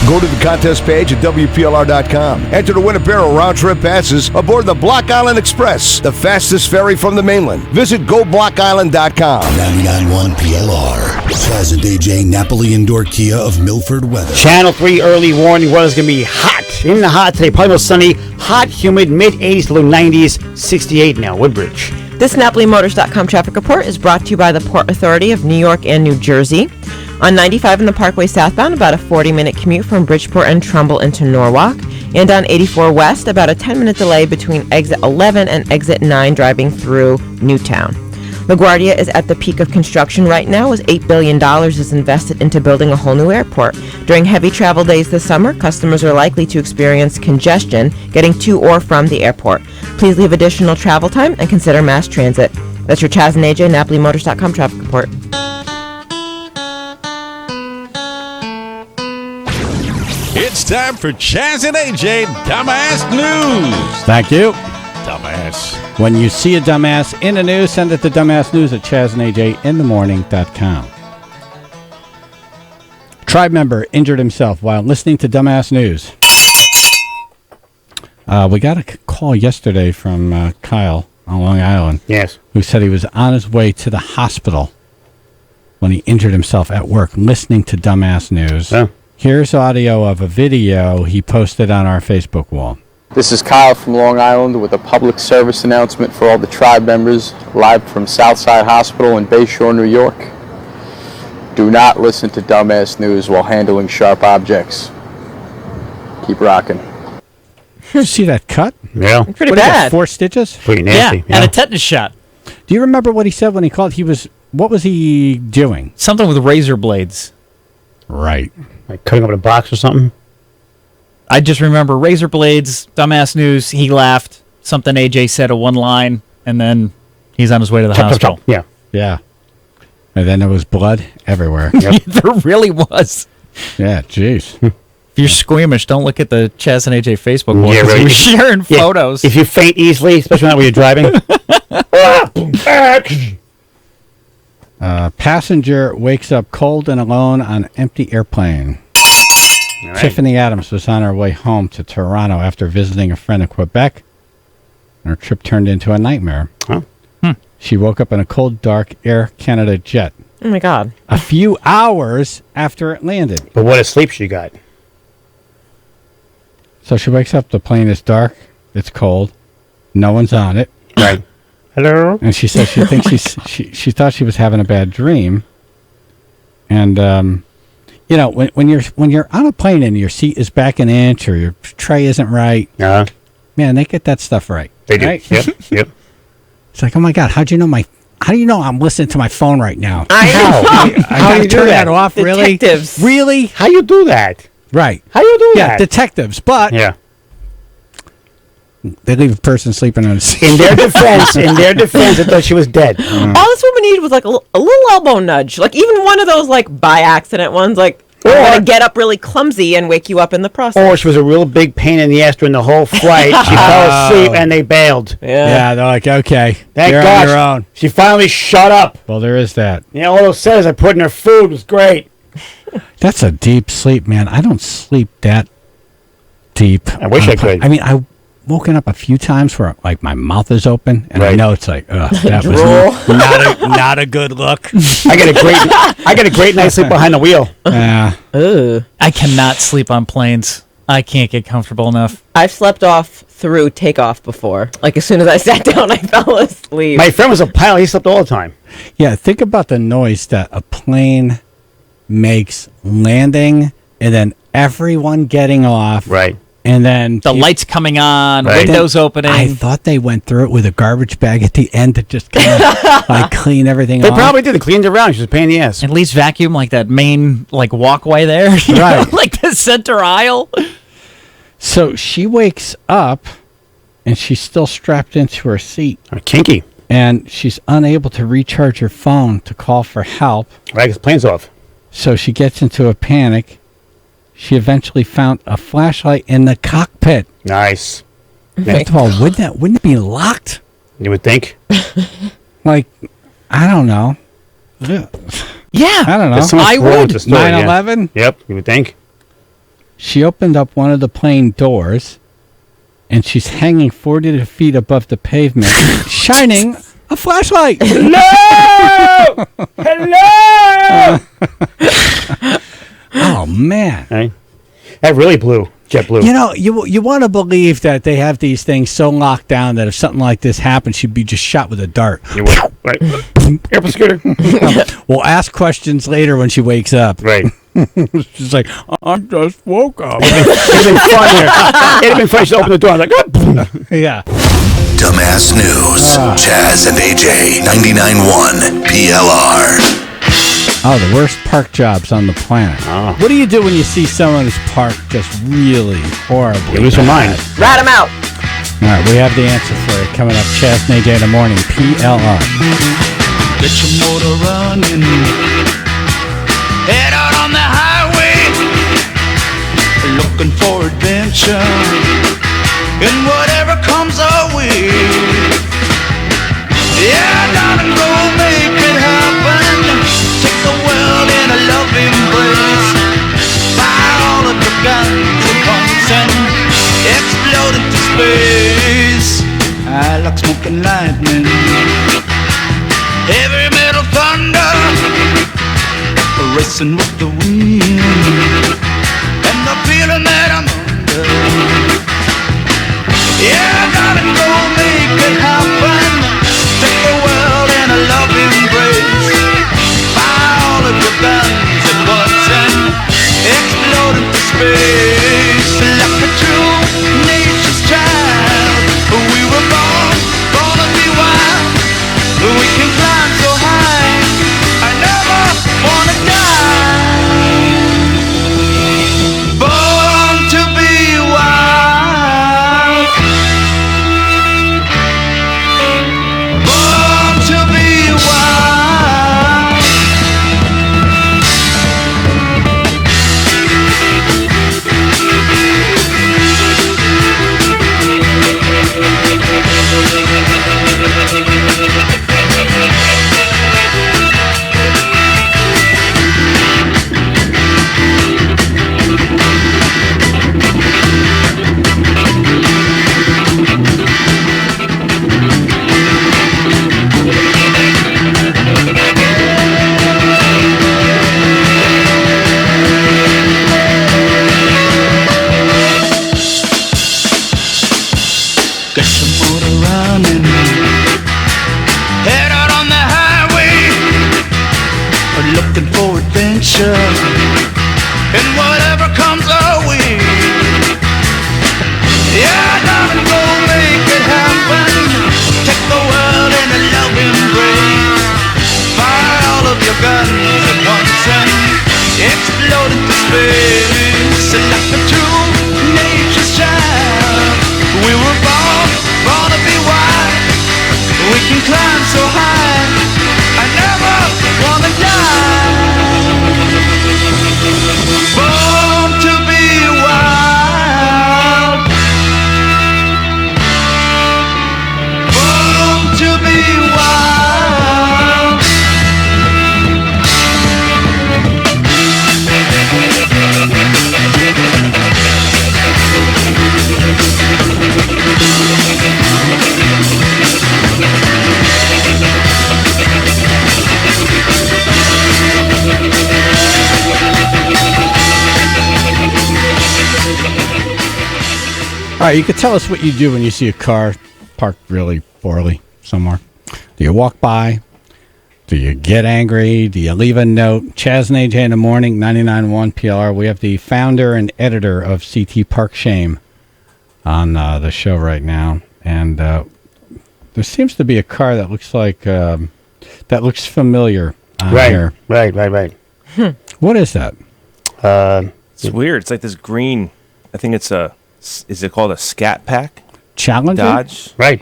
Go to the contest page at WPLR.com. Enter to win a pair of round-trip passes aboard the Block Island Express, the fastest ferry from the mainland. Visit GoBlockIsland.com. 99.1 PLR. Chaz and AJ Napoli Indoor Kia of Milford weather. Channel 3 early warning. Weather's going to be hot. In the hot today, probably most sunny, hot, humid, mid-80s to low 90s, 68 now, Woodbridge. This NapoliMotors.com traffic report is brought to you by the Port Authority of New York and New Jersey. On 95 in the Parkway southbound, about a 40-minute commute from Bridgeport and Trumbull into Norwalk. And on 84 west, about a 10-minute delay between exit 11 and exit 9 driving through Newtown. LaGuardia is at the peak of construction right now as $8 billion is invested into building a whole new airport. During heavy travel days this summer, customers are likely to experience congestion getting to or from the airport. Please leave additional travel time and consider mass transit. That's your Chaz and AJ NapoliMotors.com traffic report. It's time for Chaz and AJ Dumbass News. Thank you. Dumbass. When you see a dumbass in the news, send it to dumbassnews@chazandajinthemorning.com. Tribe member injured himself while listening to Dumbass News. We got a call yesterday from Kyle on Long Island. Yes. Who said he was on his way to the hospital when he injured himself at work listening to Dumbass News. Oh. Here's audio of a video he posted on our Facebook wall. This is Kyle from Long Island with a public service announcement for all the tribe members, live from Southside Hospital in Bayshore, New York. Do not listen to Dumbass News while handling sharp objects. Keep rocking. You see that cut? Yeah. Pretty What, he got bad. 4 stitches? Pretty nasty. And a tetanus shot. Do you remember what he said when he called? What was he doing? Something with razor blades. Right. Like cutting open a box or something? I just remember razor blades, Dumbass News, he laughed, something AJ said, a one line, and then he's on his way to the hospital. Yeah. Yeah. And then there was blood everywhere. There really was. Yeah, jeez. If you're squeamish, don't look at the Chaz and AJ Facebook board. Yeah, right. You're sharing photos. If you faint easily, especially when you're driving. Passenger wakes up cold and alone on empty airplane. Right. Tiffany Adams was on her way home to Toronto after visiting a friend in Quebec, and her trip turned into a nightmare. Huh? She woke up in a cold, dark Air Canada jet Oh my God. a few hours after it landed. But what a sleep she got. So she wakes up, the plane is dark, it's cold, no one's on it. Right. Hello? And she says she thinks she thought she was having a bad dream. And you know, when you're on a plane and your seat is back an inch or your tray isn't right, man, they get that stuff right. They do. Right? Yep. It's like, oh my God, how do you know I'm listening to my phone right now? I know. I gotta turn that off, really? Detectives. Really? How you do that? Right. How you do Yeah, that? detectives, but they leave a person sleeping on a seat. In their defense, I thought she was dead. All this woman needed was like a little elbow nudge. Like even one of those like by accident ones, like I'm gonna get up really clumsy and wake you up in the process. Or she was a real big pain in the ass during the whole flight. She fell asleep and they bailed. Yeah, they're like, okay, Thank you're God on your own. she finally shut up. Well, there is that. You know, all those sellers I put in her food was great. That's a deep sleep, man. I don't sleep that deep. I wish I could. I mean, I've woken up a few times where like my mouth is open, and I know it's like, that was not a good look. I get a great night's sleep behind the wheel. I cannot sleep on planes. I can't get comfortable enough. I've slept off through takeoff before. Like as soon as I sat down, I fell asleep. My friend was a pilot. He slept all the time. Yeah, think about the noise that a plane makes landing, and then everyone getting off. Right. And then The lights coming on, windows opening. I thought they went through it with a garbage bag at the end to just kind of like clean everything They off. probably did. They cleaned it around. She was a pain in the ass. At least vacuum like that main like walkway there. You know, like the center aisle. So she wakes up, and she's still strapped into her seat. Kinky. And she's unable to recharge her phone to call for help. Right, because the plane's off. So she gets into a panic. She eventually found a flashlight in the cockpit. Nice. First of all, wouldn't it be locked? You would think. Like, I don't know. Yeah. I don't know. There's so much I wrong with would. the story, 9/11? Yep, you would think. She opened up one of the plane doors, and she's hanging 40 feet above the pavement, shining a flashlight. Hello! Hello! Oh, man. Right. That really blew. JetBlue. You know, you want to believe that they have these things so locked down that if something like this happened, she'd be just shot with a dart. You would. Right. Airplane scooter. We'll ask questions later when she wakes up. Right. She's like, I just woke up. It'd been fun here. It'd been fun. She opened the door. I was like, yeah. Dumbass News. Chaz and AJ 99.1 PLR. Oh, the worst park jobs on the planet. Oh. What do you do when you see someone who's parked just really horribly? You lose your mind. Rat him out. All right, we have the answer for it coming up. Chaz and AJ in the morning. PLR. Get your motor running. Head out on the highway. Looking for adventure. And whatever comes our way. Yeah, darling, go make it happen. Take the world in a loving embrace. Fire all of your guns and pumps and explode into space. I like smoking lightning. Heavy metal thunder. Racing with the wind. And the feeling that I'm under. Yeah, darling, go make it happen. Take the world in a loving embrace. Fire all of your guns at once and explode into space. Like a true nature's child, we were born to be wild. We can climb so high, I never wanna die. Born to be wild. Born to be wild. Get your motor running. Head out on the highway, looking for adventure, and whatever comes our way. Yeah, darling, go make it happen. Take the world in a loving embrace. Fire all of your guns at once and explode into space. And like a true nature's child, we were born to be wild. We can climb so high, I never wanna die. Born to be wild. Born to be wild. All right, you could tell us what you do when you see a car parked really poorly somewhere. Do you walk by? Do you get angry? Do you leave a note? Chaz and AJ in the morning, 99.1 PLR. We have the founder and editor of CT Park Shame on the show right now. And there seems to be a car that looks like, that looks familiar on here. Right. What is that? It's weird. It's like this green, I think it's a, is it called a Scat Pack? Challenger? Dodge? Right.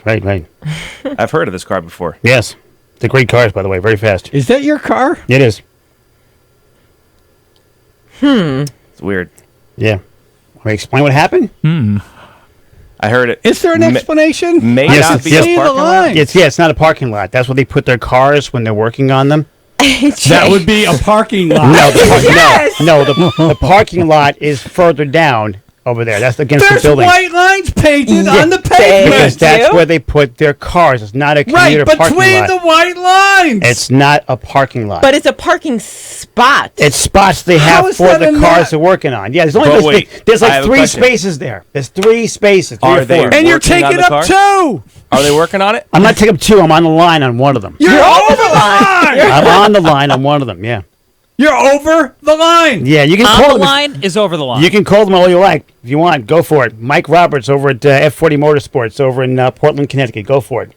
I've heard of this car before. Yes. They're great cars, by the way. Very fast. Is that your car? It is. It's weird. Yeah. Want to explain what happened? I heard it. Is there an explanation? May not be a parking lot. It's not a parking lot. That's where they put their cars when they're working on them. That would be a parking lot. The parking lot is further down over there. That's against the building. There's white lines painted on the pavement. Because that's where they put their cars. It's not a commuter parking lot. Between the white lines. It's not a parking lot. But it's a parking spot. It's spots they have for the cars they're working on. Yeah, there's like 3 spaces there. There's 3 spaces. 3 or 4. And you're taking up 2. Are they working on it? I'm not taking up 2. I'm on the line on one of them. You're over the line. I'm on the line on one of them. Yeah. You're over the line. Yeah, you can on call the them. line is over the line. You can call them all you like. If you want, go for it. Mike Roberts over at F40 Motorsports over in Portland, Connecticut. Go for it.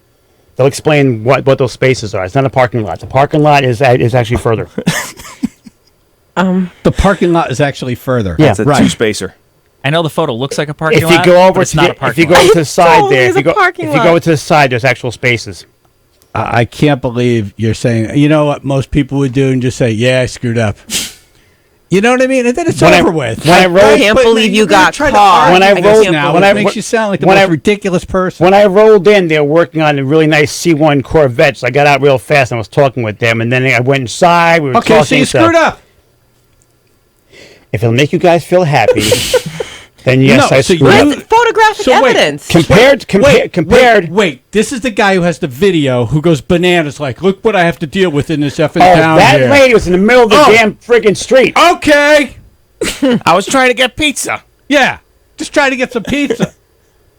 They'll explain what those spaces are. It's not a parking lot. The parking lot is actually further. The parking lot is actually further. Yeah, It's a 2-spacer. I know the photo looks like a parking If lot. you go over but it's to not a if parking you go lot. to the side there, if you parking go lot. to the side, there's actual spaces. I can't believe you're saying, you know what most people would do and just say, yeah, I screwed up. You know what I mean? And then it's over with. I can't believe you got caught. When I rolled now, it makes you sound like the most ridiculous person. When I rolled in, they were working on a really nice C1 Corvette, so I got out real fast and I was talking with them, and then I went inside. We were talking. Okay, so you screwed up. If it'll make you guys feel happy, then yes, I screwed up. That's photographic evidence. Compared. Wait, this is the guy who has the video who goes bananas like, look what I have to deal with in this effing Oh, town that here. lady was in the middle of the damn friggin' street. Okay. I was trying to get pizza. Yeah, just try to get some pizza.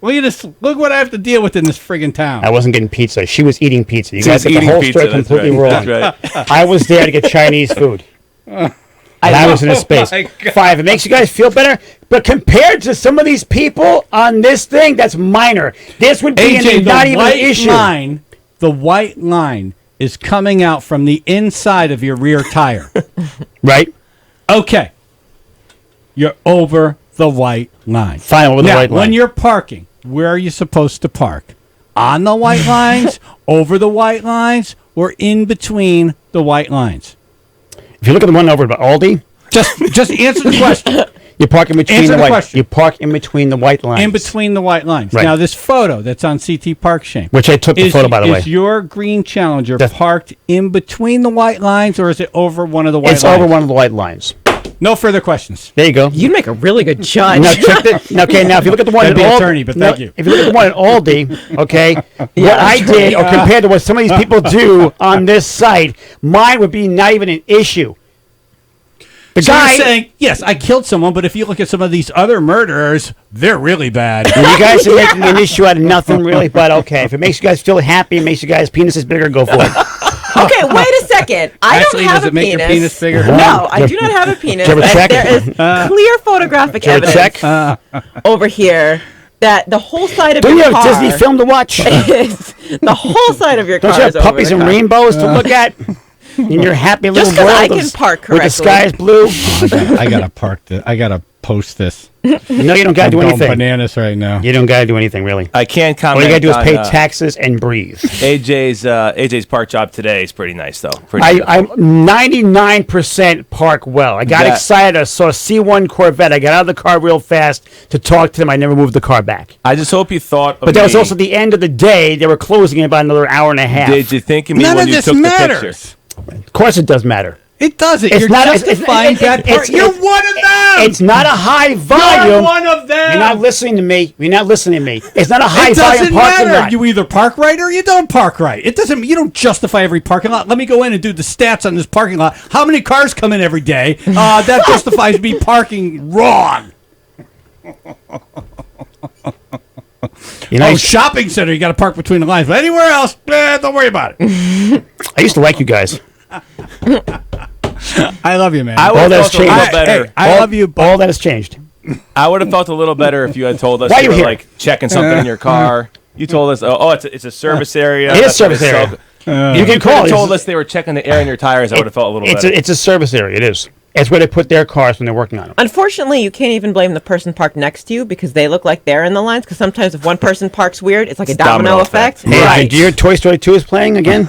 Look what I have to deal with in this friggin' town. I wasn't getting pizza. She was eating pizza. You She guys was got the eating whole pizza, story that's completely right. wrong. That's right. I was there to get Chinese food. And I was in a space. my God. 5. It makes you guys feel better. But compared to some of these people on this thing, that's minor. This would be AJ, not even an issue. The white line is coming out from the inside of your rear tire. Right? Okay. You're over the white line. Fine, over the now, white line. when you're parking, where are you supposed to park? On the white lines, over the white lines, or in between the white lines? If you look at the one over by Aldi, just answer the question. You park in between Answer the the white. question. You park in between the white lines. In between the white lines. Right. Now, this photo that's on CT Park Shame. Which I took the photo, by the way. Is your green Challenger parked in between the white lines, or is it over one of the white lines? It's over one of the white lines. No further questions. There you go. You'd make a really good judge. Now, check it. Okay, now if you look at the one That'd at be Aldi, attorney, but thank you. If you look at the one at Aldi, okay, what I did, or compared to what some of these people do on this site, mine would be not even an issue. The So guy you're saying, yes, I killed someone, but if you look at some of these other murderers, they're really bad. You guys are making an issue out of nothing, really. But okay, if it makes you guys feel happy, makes you guys' penises bigger, go for it. Okay, wait a second. I Actually, don't have does it a make your penis bigger? No, I do not have a penis. Did you ever check? There is clear photographic evidence over here that the whole side of Don't you your have car Disney film to watch? is the whole side of your car. Don't you is have over puppies the and car. rainbows to look at in your happy little Just 'cause world? I can park where the correctly. sky is blue. I gotta park this. I gotta post this. No, you don't gotta do I'm going anything. bananas right now. You don't gotta do anything, really. I can't All comment. you gotta do is on, pay taxes and breathe. AJ's park job today is pretty nice though. Pretty I'm 99% park well. I got That- excited. I saw a C1 Corvette. I got out of the car real fast to talk to them. I never moved the car back. I just hope you thought of But that was me. also the end of the day. They were closing in about another hour and a half. Did you think of me None when of you this took matters. the picture? Of course it does matter. It doesn't. It's You're not- justifying it's- that part. You're one of them. It's not a high volume. You're one of them. You're not listening to me. You're not listening to me. It's not a high It volume doesn't parking matter. lot. You either park right or you don't park right. It doesn't. You don't justify every parking lot. Let me go in and do the stats on this parking lot. How many cars come in every day? That justifies me parking wrong. You know, Shopping center. You got to park between the lines. But anywhere else, don't worry about it. I used to like you guys. I love you, man. I All would have that's felt a little changed. better. I love you. All that has changed. I would have felt a little better if you had told us Why you you were here? like checking something in your car. You told us, it's a service area. It is That's what service it's area. called. You If can you call. could have told us they were checking the air in your tires, I would have felt a little better. It's a service area. It is. It's where they put their cars when they're working on them. Unfortunately, you can't even blame the person parked next to you because they look like they're in the lines. Because sometimes if one person parks weird, it's like a domino effect. Hey, do your Toy Story 2 is playing again?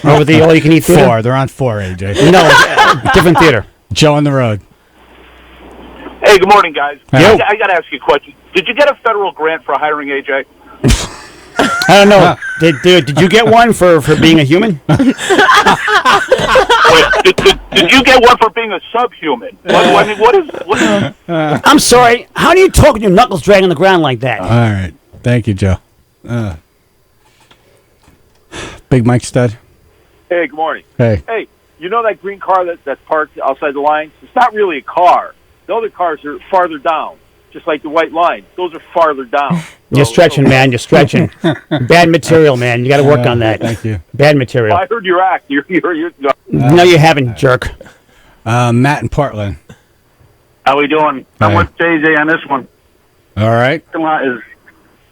Over the all-you-can-eat theater? 4. They're on 4, AJ. No, different theater. Joe on the road. Hey, good morning, guys. Yo. I got to ask you a question. Did you get a federal grant for hiring AJ? I don't know. Did you get one for being a human? Wait, did you get one for being a subhuman? What is? I'm sorry. How do you talk with your knuckles dragging on the ground like that? All right. Thank you, Joe. Big Mike Stud. Hey, good morning. Hey. Hey, you know that green car that's parked outside the lines? It's not really a car. The other cars are farther down, just like the white line. Those are farther down. You're stretching, man. You're stretching. Bad material, man. You got to work on that. Thank you. Bad material. Well, I heard your act. You're No, you haven't, jerk. Matt in Portland. How we doing? I'm with JJ on this one. All right. Parking lot is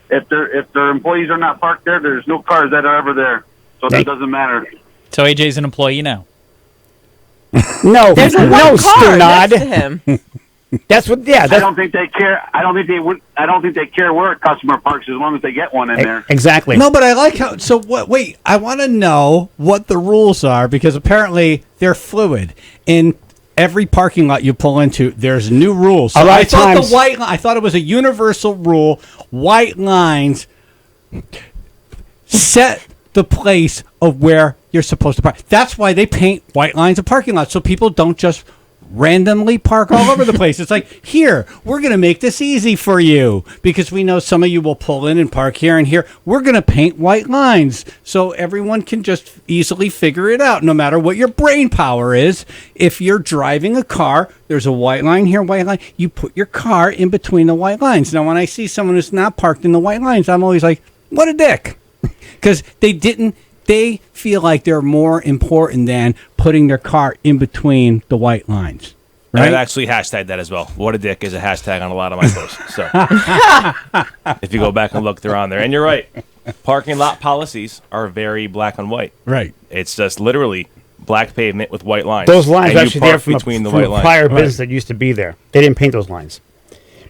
if their employees are not parked there, there's no cars that are ever there, so that doesn't matter. So AJ's an employee now. No, There's a no, one car next to Stunad. him. That's what. Yeah, I that's don't think they care. I don't think they care where a customer parks as long as they get one in there. exactly. No, but I like how. So what? Wait, I want to know what the rules are because apparently they're fluid. In every parking lot you pull into, there's new rules. So A lot I of thought times- the white. I thought it was a universal rule. White lines set the place of where you're supposed to park. That's why they paint white lines of parking lots so people don't just randomly park all over the place. It's like, here, we're going to make this easy for you because we know some of you will pull in and park here and here. We're going to paint white lines so everyone can just easily figure it out no matter what your brain power is. If you're driving a car, there's a white line here, white line. You put your car in between the white lines. Now, when I see someone who's not parked in the white lines, I'm always like, what a dick. Because they feel like they're more important than putting their car in between the white lines. Right? I've actually hashtagged that as well. What a dick is a hashtag on a lot of my posts. So if you go back and look, they're on there. And you're right. Parking lot policies are very black and white. Right. It's just literally black pavement with white lines. Those lines And are you actually park there from between the from white a lines. prior business that used to be there. They didn't paint those lines.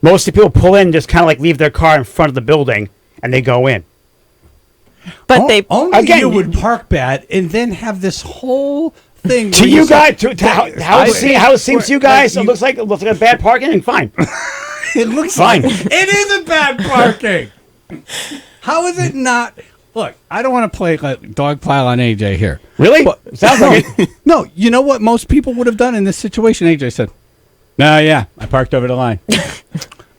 Most of the people pull in, just kind of like leave their car in front of the building, and they go in. But they only again, you would park bad and then have this whole thing. To where you say- guys, how it seems to you guys, it looks like a bad parking, and fine. It looks fine. like it is a bad parking. How is it not? Look, I don't want to play like dog pile on AJ here. Really? Sounds like it. No, you know what most people would have done in this situation? AJ said, "No, yeah, I parked over the line."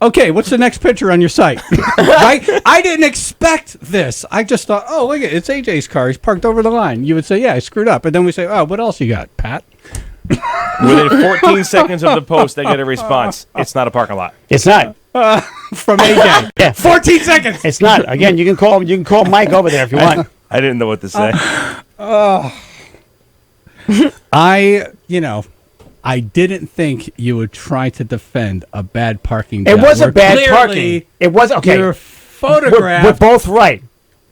Okay, what's the next picture on your site? Right? I didn't expect this. I just thought, oh, look, it's AJ's car. He's parked over the line. You would say, yeah, I screwed up. And then we say, oh, what else you got, Pat? Within 14 seconds of the post, I get a response. It's not a parking lot. It's not. From AJ. Yeah. 14 seconds. It's not. Again, you can call Mike over there if you want. I didn't know what to say. I didn't think you would try to defend a bad parking job. It wasn't bad Clearly, parking. It was okay. Your photograph. We're both right.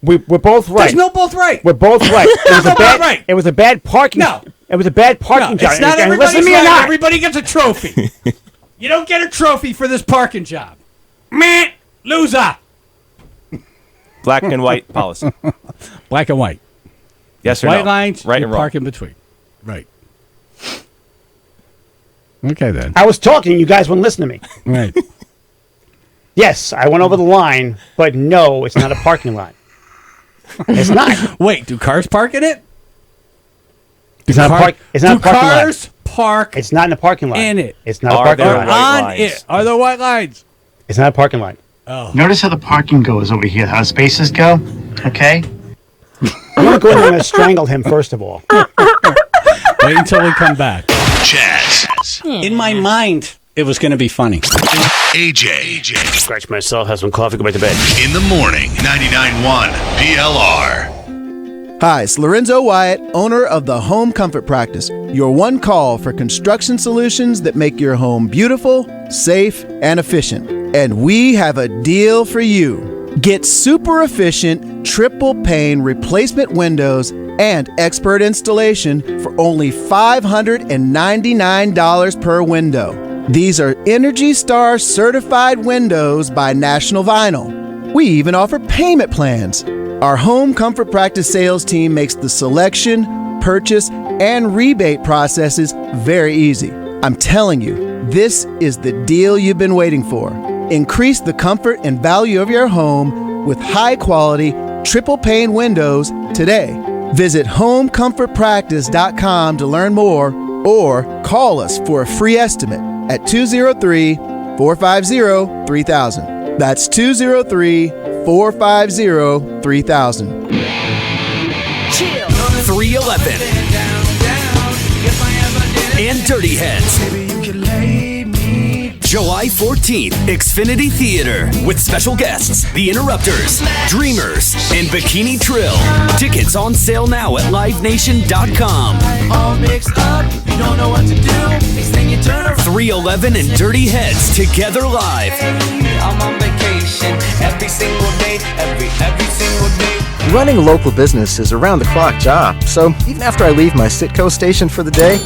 We're both right. There's no both right. We're both right. There's no both right. It was a bad parking. No. It was a bad parking job. It's not And everybody's listen to me or right. not. Everybody gets a trophy. You don't get a trophy for this parking job. Meh. Loser. Black and white policy. Black and white. Yes or white no? lines, Right you and wrong. park in between. Right. Okay, then. I was talking. You guys wouldn't listen to me. Right. Yes, I went over the line, but no, it's not a parking lot. It's not. Wait, do cars park in it? It's not a park. It's not a parking lot. Cars park It's not in the parking lot. in it? It's not a parking there lot. white On lines? it. Are there white lines? It's not a parking lot. Oh. Notice how the parking goes over here, how spaces go, okay? I'm going to go in there and I'm gonna strangle him first of all. Wait until we come back. Chaz. In my mind, it was going to be funny. AJ. Scratch myself, have some coffee, go back to bed. In the morning, 99.1 PLR. Hi, it's Lorenzo Wyatt, owner of the Home Comfort Practice, your one call for construction solutions that make your home beautiful, safe, and efficient. And we have a deal for you. Get super efficient, triple pane replacement windows and expert installation for only $599 per window. These are Energy Star certified windows by National Vinyl. We even offer payment plans. Our Home Comfort Practice sales team makes the selection, purchase, and rebate processes very easy. I'm telling you, this is the deal you've been waiting for. Increase the comfort and value of your home with high-quality, triple-pane windows today. Visit homecomfortpractice.com to learn more or call us for a free estimate at 203-450-3000. That's 203-450-3000. 311 and Dirty Heads. July 14th, Xfinity Theater with special guests, The Interrupters, Dreamers, and Bikini Trill. Tickets on sale now at livenation.com. All mixed up, you don't know what to do. Next thing you turn around. 311 and Dirty Heads together live. I'm on vacation every single day, every single day. Running a local business is a round-the-clock job, so even after I leave my Sitco station for the day,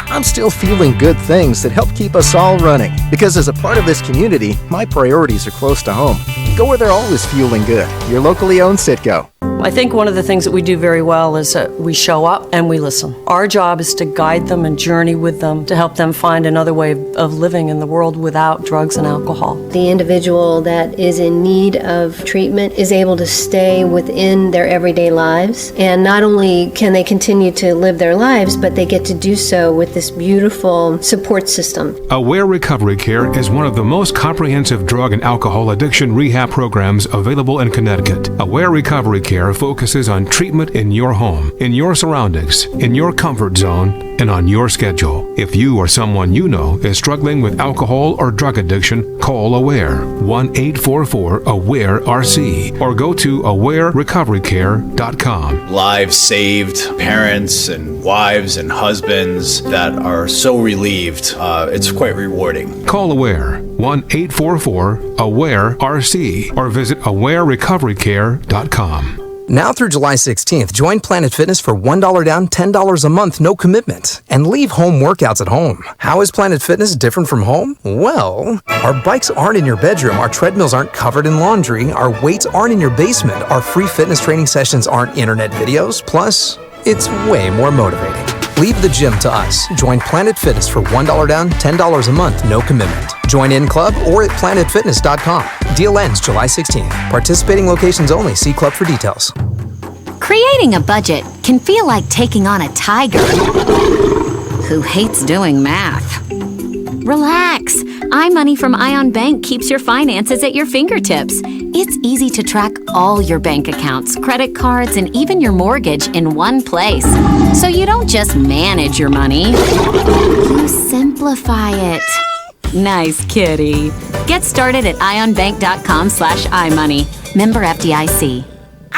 I'm still fueling good things that help keep us all running. Because as a part of this community, my priorities are close to home. Go where they're always fueling good. Your locally owned Sitco. I think one of the things that we do very well is that we show up and we listen. Our job is to guide them and journey with them to help them find another way of living in the world without drugs and alcohol. The individual that is in need of treatment is able to stay within their everyday lives. And not only can they continue to live their lives, but they get to do so with this beautiful support system. Aware Recovery Care is one of the most comprehensive drug and alcohol addiction rehab programs available in Connecticut. Aware Recovery Care focuses on treatment in your home, in your surroundings, in your comfort zone, and on your schedule. If you or someone you know is struggling with alcohol or drug addiction, call AWARE 1-844-AWARE-RC or go to awarerecoverycare.com. Lives saved, parents and wives and husbands that are so relieved. It's quite rewarding. Call AWARE 1-844-AWARE-RC or visit awarerecoverycare.com. Now through July 16th, join Planet Fitness for $1 down, $10 a month, no commitment, and leave home workouts at home. How is Planet Fitness different from home? Well, our bikes aren't in your bedroom, our treadmills aren't covered in laundry, our weights aren't in your basement, our free fitness training sessions aren't internet videos, plus, it's way more motivating. Leave the gym to us. Join Planet Fitness for $1 down, $10 a month, no commitment. Join in club or at planetfitness.com. Deal ends July 16th. Participating locations only. See club for details. Creating a budget can feel like taking on a tiger who hates doing math. Relax. iMoney from Ion Bank keeps your finances at your fingertips. It's easy to track all your bank accounts, credit cards, and even your mortgage in one place. So you don't just manage your money, you simplify it. Nice kitty. Get started at ionbank.com/iMoney. Member FDIC.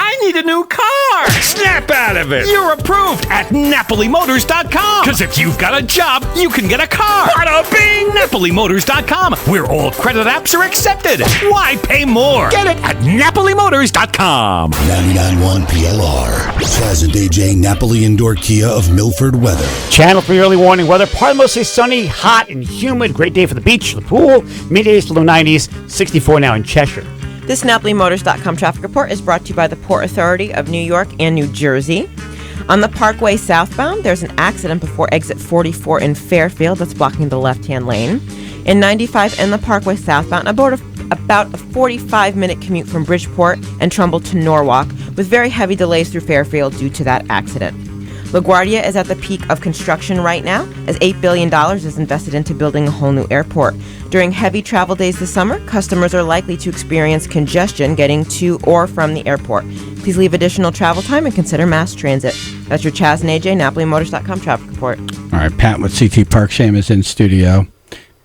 I need a new car! Snap out of it! You're approved at NapoliMotors.com! Because if you've got a job, you can get a car! Bada bing! NapoliMotors.com, where all credit apps are accepted! Why pay more? Get it at NapoliMotors.com! 99.1 PLR. Chaz and AJ Napoli Indoor Kia of Milford weather. Channel 3 early warning weather. Partly mostly sunny, hot, and humid. Great day for the beach, the pool. Middays to low 90s. 64 now in Cheshire. This NapoliMotors.com traffic report is brought to you by the Port Authority of New York and New Jersey. On the Parkway southbound, there's an accident before exit 44 in Fairfield that's blocking the left-hand lane. In 95 and the Parkway southbound, about a 45-minute commute from Bridgeport and Trumbull to Norwalk, with very heavy delays through Fairfield due to that accident. LaGuardia is at the peak of construction right now, as $8 billion is invested into building a whole new airport. During heavy travel days this summer, customers are likely to experience congestion getting to or from the airport. Please leave additional travel time and consider mass transit. That's your Chaz and AJ, NapoliMotors.com traffic report. All right, Pat with CT Park Shame is in studio.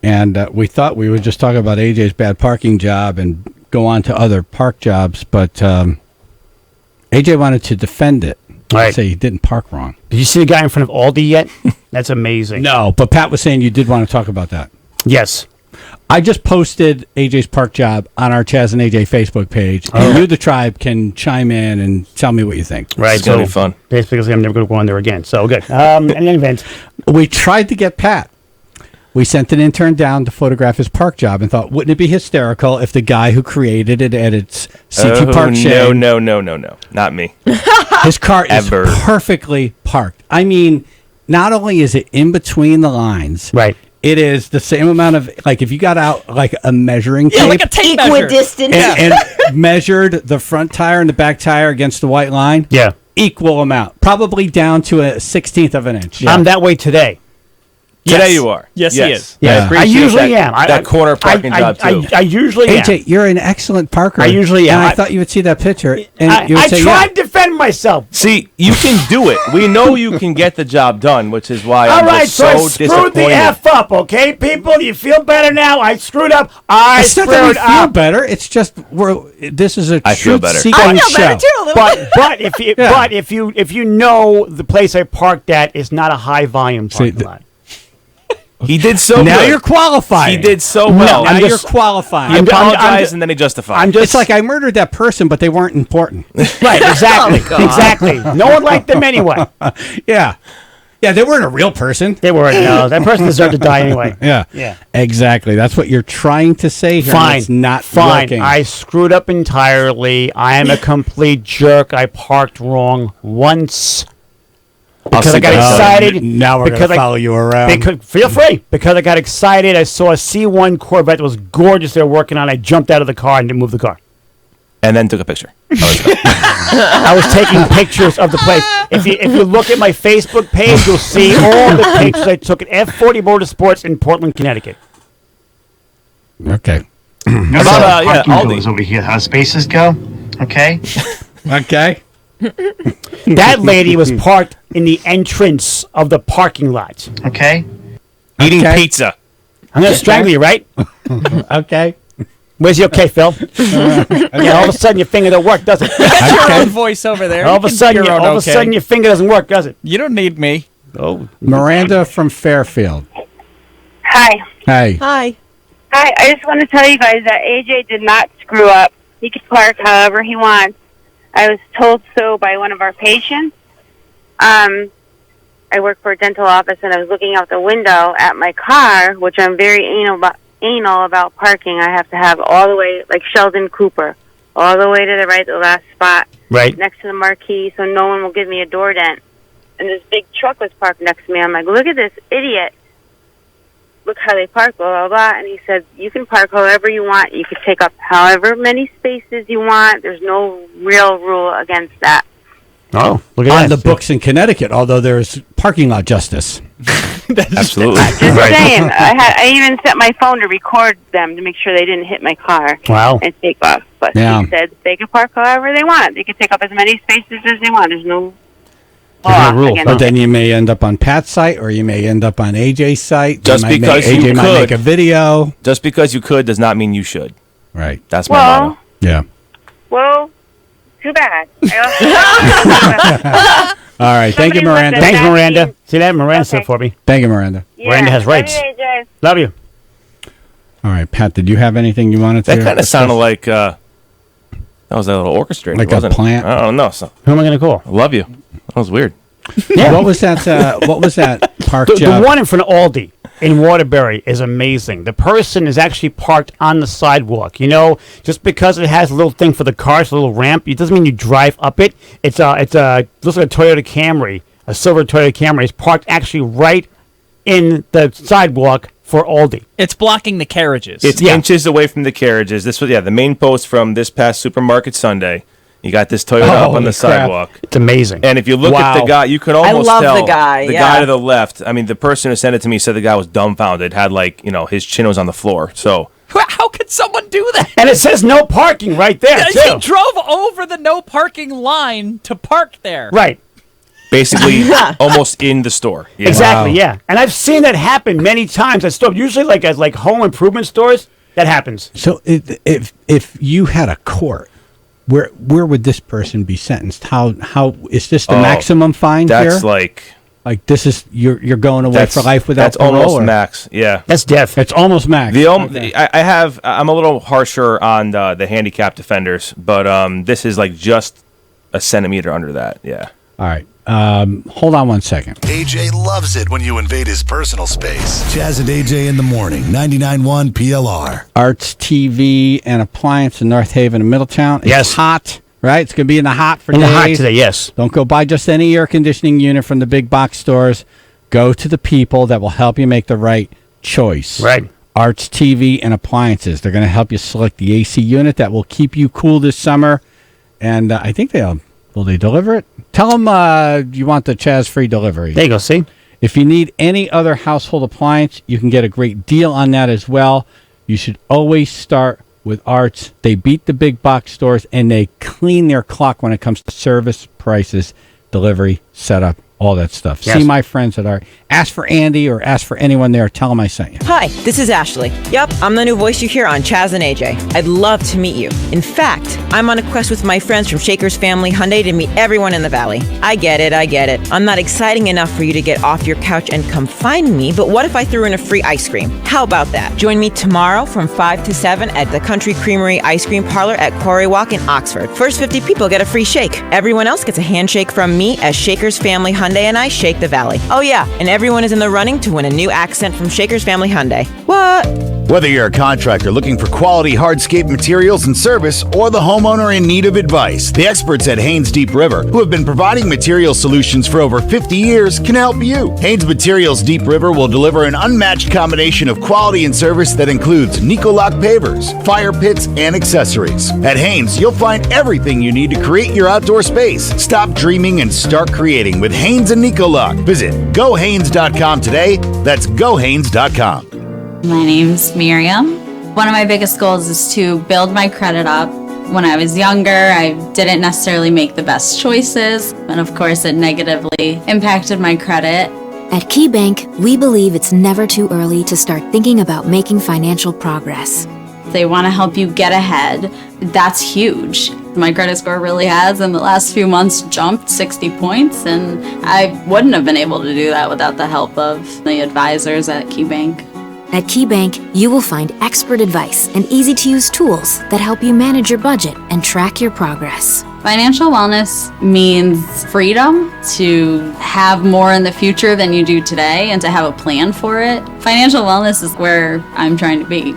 And we thought we would just talk about AJ's bad parking job and go on to other park jobs, but AJ wanted to defend it. Right. Say he didn't park wrong. Did you see the guy in front of Aldi yet? That's amazing. No, but Pat was saying you did want to talk about that. Yes. I just posted AJ's park job on our Chaz and AJ Facebook page, and you, the tribe, can chime in and tell me what you think. Right. It's going to be fun. Basically, I'm never going to go on there again. So, good. In any event, we tried to get Pat. We sent an intern down to photograph his park job and thought, wouldn't it be hysterical if the guy who created it at its CT Park Shame... No. Not me. His car is Ever. perfectly parked. I mean, not only is it in between the lines... Right. It is the same amount of, like, if you got out, like, a measuring tape... Yeah, like a tape measure. Equidistant. And measured the front tire and the back tire against the white line... Yeah. Equal amount. Probably down to a 1/16 of an inch. Yeah. I'm that way today. Today you are. Yes, he is. Yeah. I usually am. That corner parking job, too. I usually am. AJ, you're an excellent parker. I usually am. And I thought you would see that picture. And you would I say, tried to defend myself. See, you can do it. We know you can get the job done, which is why I'm just so I disappointed. screwed the F up, okay, people? You feel better now? I screwed up. It's not that we feel better. It's just this is a truth-seeking show. But if you know the place I parked at is not a high-volume parking lot. He did so now good. You're qualified. He did so well. Now you're qualified. He apologized and then he justified. It's like I murdered that person, but they weren't important. Right, exactly. Exactly. No one liked them anyway. Yeah. Yeah, they weren't a real person. They weren't. No, that person deserved to die anyway. Yeah. Exactly. That's what you're trying to say here. Fine. It's not fine. working. I screwed up entirely. I am a complete jerk. I parked wrong once. Because I got excited. Now we're going to follow you around. Feel free. Because I got excited. I saw a C1 Corvette that was gorgeous they were working on. I jumped out of the car and didn't move the car. And then took a picture. I was taking pictures of the place. If you look at my Facebook page, you'll see all the pictures I took at F40 Motorsports in Portland, Connecticut. Okay. About Aldi over here. How spaces go? Okay. Okay. That lady was parked in the entrance of the parking lot. Okay. Eating pizza. I'm going to strangle you, right? Okay. Where's your okay, Phil? Yeah, all of a sudden your finger don't work, does it? You got your own voice over there. All of a sudden your finger doesn't work, does it? You don't need me. Oh, Miranda from Fairfield. Hi. Hey. Hi. Hi. I just want to tell you guys that AJ did not screw up. He could park however he wants. I was told so by one of our patients. I work for a dental office, and I was looking out the window at my car, which I'm very anal about parking. I have to have all the way, like Sheldon Cooper, all the way to the right, the last spot, right next to the marquee, so no one will give me a door dent. And this big truck was parked next to me. I'm like, look at this idiot. Look how they park, blah, blah, blah. And he said, you can park however you want. You can take up however many spaces you want. There's no real rule against that. Oh, look at On that. the books in Connecticut, although there's parking lot justice. Absolutely. Just saying. I even set my phone to record them to make sure they didn't hit my car. Wow. And take off. But Yeah. he said they can park however they want. They can take up as many spaces as they want. There's no There's law no rule. against But it. then you may end up on Pat's site, or you may end up on AJ's site. Just because you AJ might could. make a video. Just because you could does not mean you should. Right. That's my Well, motto. Yeah. well, too bad. All right. Thank you, Somebody Miranda. listen. Thanks, Miranda. See that? Miranda said for me. Thank you, Miranda. Miranda has rights. AJ. Love you. All right, Pat, did you have anything you wanted to That kind of sounded like that was a little orchestrated, Like a wasn't plant? it? I don't know. So, Who am I going to call? I love you. That was weird. Yeah. What was that park The job? one in front of Aldi in Waterbury is amazing. The person is actually parked on the sidewalk. You know, just because it has a little thing for the cars, a little ramp, it doesn't mean you drive up it. It's looks like a Toyota Camry, a silver Toyota Camry. It's parked actually right in the sidewalk for Aldi. It's blocking the carriages. It's inches away from the carriages. This was the main post from this past Supermarket Sunday. You got this Toyota up on the sidewalk. It's amazing. And if you look at the guy, you can almost love tell the guy, the yeah. guy to the left. I mean, the person who sent it to me said the guy was dumbfounded. Had his chin was on the floor. So How could someone do that? And it says no parking right there, He too. drove over the no parking line to park there. Right. basically almost in the store. Yeah. Exactly, yeah. And I've seen that happen many times at stores, usually at home improvement stores. That happens. So if you had a court, where would this person be sentenced? How is this the maximum fine here? That's like this is you're going away for life without that's parole. almost or? max. Yeah, that's death. It's almost max. I'm a little harsher on the handicapped offenders, but this is like just a centimeter under that. Yeah. All right. Hold on one second. AJ loves it when you invade his personal space. Jazz and AJ in the morning, 99.1 PLR. Arts TV and Appliance in North Haven and Middletown. It's Yes. hot, right? It's going to be in the hot for days. In the hot today, yes. Don't go buy just any air conditioning unit from the big box stores. Go to the people that will help you make the right choice. Right. Arts TV and Appliances. They're going to help you select the AC unit that will keep you cool this summer. And I think will they deliver it? Tell them you want the Chaz free delivery. There you go, see? If you need any other household appliance, you can get a great deal on that as well. You should always start with Arts. They beat the big box stores, and they clean their clock when it comes to service, prices, delivery, setup, all that stuff. Yes. See my friends at Art. Ask for Andy or ask for anyone there. Tell them I sent you. Hi, this is Ashley. Yep, I'm the new voice you hear on Chaz and AJ. I'd love to meet you. In fact, I'm on a quest with my friends from Shaker's Family Hyundai to meet everyone in the valley. I get it. I'm not exciting enough for you to get off your couch and come find me, but what if I threw in a free ice cream? How about that? Join me tomorrow from 5 to 7 at the Country Creamery Ice Cream Parlor at Quarry Walk in Oxford. First 50 people get a free shake. Everyone else gets a handshake from me as Shaker's Family Hyundai and I shake the valley. Oh yeah, and everyone is in the running to win a new accent from Shaker's Family Hyundai. What? Whether you're a contractor looking for quality hardscape materials and service or the homeowner in need of advice, the experts at Haynes Deep River, who have been providing material solutions for over 50 years, can help you. Haynes Materials Deep River will deliver an unmatched combination of quality and service that includes Nicolock pavers, fire pits, and accessories. At Haynes, you'll find everything you need to create your outdoor space. Stop dreaming and start creating with Haynes and Nicolock. Visit GoHaynes.com today. That's GoHaynes.com. My name's Miriam. One of my biggest goals is to build my credit up. When I was younger, I didn't necessarily make the best choices, and of course it negatively impacted my credit. At KeyBank, we believe it's never too early to start thinking about making financial progress. They want to help you get ahead. That's huge. My credit score really has in the last few months jumped 60 points, and I wouldn't have been able to do that without the help of the advisors at KeyBank. At KeyBank, you will find expert advice and easy-to-use tools that help you manage your budget and track your progress. Financial wellness means freedom to have more in the future than you do today and to have a plan for it. Financial wellness is where I'm trying to be.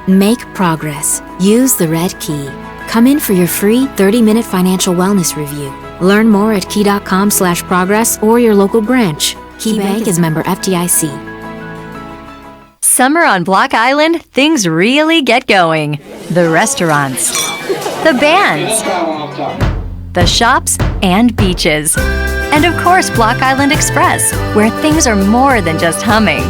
Make progress. Use the red key. Come in for your free 30-minute financial wellness review. Learn more at key.com/progress or your local branch. KeyBank is member FDIC. Summer on Block Island, things really get going. The restaurants, the bands, the shops, and beaches. And of course, Block Island Express, where things are more than just humming.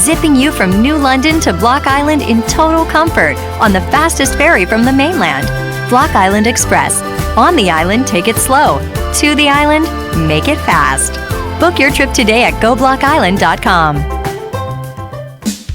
Zipping you from New London to Block Island in total comfort on the fastest ferry from the mainland. Block Island Express. On the island, take it slow. To the island, make it fast. Book your trip today at goblockisland.com.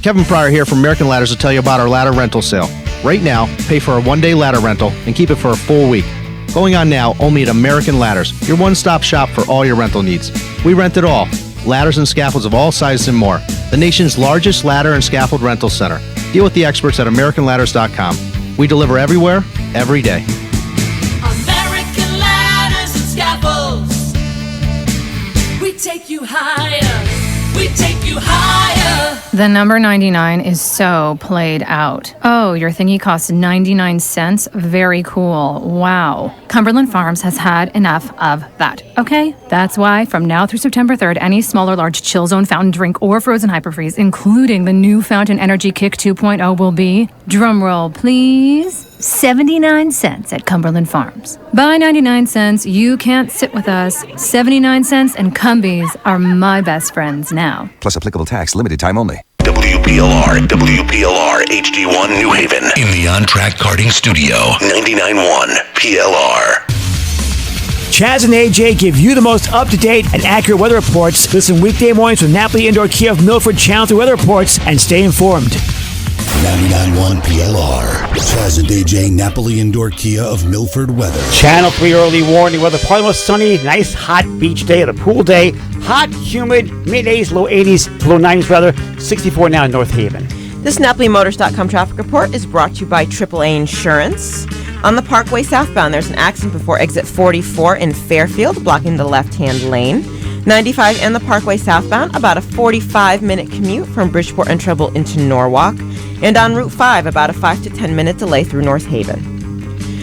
Kevin Pryor here from American Ladders to tell you about our ladder rental sale. Right now, pay for a one-day ladder rental and keep it for a full week. Going on now only at American Ladders, your one-stop shop for all your rental needs. We rent it all. Ladders and scaffolds of all sizes and more. The nation's largest ladder and scaffold rental center. Deal with the experts at AmericanLadders.com. We deliver everywhere, every day. American Ladders and Scaffolds. We take you higher. We take you higher. The number 99 is so played out. Oh, your thingy costs 99 cents? Very cool. Wow. Cumberland Farms has had enough of that. Okay? That's why from now through September 3rd, any small or large chill zone fountain drink or frozen hyperfreeze, including the new Fountain Energy Kick 2.0, will be, drumroll please, 79 cents at Cumberland Farms. Buy 99 cents, you can't sit with us. 79 cents and Cumbies are my best friends now. Plus applicable tax, limited time only. WPLR HD1 New Haven. In the On Track Karting Studio. 99.1 PLR. Chaz and AJ give you the most up-to-date and accurate weather reports. Listen weekday mornings with Napoli Indoor Kia of Milford Channel 3 weather reports and stay informed. 99.1 PLR. Chaz and AJ Napoli Indoor Kia of Milford weather. Channel 3 early warning weather. Partly most sunny, nice hot beach day, a pool day. Hot, humid, mid-80s, low 80s, low 90s rather. 64 now in North Haven. This NapoliMotors.com traffic report is brought to you by AAA Insurance. On the Parkway southbound, there's an accident before exit 44 in Fairfield, blocking the left-hand lane. 95 and the Parkway southbound, about a 45-minute commute from Bridgeport and Trumbull into Norwalk. And on Route 5, about a 5 to 10-minute delay through North Haven.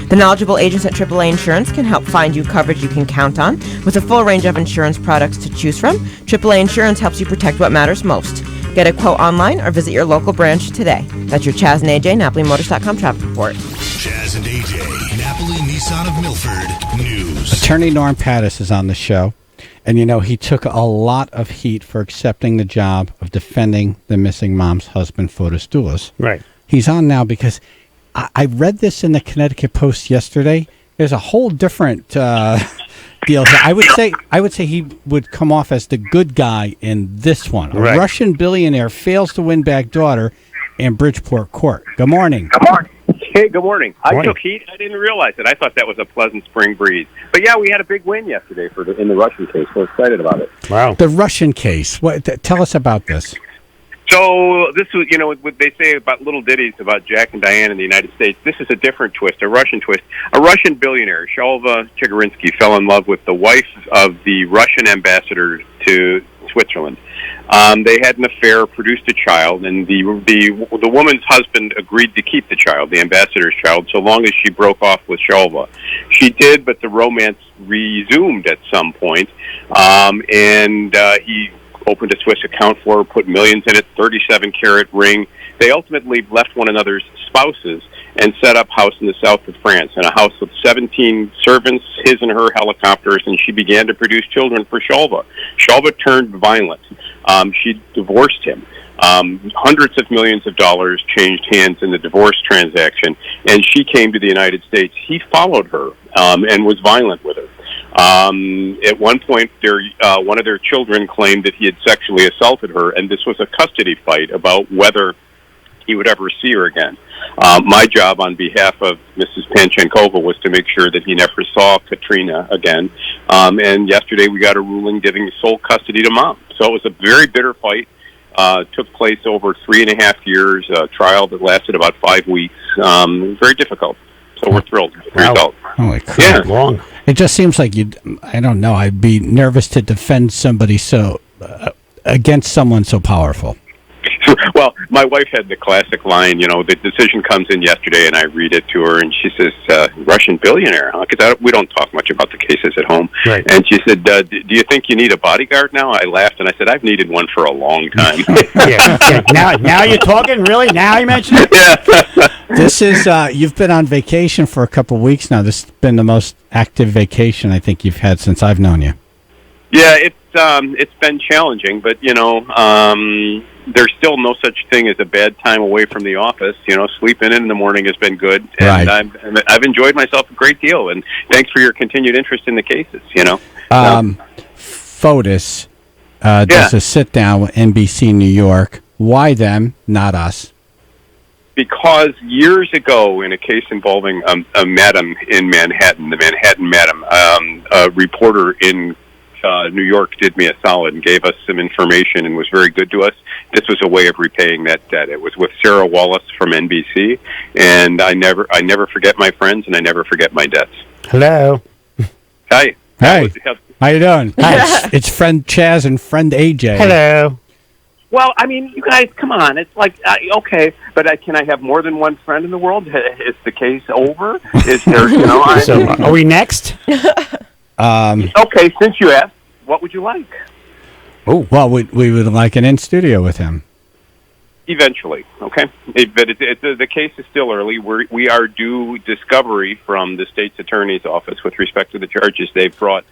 The knowledgeable agents at AAA Insurance can help find you coverage you can count on. With a full range of insurance products to choose from, AAA Insurance helps you protect what matters most. Get a quote online or visit your local branch today. That's your Chaz and AJ NapoliMotors.com traffic report. Chaz and AJ Napoli Nissan of Milford News. Attorney Norm Pattis is on the show. And, you know, he took a lot of heat for accepting the job of defending the missing mom's husband, Fotis Dulas. Right. He's on now because I read this in the Connecticut Post yesterday. There's a whole different deal here. I would say he would come off as the good guy in this one. A Russian billionaire fails to win back daughter in Bridgeport court. Good morning. Good morning. Hey, good morning. I took heat. I didn't realize it. I thought that was a pleasant spring breeze. But yeah, we had a big win yesterday in the Russian case. We're excited about it. Wow. The Russian case. Tell us about this. So this was, you know, what they say about little ditties about Jack and Diane in the United States. This is a different twist, a Russian twist. A Russian billionaire, Shalva Chigurinsky, fell in love with the wife of the Russian ambassador to Switzerland. They had an affair, produced a child, and the woman's husband agreed to keep the child, the ambassador's child, so long as she broke off with Shalva. She did, but the romance resumed at some point, and he opened a Swiss account for her, put millions in it, 37-carat ring. They ultimately left one another's spouses and set up house in the south of France, in a house with 17 servants, his and her helicopters, and she began to produce children for Shalva. Shalva turned violent. She divorced him. Hundreds of millions of dollars changed hands in the divorce transaction, and she came to the United States. He followed her and was violent with her. At one point, one of their children claimed that he had sexually assaulted her, and this was a custody fight about whether he would ever see her again. My job on behalf of Mrs. Panchenkova was to make sure that he never saw Katrina again. And yesterday we got a ruling giving sole custody to mom. So it was a very bitter fight. Took place over 3.5 years, a trial that lasted about 5 weeks. Very difficult. So we're thrilled with the result. Holy crap. Yeah. Long. It just seems like I don't know, I'd be nervous to defend somebody so against someone so powerful. Well, my wife had the classic line, you know, the decision comes in yesterday, and I read it to her, and she says, Russian billionaire, huh? Because we don't talk much about the cases at home. Right. And she said, do you think you need a bodyguard now? I laughed, and I said, I've needed one for a long time. Yeah. Now you're talking? Really? Now you mention it? Yeah. This is, you've been on vacation for a couple of weeks now. This has been the most active vacation I think you've had since I've known you. Yeah, it's been challenging, but there's still no such thing as a bad time away from the office. Sleeping in the morning has been good, and Right. I've enjoyed myself a great deal. And thanks for your continued interest in the cases. FOTUS does a sit down with NBC New York. Why them, not us? Because years ago, in a case involving a madam in Manhattan, the Manhattan madam, a reporter in New York did me a solid and gave us some information and was very good to us. This was a way of repaying that debt. It was with Sarah Wallace from NBC, and I never forget my friends, and I never forget my debts. Hello. Hi. Hey, how you doing? Hi, it's friend Chaz and friend AJ. Hello. Well, I mean, you guys, come on. It's like, okay, but can I have more than one friend in the world? Is the case over? Is there, So, are we next? Okay, since you asked, what would you like? Oh, well, we would like an in studio with him. Eventually, okay? But the case is still early. We are due discovery from the state's attorney's office with respect to the charges they've brought.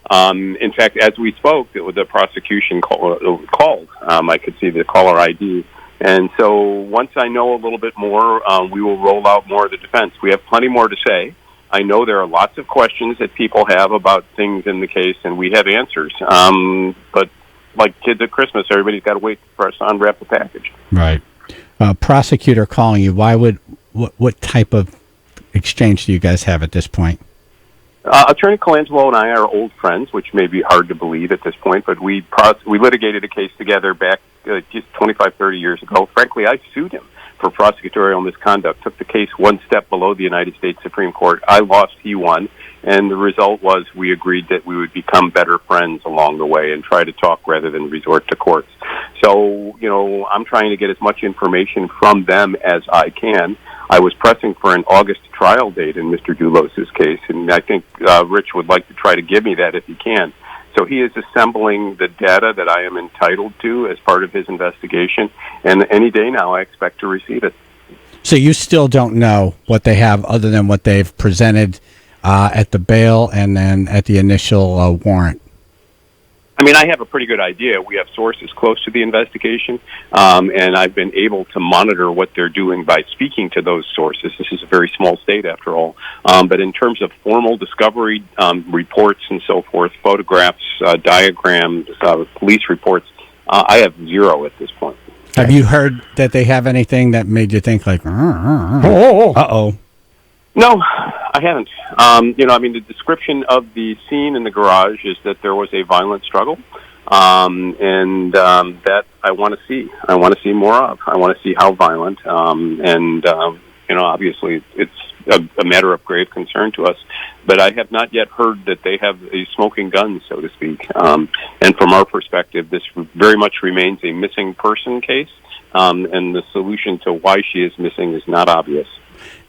In fact, as we spoke, the prosecution called. I could see the caller ID. And so once I know a little bit more, we will roll out more of the defense. We have plenty more to say. I know there are lots of questions that people have about things in the case, and we have answers. But like kids at Christmas, everybody's got to wait for us to unwrap the package. Right. Prosecutor calling you. What type of exchange do you guys have at this point? Attorney Colangelo and I are old friends, which may be hard to believe at this point, but we litigated a case together back just 25, 30 years ago. Frankly, I sued him for prosecutorial misconduct, took the case one step below the United States Supreme Court. I lost, he won, and the result was we agreed that we would become better friends along the way and try to talk rather than resort to courts. So, I'm trying to get as much information from them as I can. I was pressing for an August trial date in Mr. Doulos' case, and I think Rich would like to try to give me that if he can. So he is assembling the data that I am entitled to as part of his investigation, and any day now I expect to receive it. So you still don't know what they have other than what they've presented at the bail and then at the initial warrant? I mean, I have a pretty good idea. We have sources close to the investigation, and I've been able to monitor what they're doing by speaking to those sources. This is a very small state, after all. But in terms of formal discovery reports and so forth, photographs, diagrams, police reports, I have zero at this point. Have you heard that they have anything that made you think like, uh-oh? No, I haven't. The description of the scene in the garage is that there was a violent struggle, and that I want to see. I want to see more of. I want to see how violent, obviously it's a matter of grave concern to us, but I have not yet heard that they have a smoking gun, so to speak. And from our perspective, this very much remains a missing person case, and the solution to why she is missing is not obvious.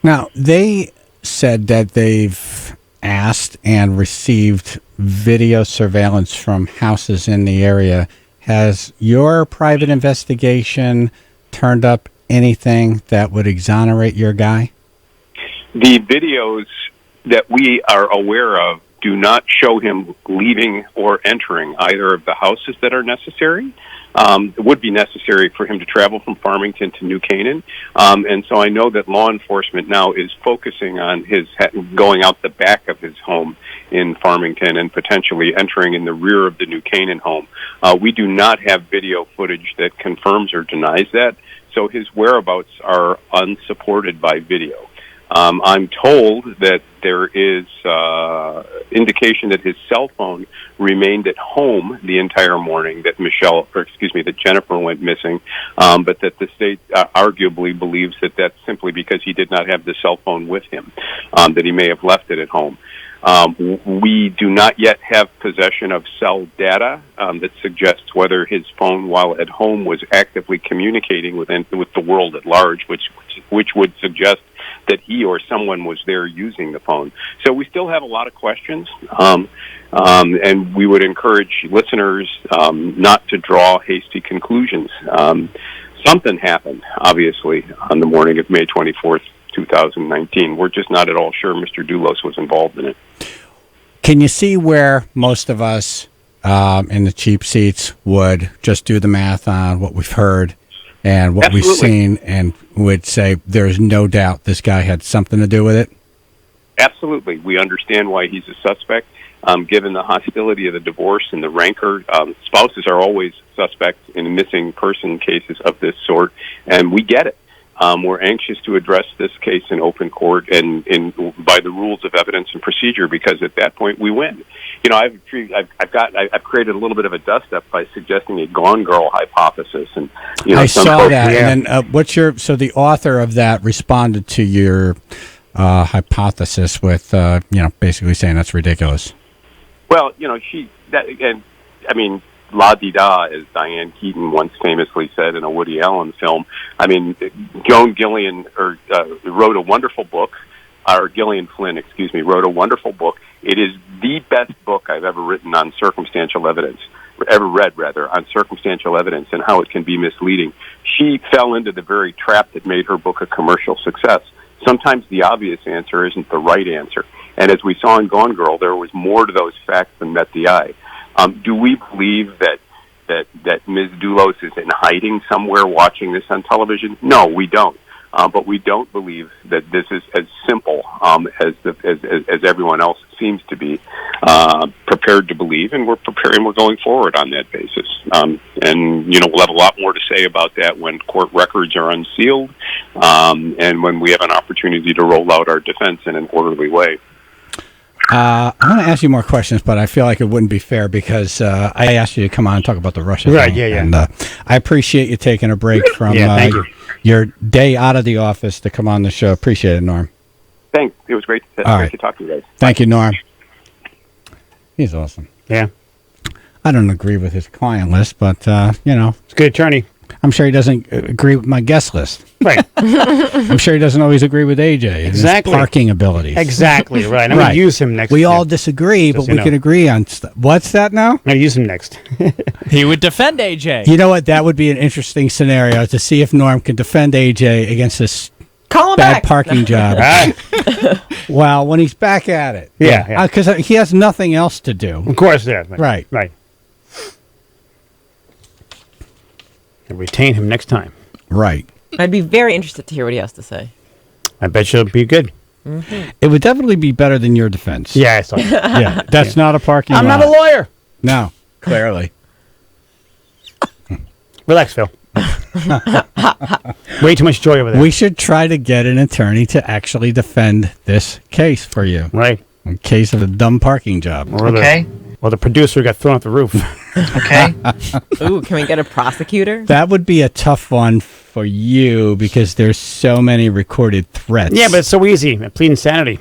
Now, they said that they've asked and received video surveillance from houses in the area. Has your private investigation turned up anything that would exonerate your guy? The videos that we are aware of do not show him leaving or entering either of the houses that are necessary. It would be necessary for him to travel from Farmington to New Canaan. And so I know that law enforcement now is focusing on his going out the back of his home in Farmington and potentially entering in the rear of the New Canaan home. We do not have video footage that confirms or denies that, so his whereabouts are unsupported by video. I'm told that there is indication that his cell phone remained at home the entire morning, that that Jennifer went missing, but that the state arguably believes that that's simply because he did not have the cell phone with him, that he may have left it at home. We do not yet have possession of cell data that suggests whether his phone, while at home, was actively communicating with the world at large, which would suggest that he or someone was there using the phone. So we still have a lot of questions, and we would encourage listeners not to draw hasty conclusions. Something happened, obviously, on the morning of May 24th, 2019. We're just not at all sure Mr. Doulos was involved in it. Can you see where most of us in the cheap seats would just do the math on what we've heard and what we've seen and would say there's no doubt this guy had something to do with it? Absolutely. We understand why he's a suspect. Given the hostility of the divorce and the rancor, spouses are always suspects in missing person cases of this sort, and we get it. We're anxious to address this case in open court and by the rules of evidence and procedure, because at that point we win. You know, I've created a little bit of a dust up by suggesting a Gone Girl hypothesis, and I saw that. Yeah. And then so the author of that responded to your hypothesis with basically saying that's ridiculous. Well, la-di-da, as Diane Keaton once famously said in a Woody Allen film. I mean, Joan Gillian wrote a wonderful book, or Gillian Flynn, wrote a wonderful book. It is the best book I've ever written on circumstantial evidence, on circumstantial evidence and how it can be misleading. She fell into the very trap that made her book a commercial success. Sometimes the obvious answer isn't the right answer. And as we saw in Gone Girl, there was more to those facts than met the eye. Do we believe that Ms. Doulos is in hiding somewhere watching this on television? No, we don't. But we don't believe that this is as simple as everyone else seems to be prepared to believe, and we're going forward on that basis. And we'll have a lot more to say about that when court records are unsealed, and when we have an opportunity to roll out our defense in an orderly way. I want to ask you more questions, but I feel like it wouldn't be fair because I asked you to come on and talk about the Russia thing. Yeah. And I appreciate you taking a break from your day out of the office to come on the show. Appreciate it, Norm. Thanks. It was great to talk to you guys. Thank you, Norm. He's awesome. Yeah. I don't agree with his client list, but, He's a good attorney. I'm sure he doesn't agree with my guest list. Right. I'm sure he doesn't always agree with AJ and his parking abilities. Exactly, right. I'm going to use him next. We all disagree, but we can agree on stuff. What's that now? I'm going to use him next. He would defend AJ. You know what? That would be an interesting scenario to see if Norm can defend AJ against this bad parking job. Well, when he's back at it. Yeah. Because he has nothing else to do. Of course, yeah. Right. And retain him next time. Right. I'd be very interested to hear what he has to say. I bet you'll be good. Mm-hmm. It would definitely be better than your defense. Yeah, I saw that. Yeah, that's not a parking I'm lot. not a lawyer. No, clearly. Relax, Phil. Way too much joy over there. We should try to get an attorney to actually defend this case for you. Right. In case of a dumb parking job. Or the producer got thrown off the roof. Okay. Ooh, can we get a prosecutor? That would be a tough one for you because there's so many recorded threats. Yeah, but it's so easy. I plead insanity.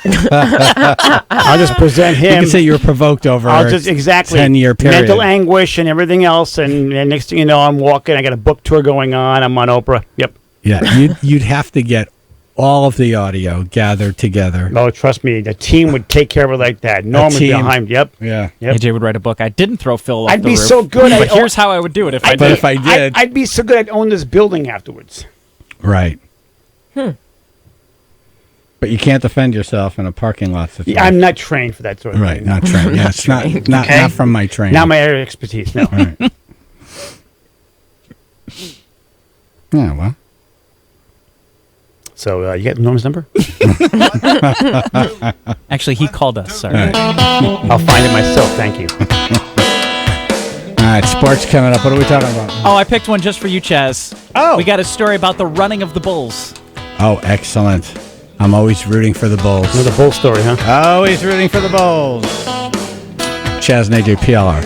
I'll just present him. You can say you were provoked over a 10-year period. Mental anguish and everything else, and next thing you know, I'm walking. I got a book tour going on. I'm on Oprah. Yep. Yeah, you'd have to get all of the audio gathered together. Oh, trust me, the team would take care of it like that. Norm would be behind. Yep. Yeah. AJ would write a book. I didn't throw Phil off I'd the be roof, so good. But here's how I would do it if I did. But if I did, I'd be so good. I'd own this building afterwards. Right. But you can't defend yourself in a parking lot situation. Yeah, I'm not trained for that sort of thing. Right, not trained. Yeah, it's not from my training. Not my area of expertise, no. Right. Yeah, well. So you got Norm's number? Actually, he called us. Sorry. Right. I'll find it myself. Thank you. All right, sports coming up. What are we talking about? Oh, I picked one just for you, Chaz. Oh. We got a story about the running of the bulls. Oh, excellent. I'm always rooting for the Bulls. The Bull story, huh? Always rooting for the Bulls. Chaz and AJ PLR.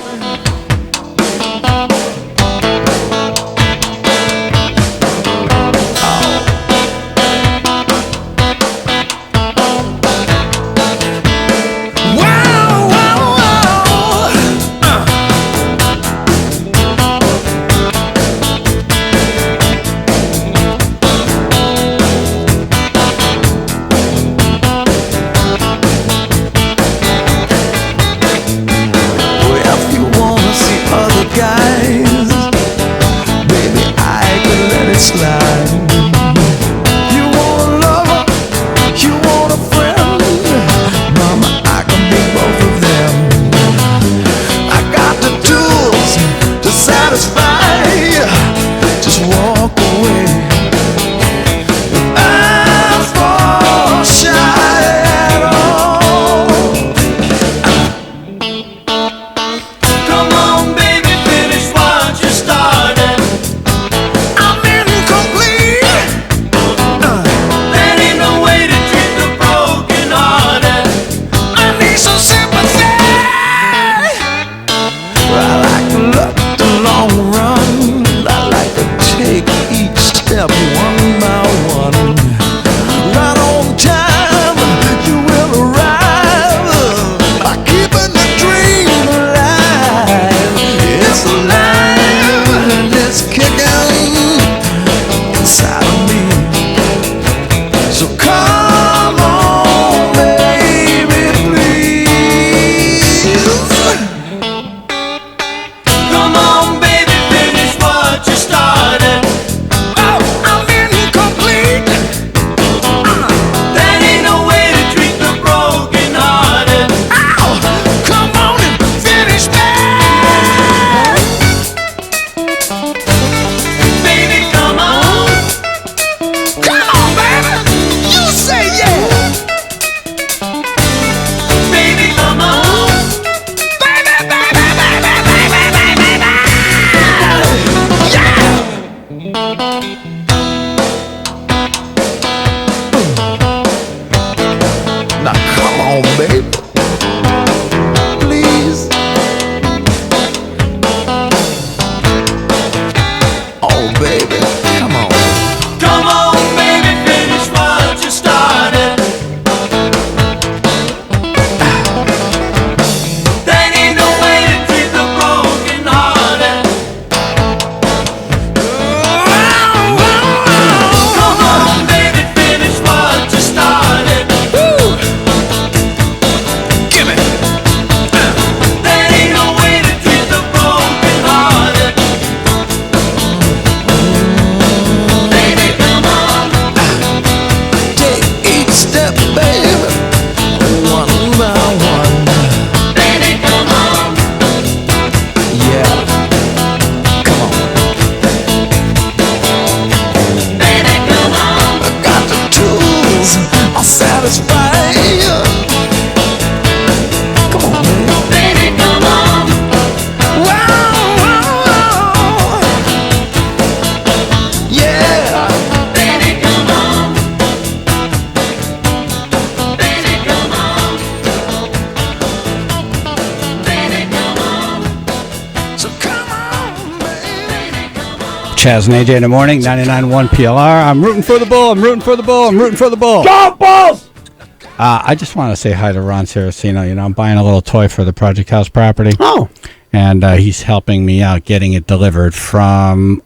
Chaz and AJ in the morning, 99.1 PLR. I'm rooting for the Bull. I'm rooting for the Bull. I'm rooting for the Bull. Go Bulls! I just want to say hi to Ron Saraceno. You know, I'm buying a little toy for the Project House property. Oh. And he's helping me out getting it delivered from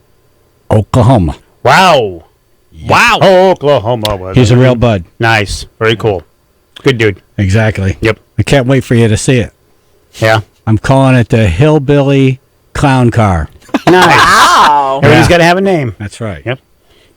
Oklahoma. Wow. Yep. Wow. Oh, Oklahoma. He's a real bud. Nice. Very cool. Good dude. Exactly. Yep. I can't wait for you to see it. Yeah. I'm calling it the Hillbilly Clown Car. Nice. Wow. Everybody's got to have a name. That's right. Yep.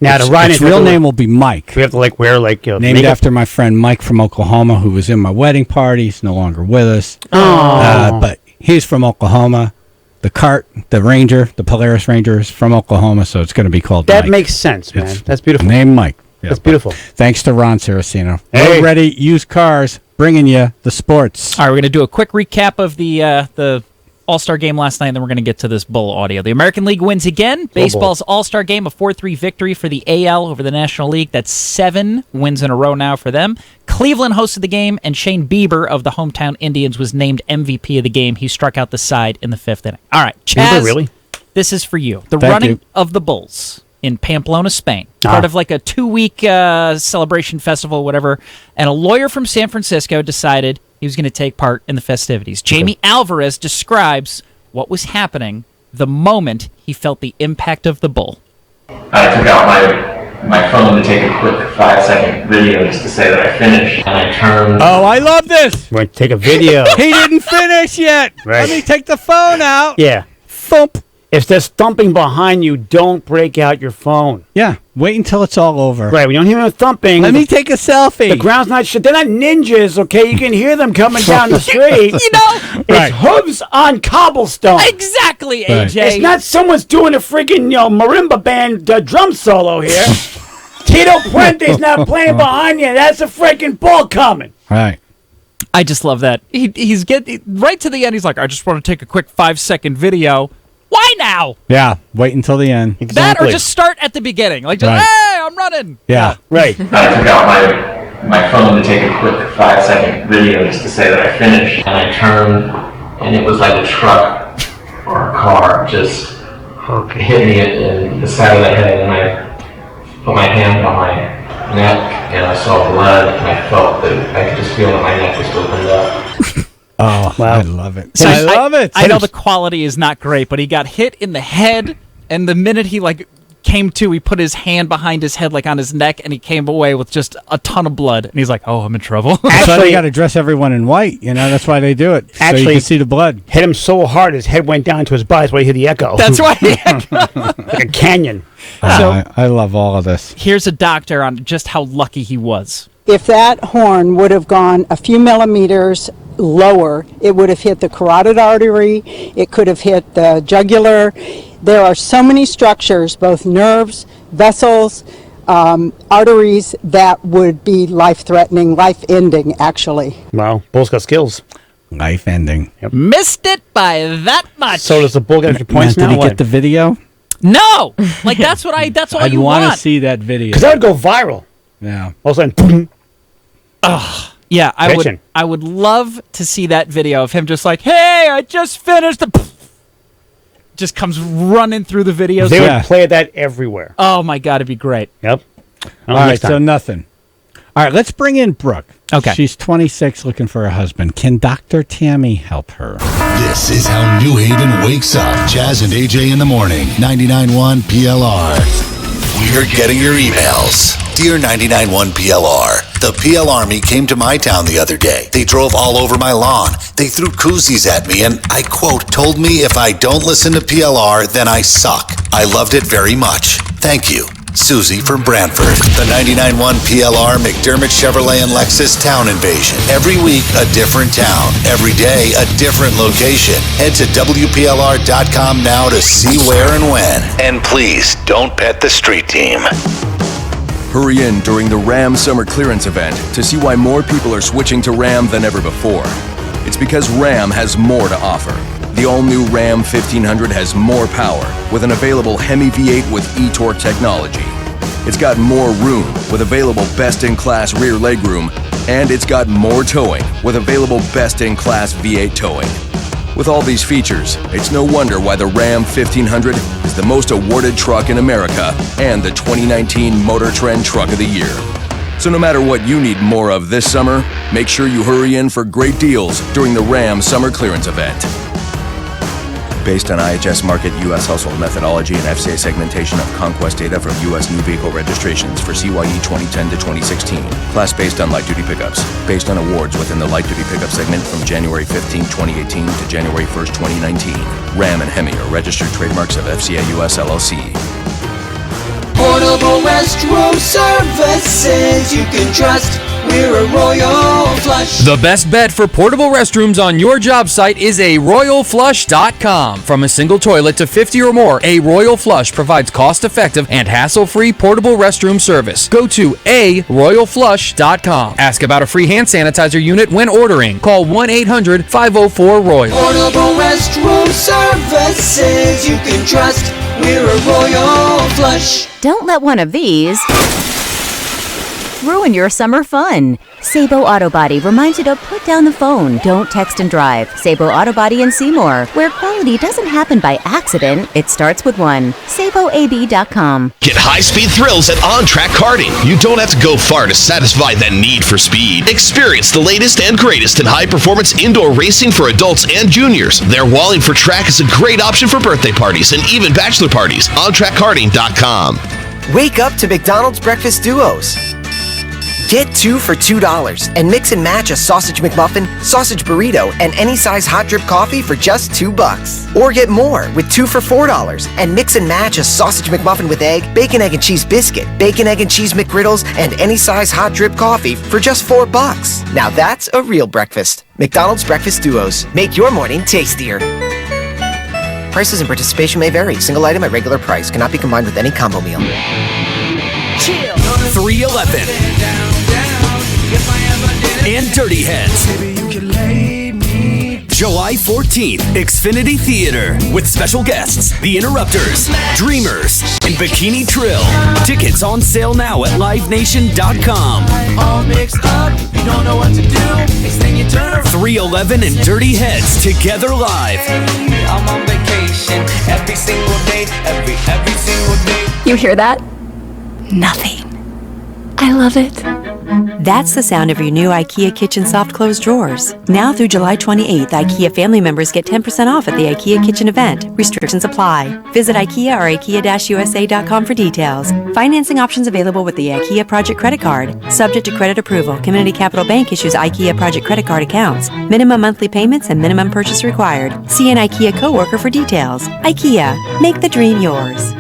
Now, to ride its real name will be Mike. We have to wear named makeup? after my friend Mike from Oklahoma, who was in my wedding party. He's no longer with us. But he's from Oklahoma. The cart, the Ranger, the Polaris Ranger is from Oklahoma, so it's going to be called That Mike. makes sense, man. That's beautiful. Name Mike. Yeah, That's beautiful. Thanks to Ron Saraceno. Hey. Road Ready Used Cars, bringing you the sports. All right, we're going to do a quick recap of the All-Star game last night, and then we're going to get to this Bull audio. The American League wins again. Baseball's All-Star game, a 4-3 victory for the AL over the National League. That's 7 wins in a row now for them. Cleveland hosted the game, and Shane Bieber of the hometown Indians was named MVP of the game. He struck out the side in the 5th inning. All right, Chaz, Bieber, really? This is for you. The Thank running you. of the Bulls in Pamplona, Spain. Part of like a 2-week celebration festival, whatever. And a lawyer from San Francisco decided he was going to take part in the festivities. Jamie Alvarez describes what was happening the moment he felt the impact of the bull. I took out my phone to take a quick 5-second video just to say that I finished. And I turned. Oh, I love this. We're going to take a video. He didn't finish yet. Right. Let me take the phone out. Yeah. Thump. If there's thumping behind you, don't break out your phone. Yeah. Wait until it's all over. Right. We don't hear no thumping. Let me take a selfie. The ground's not shit. They're not ninjas, okay? You can hear them coming down the street. It's hooves on cobblestone. Exactly, Right. AJ. It's not someone's doing a freaking marimba band drum solo here. Tito Puente's not playing behind you. That's a freaking ball coming. Right. I just love that. He's getting right to the end. He's like, I just want to take a quick 5-second video. Why now? Yeah. Wait until the end. That or just start at the beginning. Like, just, Right. hey, I'm running. Yeah. Right. I took out my phone to take a quick 5-second video just to say that I finished. And I turned, and it was like a truck or a car just hit me in the side of the head. And I put my hand on my neck, and I saw blood, and I felt that I could just feel that my neck just opened up. Oh, wow. I love it. So I love it. I know the quality is not great, but he got hit in the head, and the minute he came to, he put his hand behind his head, on his neck, and he came away with just a ton of blood. And he's like, "Oh, I'm in trouble." That's why they got to dress everyone in white. That's why they do it. So you can see the blood. Hit him so hard his head went down to his body. That's why he hit the echo. That's why. Like a canyon. I love all of this. Here's a doctor on just how lucky he was. If that horn would have gone a few millimeters lower, it would have hit the carotid artery, it could have hit the jugular. There are so many structures, both nerves, vessels, arteries, that would be life-threatening, life-ending, actually. Wow. Bull's got skills. Life-ending. Yep. Missed it by that much. So does the Bull get extra points now? Did he get the video? No. That's all I'd you want want. to see that video. Because that would go viral. Yeah. All of a sudden, boom. Yeah, Pitching. I would love to see that video of him just like, hey, I just finished the... Just comes running through the videos. They would play that everywhere. Oh, my God, it'd be great. Yep. All right, so nothing. All right, let's bring in Brooke. Okay. She's 26, looking for a husband. Can Dr. Tammy help her? This is how New Haven wakes up. Chaz and AJ in the morning. 99.1 PLR. We're getting your emails. Dear 99.1 PLR, the PL Army came to my town the other day. They drove all over my lawn. They threw koozies at me and, I quote, told me if I don't listen to PLR, then I suck. I loved it very much. Thank you. Susie from Brantford. The 99.1 PLR McDermott Chevrolet and Lexus Town Invasion. Every week, a different town. Every day, a different location. Head to WPLR.com now to see where and when. And please, don't pet the street team. Hurry in during the Ram Summer Clearance event to see why more people are switching to Ram than ever before. It's because Ram has more to offer. The all-new Ram 1500 has more power with an available Hemi V8 with e-torque technology. It's got more room with available best-in-class rear legroom, and it's got more towing with available best-in-class V8 towing. With all these features, it's no wonder why the Ram 1500 is the most awarded truck in America and the 2019 Motor Trend Truck of the Year. So no matter what you need more of this summer, make sure you hurry in for great deals during the Ram Summer Clearance Event. Based on IHS Market U.S. Household Methodology and FCA segmentation of conquest data from U.S. new vehicle registrations for CYE 2010 to 2016. Class based on light-duty pickups. Based on awards within the light-duty pickup segment from January 15, 2018 to January 1, 2019. Ram and Hemi are registered trademarks of FCA US LLC. Portable restroom services you can trust. We're a Royal Flush. The best bet for portable restrooms on your job site is a RoyalFlush.com. From a single toilet to 50 or more, a Royal Flush provides cost-effective and hassle-free portable restroom service. Go to RoyalFlush.com. Ask about a free hand sanitizer unit when ordering. Call 1-800-504-ROYAL. Portable restroom services you can trust. We're a Royal Flush. Don't let one of these ruin your summer fun. Sabo Auto Body reminds you to put down the phone. Don't text and drive. Sabo Auto Body in Seymour, where quality doesn't happen by accident. It starts with one. SaboAB.com. Get high-speed thrills at On Track Karting. You don't have to go far to satisfy that need for speed. Experience the latest and greatest in high-performance indoor racing for adults and juniors. Their Wallingford track is a great option for birthday parties and even bachelor parties. OnTrackKarting.com. Wake up to McDonald's Breakfast Duos. Get 2 for $2 and mix and match a sausage McMuffin, sausage burrito, and any size hot drip coffee for just $2. Or get more with 2 for $4 and mix and match a sausage McMuffin with egg, bacon, egg, and cheese biscuit, bacon, egg, and cheese McGriddles, and any size hot drip coffee for just $4. Now that's a real breakfast. McDonald's Breakfast Duos. Make your morning tastier. Prices and participation may vary. Single item at regular price. Cannot be combined with any combo meal. 311 and Dirty Heads. July 14th, Xfinity Theater with special guests, The Interrupters, Dreamers, and Bikini Trill. Tickets on sale now at livenation.com. All mixed up, you don't know what to do. Next thing you turn 311 and Dirty Heads together live. I'm on vacation every single day, every single day. You hear that? Nothing. I love it. That's the sound of your new IKEA Kitchen Soft Close Drawers. Now through July 28th, IKEA family members get 10% off at the IKEA Kitchen event. Restrictions apply. Visit IKEA or IKEA-USA.com for details. Financing options available with the IKEA Project Credit Card. Subject to credit approval. Community Capital Bank issues IKEA Project Credit Card accounts. Minimum monthly payments and minimum purchase required. See an IKEA coworker for details. IKEA. Make the dream yours.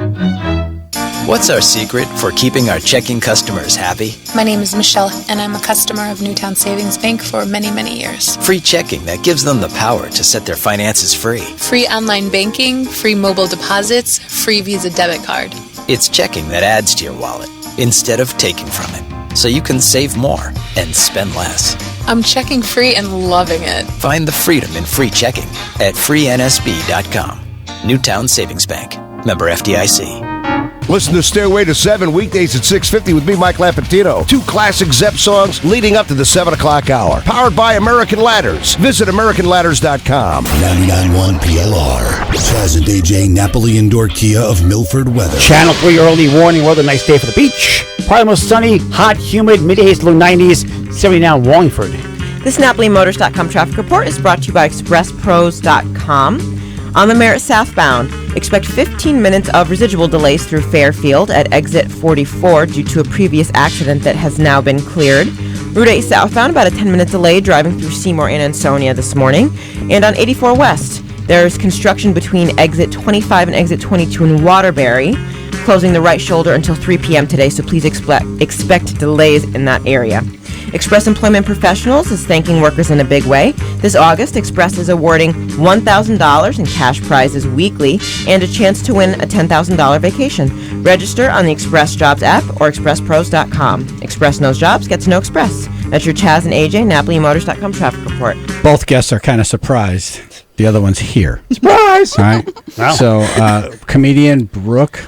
What's our secret for keeping our checking customers happy? My name is Michelle, and I'm a customer of Newtown Savings Bank for many, many years. Free checking that gives them the power to set their finances free. Free online banking, free mobile deposits, free Visa debit card. It's checking that adds to your wallet instead of taking from it, so you can save more and spend less. I'm checking free and loving it. Find the freedom in free checking at freeNSB.com. Newtown Savings Bank. Member FDIC. Listen to Stairway to 7 weekdays at 6:50 with me, Mike Lapantino. 2 classic Zepp songs leading up to the 7 o'clock hour. Powered by American Ladders. Visit AmericanLadders.com. 99.1 PLR. Chaz and AJ Napoli Indoor Kia of Milford Weather. Channel 3 early warning weather. Nice day for the beach. Probably most sunny, hot, humid, mid-days, low 90s. 70 now in Wallingford. This NapoliMotors.com traffic report is brought to you by ExpressPros.com. On the Merritt southbound, expect 15 minutes of residual delays through Fairfield at exit 44 due to a previous accident that has now been cleared. Route 8 southbound, about a 10-minute delay driving through Seymour and Ansonia this morning. And on 84 west, there's construction between exit 25 and exit 22 in Waterbury, closing the right shoulder until 3 p.m. today, so please expect delays in that area. Express Employment Professionals is thanking workers in a big way. This August, Express is awarding $1,000 in cash prizes weekly and a chance to win a $10,000 vacation. Register on the Express Jobs app or expresspros.com. Express knows jobs, get to know Express. That's your Chaz and AJ, NapoliMotors.com traffic report. Both guests are kind of surprised. The other one's here. Surprise! All right. Wow. So, comedian Brooke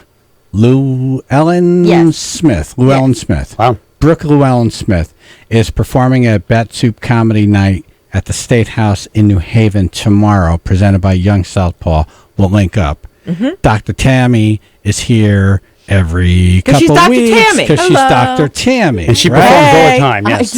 Llewellyn Smith. Llewellyn Smith. Wow. Brooke Llewellyn Smith is performing at Bat Soup Comedy Night at the State House in New Haven tomorrow, presented by Young Southpaw. We'll link up. Dr. Tammy is here every 'Cause she's couple Dr. weeks Tammy. because she's Hello. Dr. Tammy. And she right? performs all the time, yes.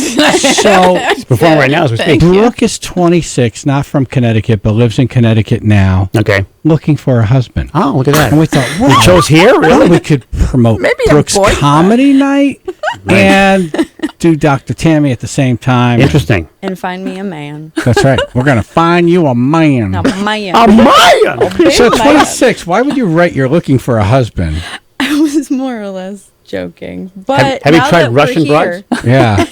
So She's performing right now as we speak. Brooke is 26, not from Connecticut, but lives in Connecticut now. Okay. Looking for a husband. Oh, look at that. And we thought, You chose here? Really? We could promote Maybe a Brooke's boyfriend. comedy night and do Dr. Tammy at the same time. Interesting. And find me a man. That's right. We're going to find you a man. A man. A man! So 26, why would you write you're looking for a husband? I was more or less joking. But Have you now tried that Russian we're brides? here, Yeah.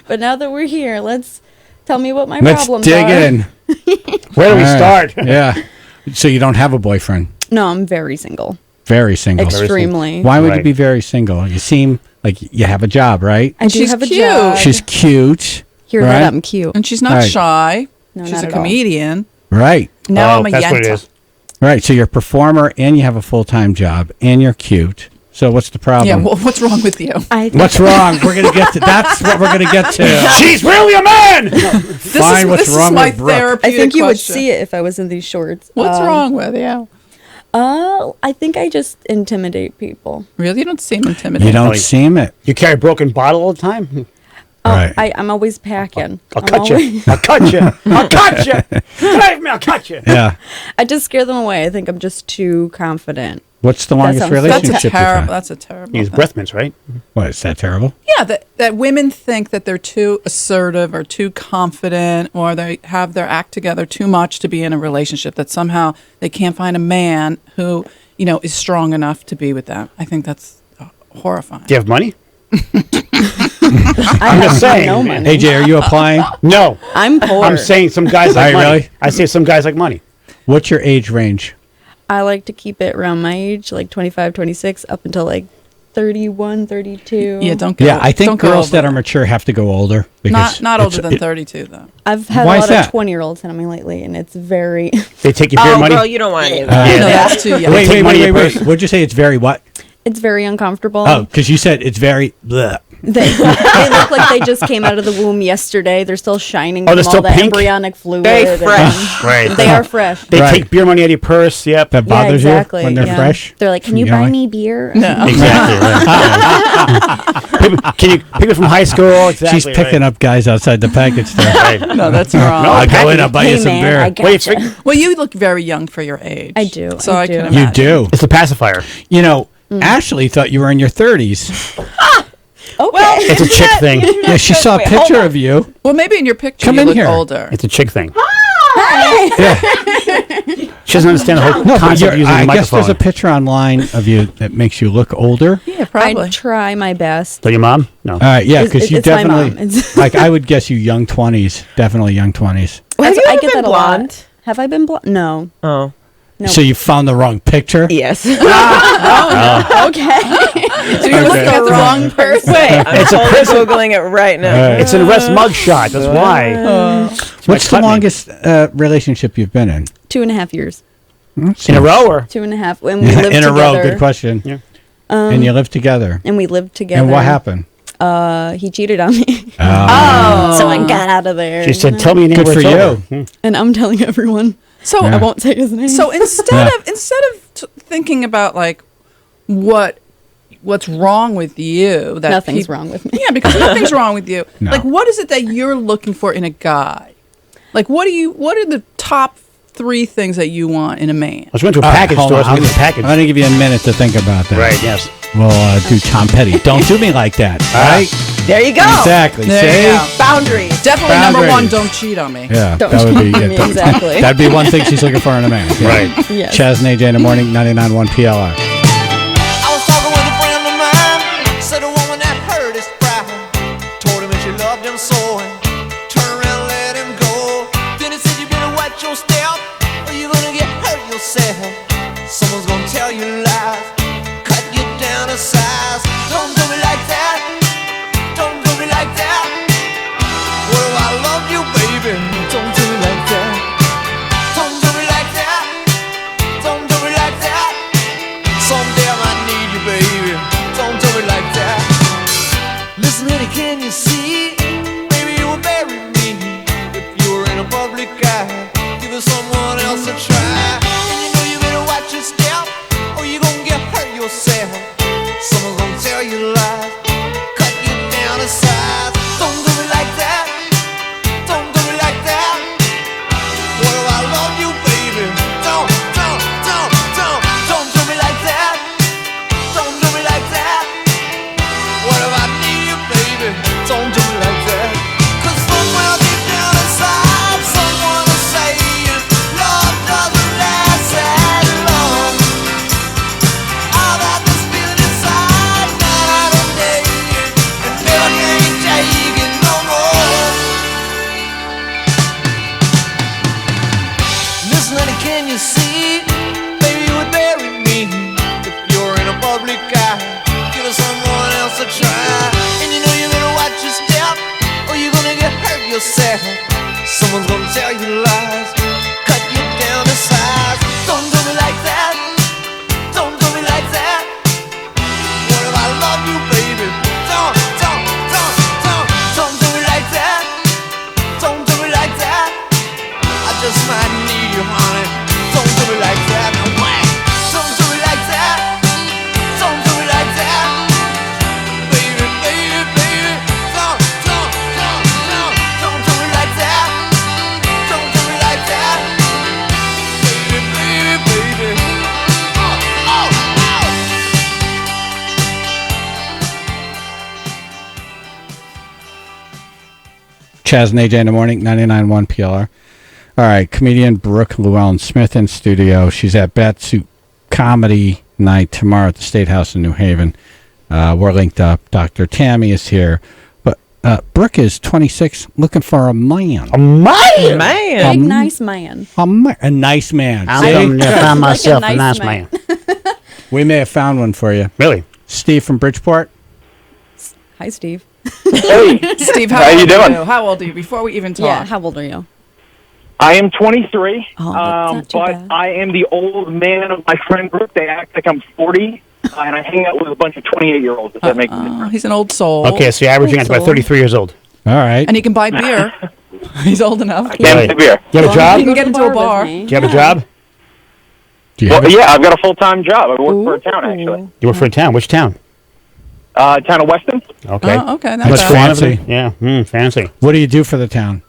but now that we're here, let's tell me what my Let's problems dig are. in. Where do we All right. start? Yeah. So you don't have a boyfriend. No, I'm very single. Very single. Extremely. Why would you Right. be very single? You seem like you have a job, right? I do She's have a cute. job. She's cute. Hear right? that I'm cute. And she's not Right. shy. No, She's not a at all. comedian. Right. Now I'm a that's what it yenta. is. Right. So you're a performer and you have a full-time job and you're cute. So what's the problem? Yeah, well, what's wrong with you? What's wrong? We're going to get to that's what we're going to get to. She's really a man! Find what's wrong my with Brooke. therapeutic I think you would question. see it if I was in these shorts. What's wrong with you? I think I just intimidate people. Really? You don't seem intimidating. You don't seem it. You carry a broken bottle all the time? Right. I'm always packing. I'll cut you. I'll cut you. I'll cut you. Save me, I'll cut you. Yeah. I just scare them away. I think I'm just too confident. What's the longest sounds- relationship That's you've terrible. had? That's a terrible. Use thing. breath mints, right? What, is that terrible? Yeah, that women think that they're too assertive or too confident or they have their act together too much to be in a relationship, that somehow they can't find a man who, is strong enough to be with them. I think that's horrifying. Do you have money? I'm just saying. No money. AJ, are you applying? No. I'm poor. I'm saying some guys like Are you money. really? I say some guys like money. What's your age range? I like to keep it around my age, like 25, 26, up until like 31, 32. Yeah, don't go. Yeah, I think don't go girls over that are mature have to go older. Because not older it's- than 32 though. I've had Why a is lot that? of 20-year-olds send me lately, and it's very. They take your beer money. girl, you don't want any of No, that. that's too young. Wait, Take money in your wait. purse. What'd you say? It's very what? It's very uncomfortable. Oh, because you said it's very bleh. They look like they just came out of the womb yesterday. They're still shining Oh, from they're all still the pink? embryonic fluid. Very and- fresh. Right. They are fresh. They Right. take beer money out of your purse. Yep. That Yeah, bothers exactly. you when they're yeah. fresh? They're like, "Can you buy me beer?" No. Exactly. Right. People- Can you pick it from high school? Exactly. She's picking up guys outside the package store. Right. No, that's wrong. No, I'll go in, I'll buy you Hey, some man, beer. I Wait, gotcha. Well, you look very young for your age. I do, So I I do. can You imagine. do. It's a pacifier. You know, Ashley thought you were in your 30s. Okay. It's a chick thing. Yeah, she saw a Wait, hold picture on. of you. Well, maybe in your picture Come you in look here. older. It's a chick thing. Yeah. She doesn't understand the whole No, but concept of using I a guess there's microphone. a picture online of you that makes you look older. Yeah, I probably. try my best. So your mom? No. Yeah, It's- because you it's my mom. definitely, It's- like, I would guess you young 20s. Definitely young 20s. That's- you I ever get been that a blonde? lot. Have I been blonde? No. Oh. No. So you found the wrong picture? Yes. Okay. So you're looking at the wrong person. Wait, I'm It's a totally prison. Googling it right now. Right. It's an arrest mugshot. That's why. What's the cut me. longest relationship you've been in? 2.5 years. In a row or? 2.5. And we lived In a together. row, good question. Yeah. And you lived together. And we lived together. And what happened? He cheated on me. Oh. So I got out of there. She said, "Tell me your name." Good where for it's you. over." And I'm telling everyone. So I won't say his name. So instead of thinking about like what's wrong with you, that Nothing's wrong with me. Yeah, because nothing's wrong with you. No. Like, what is it that you're looking for in a guy? Like, what are the top 3 things that you want in a man? I just went to a package Hold store. on, So I get the package. I'm going to give you a minute to think about that. Right. Yes. We'll do Tom Petty. Don't do me like that. All right? There you go. Exactly. There See? you go. Boundaries. Definitely number Boundaries. 1, don't cheat on me. Yeah, Don't that would be cheat on good. me, exactly. That'd be one thing she's looking for in a man. Yeah. Right. Yes. Chaz and AJ in the morning, 99.1 PLR. I was talking with a friend of mine. Said a woman that hurt his pride. Told him that she loved him so. And turned around and let him go. Then he said, "You better watch your step, or you're gonna get hurt yourself. Someone's gonna tell you lies, cut you down to size. Don't do me like that. Don't do me like that. What if I love you, baby? Don't do me like that. Don't do me like that. Don't do me like that. Someday I might need you, baby. Don't do me like that. Listen, honey, can you see? Maybe you will bury me if you were in a public eye. Give someone else a try. And you know you better watch your step. can you see? Baby, you would bury me if you're in a public eye. Give someone else a try. And you know you better watch your step, or you're gonna get hurt yourself. Someone's gonna tell you lies, cut you down to size. Don't do me like that. Don't do me like that. What if I love you, baby? Don't do me like that. Don't do me like that. I just might need you, honey. Don't do me like that. No way. Don't do me like that. Don't do me like that. Baby, baby, baby. Don't do me like that. Don't do me like that. Baby, baby, baby. Oh. Chaz and AJ in the morning, 99.1 PLR. All right, comedian Brooke Llewellyn-Smith in studio. She's at Batsuit Comedy Night tomorrow at the State House in New Haven. We're linked up. Dr. Tammy is here. But Brooke is 26, looking for a man. A man? Big, nice man. A nice man. I'm See? going to find myself Like a a nice nice man. We may have found one for you. Really? Steve from Bridgeport. Hi, Steve. Hey, Steve, how you doing? How old are you? Before we even talk. Yeah, how old are you? I am 23, Oh, that's not too but bad. I am the old man of my friend group. They act like I'm 40, and I hang out with a bunch of 28-year-olds. If that makes a difference. He's an old soul. Okay, so you're averaging at about 33 years old. All right. And he can buy beer. He's old enough. I can't have beer. You have a job? He can get into a bar. Do you have a job? Well, yeah, I've got a full-time job. I work for a town, actually. You work for a town. Which town? Town of Weston. Okay. Oh, okay. That's fancy. Yeah, fancy. What do you do for the town?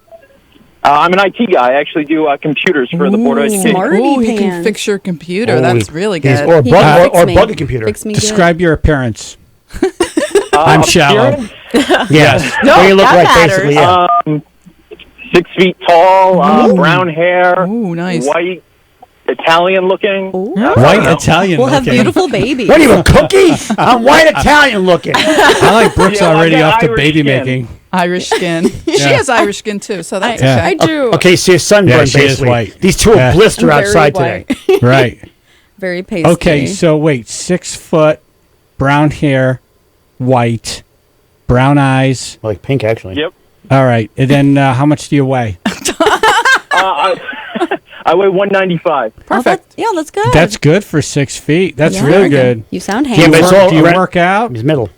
I'm an IT guy. I actually do computers for the Board of Education. Ooh, he can fix your computer. That's really good. Or bug a computer. Describe your appearance. I'm shallow. Yes. No, what do you look that like, matters. basically? Yeah. 6 feet tall, brown hair, nice. white, Italian looking. White Italian We'll have looking. beautiful babies. What are you, a cookie? I'm white Italian looking. I like Brooks Yeah, well, I already got off the Irish baby skin. making. Irish skin. She has Irish skin too, so that's Yeah. okay. I do. Okay, so you're sunburned, Yeah, she is basically. white. These two Yeah. are blister I'm very outside white. today. Right. Very pasty. Okay, so wait, 6 foot, brown hair, white, brown eyes. Like pink, actually. Yep. All right, and then how much do you weigh? I weigh 195. Perfect. Yeah, that's good. That's good for 6 feet. That's Yeah. really good. You sound Do you, handsome. but it's all do you around- work out? He's middle.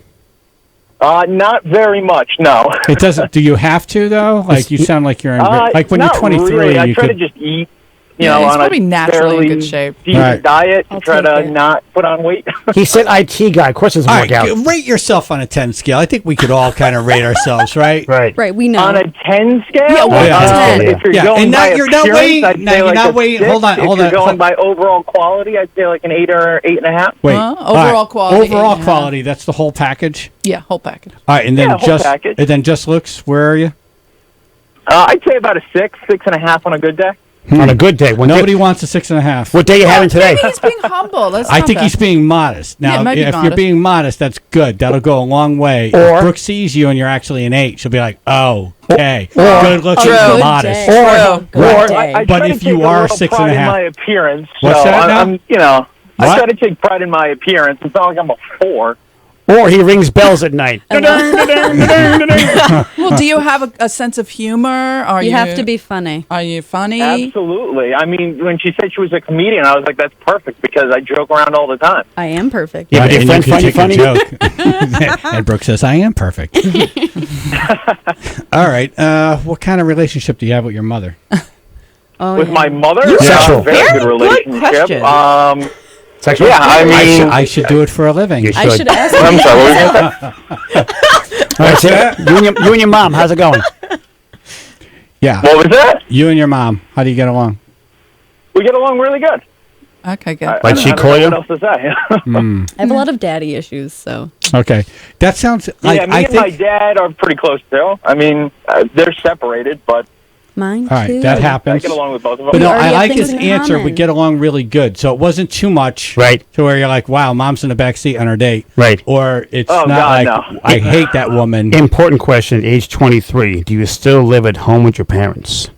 Not very much, no. It doesn't. Do you have to though? Like you sound like you're in. Like when you're not 23, really. I you try could. to just eat, he's on probably a naturally in fairly good shape. decent Right. diet I'll to try take to it. not put on weight. He said IT guy. Of course, it doesn't All work right, out. rate yourself on a 10 scale. I think we could all kind of rate ourselves, right? Right. Right, we know. On a 10 scale? Yeah, Oh, yeah. 10. If you're Yeah, going and by now you're not appearance, weighing- I'd now say you're like not a weighing- 6. hold on, If hold you're on, going hold- by overall quality, I'd say like an 8 or 8.5. Wait. Overall all right. quality, Overall 8.5. quality. That's the whole package. Yeah, whole package. All right, and then Yeah, whole just package. and then just looks. Where are you? I'd say about a 6, 6.5 on a good day. On a good day. When Nobody wants a 6.5. What day you having today? Maybe he's being humble. That's I not think bad. he's being modest. Now, Yeah, it might be if you're modest. being modest, that's good. That'll go a long way. Or- if Brooke sees you and you're actually an 8, she'll be like, "Oh, okay, Or- good looking, True. and Good modest." day. Or, Good or, day. I But try to if you take a are little 6.5 pride in my appearance, What's so that now? I'm, What? I try to take pride in my appearance. It's not like I'm a 4. or he rings bells at night. Well, do you have a sense of humor? Are You have to be funny. Are you funny? Absolutely. I mean, when she said she was a comedian, I was like, that's perfect because I joke around all the time. I am perfect. Yeah, but your and friend you can funny, take a joke. And Brooke says, "I am perfect." All right. What kind of relationship do you have with your mother? Oh, With yeah. my mother, Sexual. very good Good relationship. question. Sexual? Yeah, I mean, I should do it for a living. You I should ask I'm you. sorry, what were you gonna say? All right, so you and your mom, how's it going? Yeah. What was that? You and your mom, how do you get along? We get along really good. Okay, good. I Why'd she don't call know you? What else to say? I have a lot of daddy issues, so. Okay. That sounds like Yeah, me I and my think. dad are pretty close too. I mean, they're separated, but Mine All right, too. that I happens. get along with both of them. But no, already I have like things his in answer. We common. get along really good. So it wasn't too much Right. to where you're like, wow, mom's in the back seat on her date. Right. Or it's Oh, not God, like, no. I hate that woman. Important question, age 23. Do you still live at home with your parents?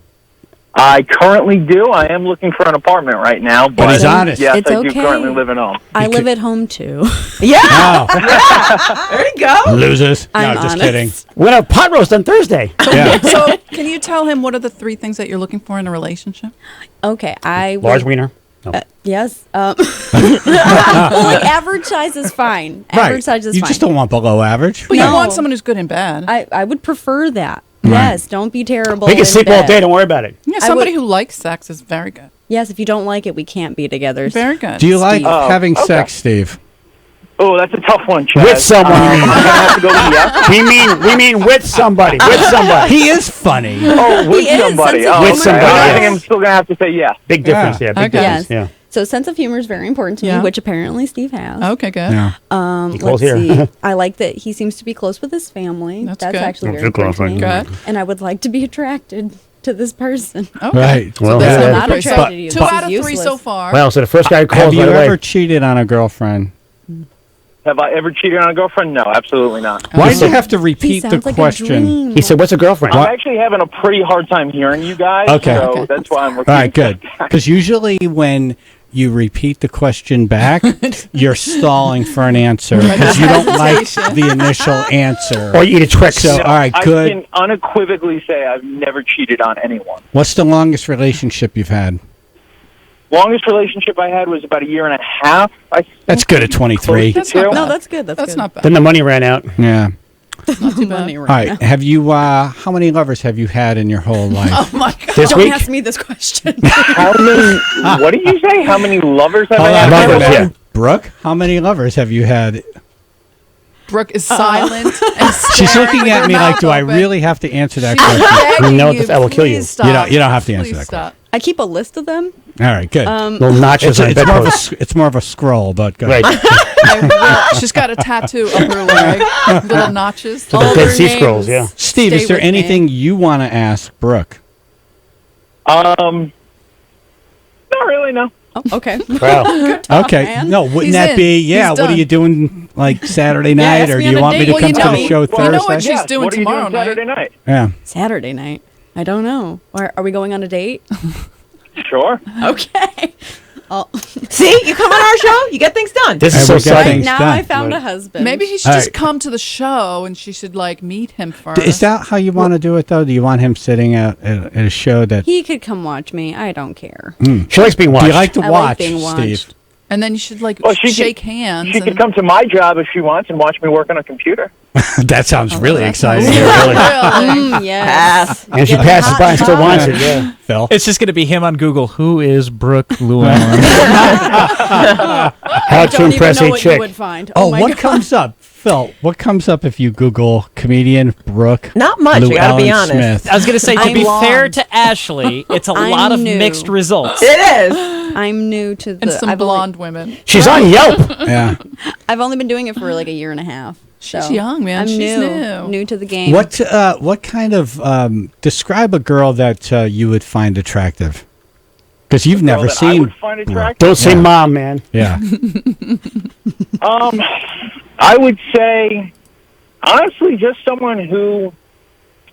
I currently do. I am looking for an apartment right now. But he's honest. Yes, It's I do okay. currently live at home. I live at home too. Yeah. There you go. Losers. I'm No, just honest. kidding. We're going to have pot roast on Thursday. Yeah. So, can you tell him what are the 3 things that you're looking for in a relationship? Okay, I Large would- wiener. No. Yes. Well, like average size is fine. Average size is You fine. just don't want below average. Well, No. you want someone who's good in bed. I would prefer that. Right. Yes, don't be terrible. We can in sleep all bed. day. Don't worry about it. Yeah, I somebody would- who likes sex is very good. Yes, if you don't like it, we can't be together. Very good. Do you like Oh, having okay. sex, Steve? Oh, that's a tough one, Chad. With someone. I'm gonna have to go with yes. we mean with somebody. With somebody. He is funny. Oh, with He is, somebody. sense of Oh, With okay. somebody, I yes. think I'm still gonna have to say yes. Big difference. Yeah, big Okay. difference. Yes. Yeah. So sense of humor is very important to me, Yeah. which apparently Steve has. Okay, good. Yeah. He close Let's here. see. I like that he seems to be close with his family. That's That's good. actually Oh, very too important close, to me. Good. And I would like to be attracted to this person. Okay. Right. Well, That's yeah. not Not great. attracted So, to you. 2 This out is of 3 useless. so far. Well, so the first guy who calls Have you right away. ever cheated on a girlfriend? Have I ever cheated on a girlfriend? No, absolutely not. Why did you have to He repeat the sounds like a question? dream. He said, "What's a girlfriend?" I'm actually having a pretty hard time hearing you guys. Okay. So Okay. that's why I'm looking. All right, good. Because usually when you repeat the question back, you're stalling for an answer because you don't like the initial answer. Or you eat a Twix. So, all right, I good. can unequivocally say I've never cheated on anyone. What's the longest relationship you've had? Longest relationship I had was about 1.5 years. That's good at 23. That's not Two. bad. No, that's good. That's That's good. not bad. Then the money ran out. Yeah. Not too bad. Money All right right. Have you? How many lovers have you had in your whole life? Oh my God. This Don't week. ask me this question. How many? What did you say? How many lovers have I Hold had? on, Lovers, wait a yeah. minute. Brooke, how many lovers have you had? Brooke is silent and She's staring looking with at her me like, mouth do I open. really have to answer that She's question? begging No, you, I will kill you. please stop. You don't have to answer Please that stop. I keep a list of them. All right, good. Little notches on it's, more of a, bedposts. it's more of a scroll, but go Right. I will. She's got a tattoo up her leg, little notches. To the All Dead their Sea names. Scrolls, yeah. Steve, Stay is there with me. anything you want to ask Brooke? Not really. No. Oh, okay. Wow. Good talk, Okay. man. No, wouldn't He's that in. be, yeah, He's what are done. you doing like Saturday Yeah, night, ask or me do on you a want me date. to Well, come you to know the me. show Well, you know what Thursday? she's doing what are you tomorrow doing Saturday night? Yeah. Saturday night. I don't know. Are we going on a date? Sure. Okay. Oh. See, you come on our show, you get things done. This Hey, is so we got sad. things Now done. I found a husband. Maybe he should All just right. come to the show and she should like meet him first. Is that how you want to do it, though? Do you want him sitting at a show that... He could come watch me. I don't care. She likes being watched. Do you like to I like watch, being watched. Steve? And then you should like Well, she shake could, hands. She could and- come to my job if she wants and watch me work on a computer. That sounds really that exciting. sounds- Yeah, really. Yes. And she Getting passes hot by and and still hot. wants it, yeah. Phil? It's just going to be him on Google. Who is Brooke Llewellyn? How to Don't impress even know a what chick. you would find. Oh, my what God. comes up? Phil, what comes up if you Google comedian Brooke Not much, I gotta be Llewellyn honest. Smith? I was going to say, to I'm be fair blonde. to Ashley, it's a I'm lot of new. mixed results. It is. I'm new to the. and some I've blonde women. She's on Yelp. Yeah. I've only been doing it for like a year and a half. She's so young, man. I'm She's new. New to the game. What kind of describe a girl that you would find attractive? Because you've never that I seen. would find attractive? Don't say Yeah. mom, man. Yeah. I would say, honestly, just someone who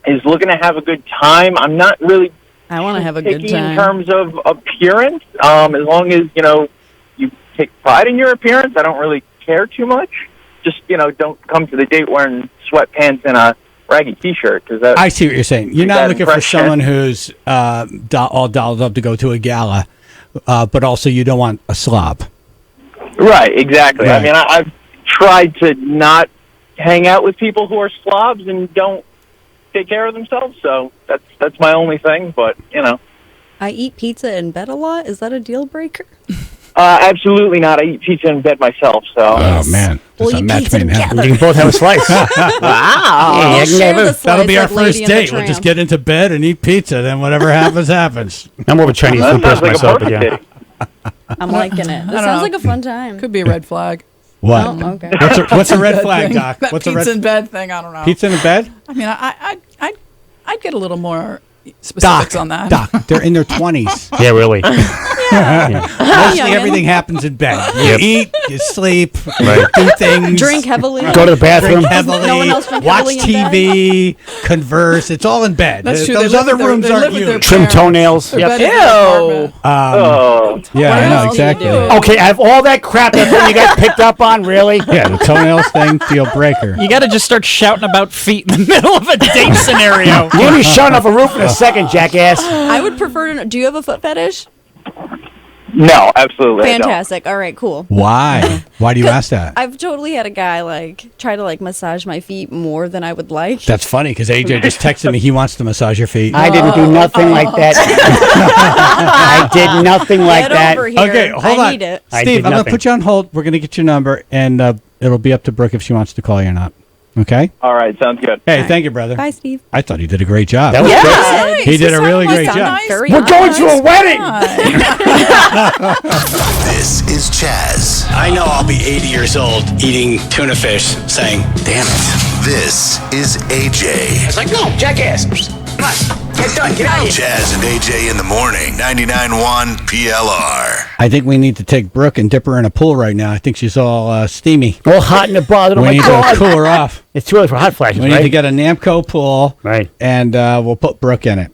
is looking to have a good time. I'm not really I want to have a good picky in time. terms of appearance. As long as, you take pride in your appearance, I don't really care too much. Just, don't come to the date wearing sweatpants and a raggy T-shirt. Cause that, I see what you're saying. You're not that looking for impression. someone who's all dolled up to go to a gala, but also you don't want a slob. Right, exactly. Right. I mean, I've tried to not hang out with people who are slobs and don't take care of themselves, so that's my only thing, but, I eat pizza in bed a lot. Is that a deal breaker? absolutely not. I eat pizza in bed myself, so. Oh, man. We'll There's a eat match pizza made in heaven. together. You can both have a slice. Wow. I'll share the slice That'll be our like Lady first and the date. We'll just Tramp. get into bed and eat pizza. Then whatever happens, happens. I'm more of a Chinese That food sounds person like a myself, but perfect yeah. date. I'm liking it. This I don't sounds know. like a fun time. Could be a red flag. What? Oh, okay. What's a red Bed flag, thing. Doc? That What's a pizza red in bed thing. I don't know. pizza in the bed? I mean, I'd get a little more specifics Doc, on that. Doc, they're in their 20s. Yeah, really. Yeah, Mostly everything happens in bed. You eat, you sleep, Right. do things. Drink heavily. Go to the bathroom. Drink heavily. No one else drink watch heavily in TV. Converse. It's all in bed. That's true. Those They live other with their- rooms they live aren't with their you. Trim toenails. Their Yep. bed is an apartment. Yeah, I know else do you exactly. do? Okay, I have all that crap that you guys picked up on, really? Yeah, the toenails thing, deal breaker. You got to just start shouting about feet in the middle of a date scenario. You'll be showing off a roof in a second, jackass. I would prefer to know. Do you have a foot fetish? No, absolutely. I don't. Fantastic. All right, cool. Why? Why do you ask that? I've totally had a guy try to massage my feet more than I would like. That's funny because AJ just texted me he wants to massage your feet. I didn't do nothing like that. I did nothing like Get that. over here. Okay, hold I on. need it. I Steve, did I'm going to nothing. put you on hold. We're going to get your number, and it'll be up to Brooke if she wants to call you or not. Okay? All right, sounds good. Hey, thank you, brother. Bye, Steve. I thought he did a great job. That was Yeah. good. Nice. He did You a really sound great like job. nice Very We're going to a guy. wedding. This is Chaz. I know I'll be 80 years old eating tuna fish saying, damn it. This is AJ. It's like, no, jackass. Come on, get done, get out of here. Chaz and AJ in the morning. 99.1 PLR. I think we need to take Brooke and dip her in a pool right now. I think she's all steamy. All hot in the bottom. Oh We my need to God. cool her off. It's too early for hot flashes, We right? need to get a Namco pool, Right. and we'll put Brooke in it.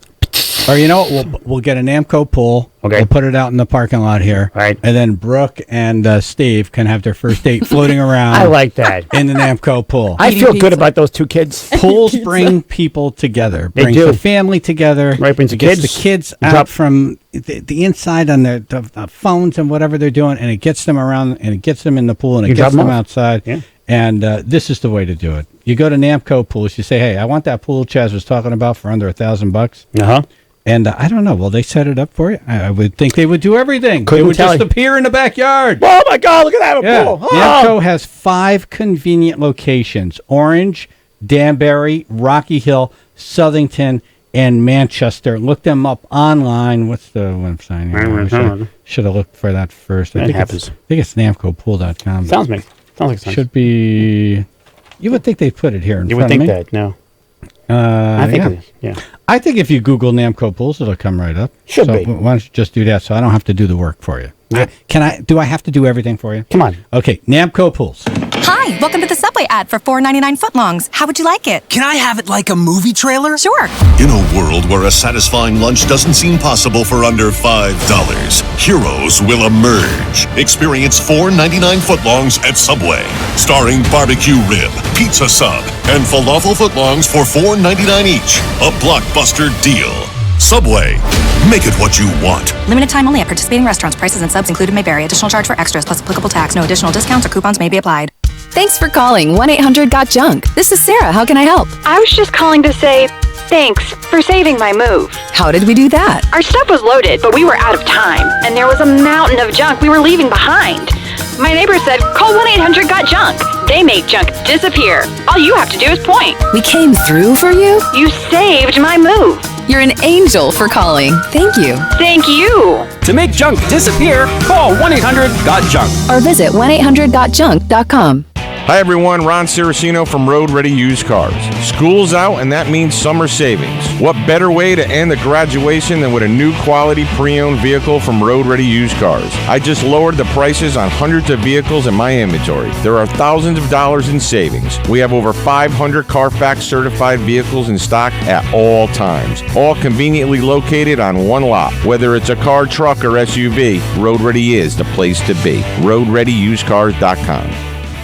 Or you know what? We'll get a Namco pool. Okay. We'll put it out in the parking lot here. Right. And then Brooke and Steve can have their first date floating around. I like that. In the Namco pool. I feel good about those two kids. Pools bring people together. They Brings do. the family together. Right, brings the It gets kids. the kids Drop- out from the inside on their the phones and whatever they're doing, and it gets them around, and it gets them in the pool, and You it drop gets them them off. outside. Yeah. And this is the way to do it. You go to Namco Pools. You say, "Hey, I want that pool Chaz was talking about for under $1,000." Uh-huh. And I don't know. Will they set it up for you? I would think they would do everything. Couldn't They would tell just you. appear in the backyard. Oh my God! Look at that Yeah. pool. Oh. Namco has 5 convenient locations: Orange, Danbury, Rocky Hill, Southington, and Manchester. Look them up online. What's the website here? Should have looked for that first. That I think happens. I think it's namcopool.com. Sounds like sense. Should be. You would think they put it here in You front would think of me. that. No. I think yeah. it is. Yeah. I think if you Google Namco Pools, it'll come right up. Should so be. Why don't you just do that so I don't have to do the work for you? Yeah. Do I have to do everything for you? Come on. Okay, Namco Pools. Hi, welcome to the Subway ad for $4.99 footlongs. How would you like it? Can I have it like a movie trailer? Sure. In a world where a satisfying lunch doesn't seem possible for under $5, heroes will emerge. Experience $4.99 footlongs at Subway. Starring barbecue rib, pizza sub, and falafel footlongs for $4.99 each. A blockbuster deal. Subway. Make it what you want. Limited time only at participating restaurants. Prices and subs included may vary. Additional charge for extras plus applicable tax. No additional discounts or coupons may be applied. Thanks for calling 1-800-GOT-JUNK. This is Sarah. How can I help? I was just calling to say thanks for saving my move. How did we do that? Our stuff was loaded, but we were out of time, and there was a mountain of junk we were leaving behind. My neighbor said, call 1-800-GOT-JUNK. They make junk disappear. All you have to do is point. We came through for you? You saved my move. You're an angel for calling. Thank you. Thank you. To make junk disappear, call 1-800-GOT-JUNK. Or visit 1-800-GOT-JUNK.com. Hi everyone, Ron Ciracino from Road Ready Used Cars. School's out and that means summer savings. What better way to end the graduation than with a new quality pre-owned vehicle from Road Ready Used Cars? I just lowered the prices on hundreds of vehicles in my inventory. There are thousands of dollars in savings. We have over 500 Carfax certified vehicles in stock at all times, all conveniently located on one lot. Whether it's a car, truck, or SUV, Road Ready is the place to be. RoadReadyUsedCars.com.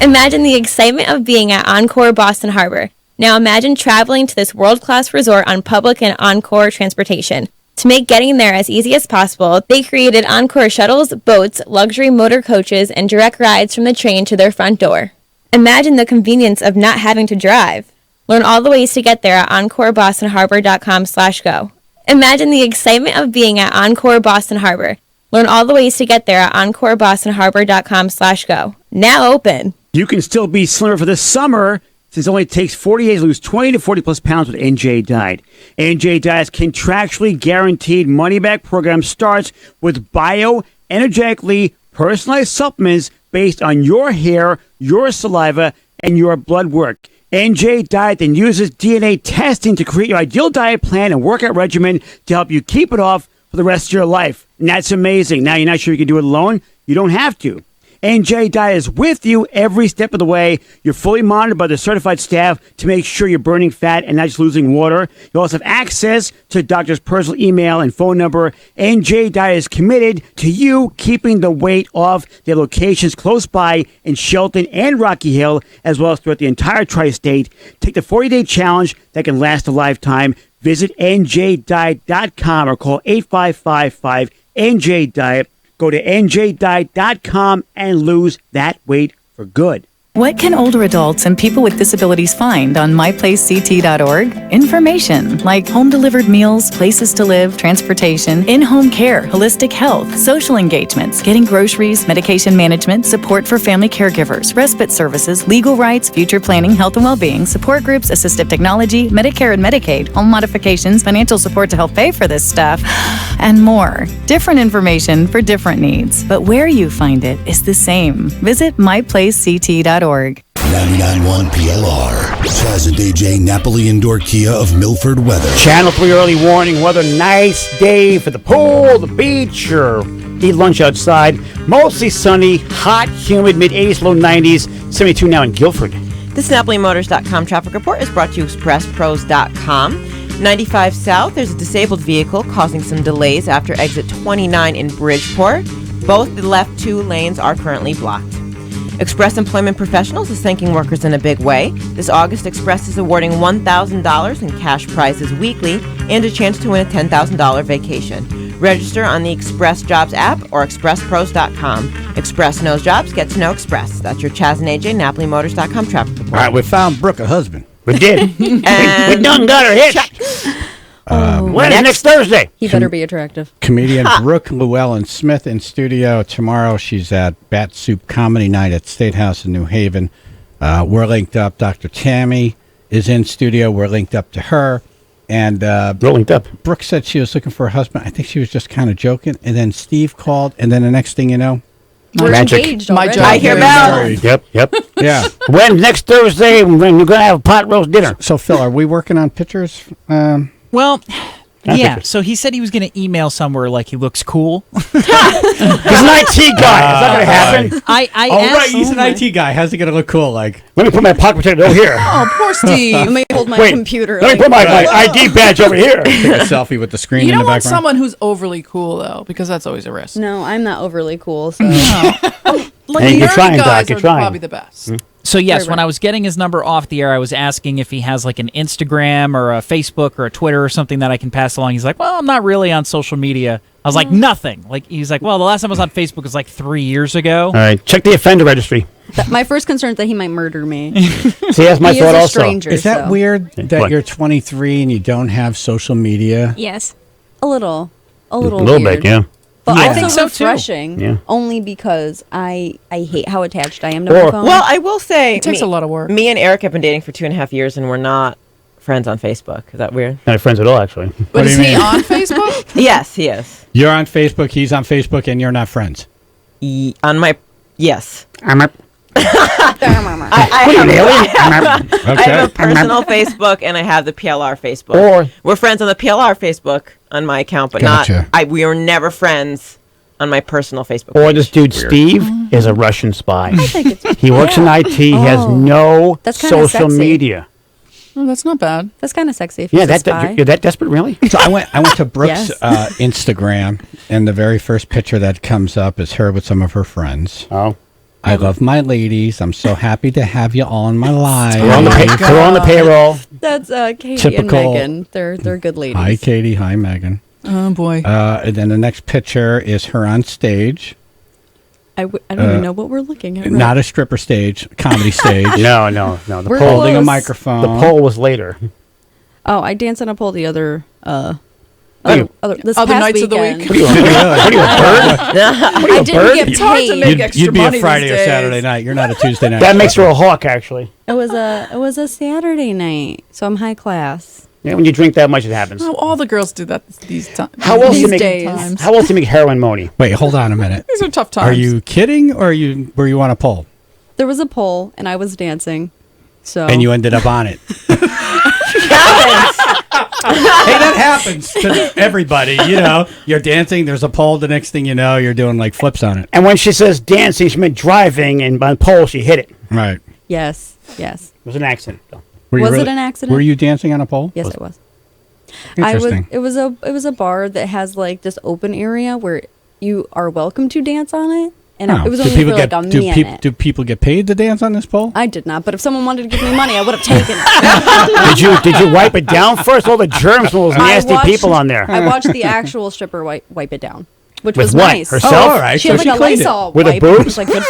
Imagine the excitement of being at Encore Boston Harbor. Now imagine traveling to this world-class resort on public and Encore transportation. To make getting there as easy as possible, they created Encore shuttles, boats, luxury motor coaches, and direct rides from the train to their front door. Imagine the convenience of not having to drive. Learn all the ways to get there at EncoreBostonHarbor.com/go. Imagine the excitement of being at Encore Boston Harbor. Learn all the ways to get there at EncoreBostonHarbor.com/go. Now open. You can still be slimmer for this summer since it only takes 40 days to lose 20 to 40 plus pounds with NJ Diet. NJ Diet's contractually guaranteed money-back program starts with bioenergetically personalized supplements based on your hair, your saliva, and your blood work. NJ Diet then uses DNA testing to create your ideal diet plan and workout regimen to help you keep it off for the rest of your life. And that's amazing. Now you're not sure you can do it alone? You don't have to. NJ Diet is with you every step of the way. You're fully monitored by the certified staff to make sure you're burning fat and not just losing water. You also have access to the doctor's personal email and phone number. NJ Diet is committed to you keeping the weight off. They have locations close by in Shelton and Rocky Hill, as well as throughout the entire tri-state. Take the 40-day challenge that can last a lifetime. Visit njdiet.com or call 8555-NJ-DIET. Go to njdiet.com and lose that weight for good. What can older adults and people with disabilities find on myplacect.org? Information like home-delivered meals, places to live, transportation, in-home care, holistic health, social engagements, getting groceries, medication management, support for family caregivers, respite services, legal rights, future planning, health and well-being, support groups, assistive technology, Medicare and Medicaid, home modifications, financial support to help pay for this stuff, and more. Different information for different needs, but where you find it is the same. Visit myplacect.org. 99.1 PLR. Chaz and AJ Napoli Indoor Kia of Milford weather. Channel 3 early warning weather. Nice day for the pool, the beach, or eat lunch outside. Mostly sunny, hot, humid, mid-80s, low 90s. 72 now in Guilford. This NapoliMotors.com traffic report is brought to you ExpressPros.com. 95 South, there's a disabled vehicle causing some delays after exit 29 in Bridgeport. Both the left two lanes are currently blocked. Express Employment Professionals is thanking workers in a big way. This August, Express is awarding $1,000 in cash prizes weekly and a chance to win a $10,000 vacation. Register on the Express Jobs app or expresspros.com. Express knows jobs, get to know Express. That's your Chaz and AJ, NapoliMotors.com traffic report. All right, we found Brooke a husband. We did. we done got her hitched. When next Thursday? He better be attractive. Comedian Brooke Llewellyn-Smith in studio tomorrow. She's at Bat Soup Comedy Night at State House in New Haven. We're linked up. Dr. Tammy is in studio. We're linked up to her. And we're linked up. Brooke said she was looking for a husband. I think she was just kind of joking. And then Steve called. And then the next thing you know, We're magic. engaged My already. job. I hear bells. Yep. yeah. When next Thursday, when we're going to have a pot roast dinner. So, Phil, are we working on pictures? Well, yeah. pictures. So he said he was going to email somewhere like he looks cool. He's an IT guy. Is that going to happen? I Oh, asked, right. He's an IT guy. How's he going to look cool? Like, Let me put my pocket protector over here. Oh, poor Steve. Let me hold my Wait, computer. Let me put my ID badge over here. take a selfie with the screen You in don't the want background? someone who's overly cool, though, because that's always a risk. No, I'm not overly cool. So Like, Hey, you're nerd trying, Doc, guys you're are trying. probably the best. So yes, Right, when right. I was getting his number off the air, I was asking if he has like an Instagram or a Facebook or a Twitter or something that I can pass along. He's like, well, I'm not really on social media. I was like, nothing. Like he's like, well, the last time I was on Facebook was like 3 years ago. All right, check the offender registry. my first concern is that he might murder me. See, that's my He thought is a also. stranger. Is that so. weird that What? you're 23 and you don't have social media? Yes, a little A little weird. bit, yeah. But I also think so, too. refreshing. Yeah. Only because I hate how attached I am to my Or- phone. Well, I will say, It takes a lot of work. Me and Eric have been dating for 2.5 years, and we're not friends on Facebook. Is that weird? Not friends at all, actually. But do is you he mean? on Facebook? Yes, he is. You're on Facebook, he's on Facebook, and you're not friends. On my yes. I'm a, I have, I have a Okay. personal Facebook and I have the PLR Facebook. Or- we're friends on the PLR Facebook on my account, but Gotcha. not. We were never friends on my personal Facebook. or page. this dude, Steve, is a Russian spy. He works in IT. He has no That's kinda social sexy. media. Oh, that's not bad. That's kind of sexy. If Yeah, he's a spy. you're that desperate, really? So I went to Brooke's Yes. Instagram, and the very first picture that comes up is her with some of her friends. Oh. I love my ladies. I'm so happy to have you all in my life. We're on the payroll. That's Katie Typical- and Megan. They're good ladies. Hi, Katie. Hi, Megan. Oh, boy. And then the next picture is her on stage. I don't even know what we're looking at. Not a stripper stage, comedy stage. No. The We're pole, Holding a close. microphone. the pole was later. Oh, I danced on a pole the other you- this Other past nights of the weekend. week? What are you, a bird? I didn't get It's hard to paid. make extra You'd be money a Friday these or days. Saturday night. You're not a Tuesday night. That makes her a hawk, actually. It was a Saturday night, so I'm high class. Yeah, when you drink that much, it happens. Oh, all the girls do that these times. How else these to make days. How else to make heroin money? Wait, hold on a minute. These are tough times. Are you kidding, or were you on a pole There was a pole, and I was dancing. So and you ended up on it? that happens to everybody. You're dancing. There's a pole. The next thing you know, you're doing like flips on it. And when she says dancing, she meant driving, and by the pole, she hit it. Right. Yes. It was an accident, though. Was it an accident? Were you dancing on a pole? Yes, it was. Interesting. It was a bar that has like this open area where you are welcome to dance on it, and it was only for like a minute. Do people get paid to dance on this pole? I did not, but if someone wanted to give me money, I would have taken it. Did you wipe it down first? All the germs from those nasty people on there. I watched the actual stripper wipe it down, which With was what? nice. Herself? Oh, all right. She had like a Lysol with wipe. her boobs. It was like good.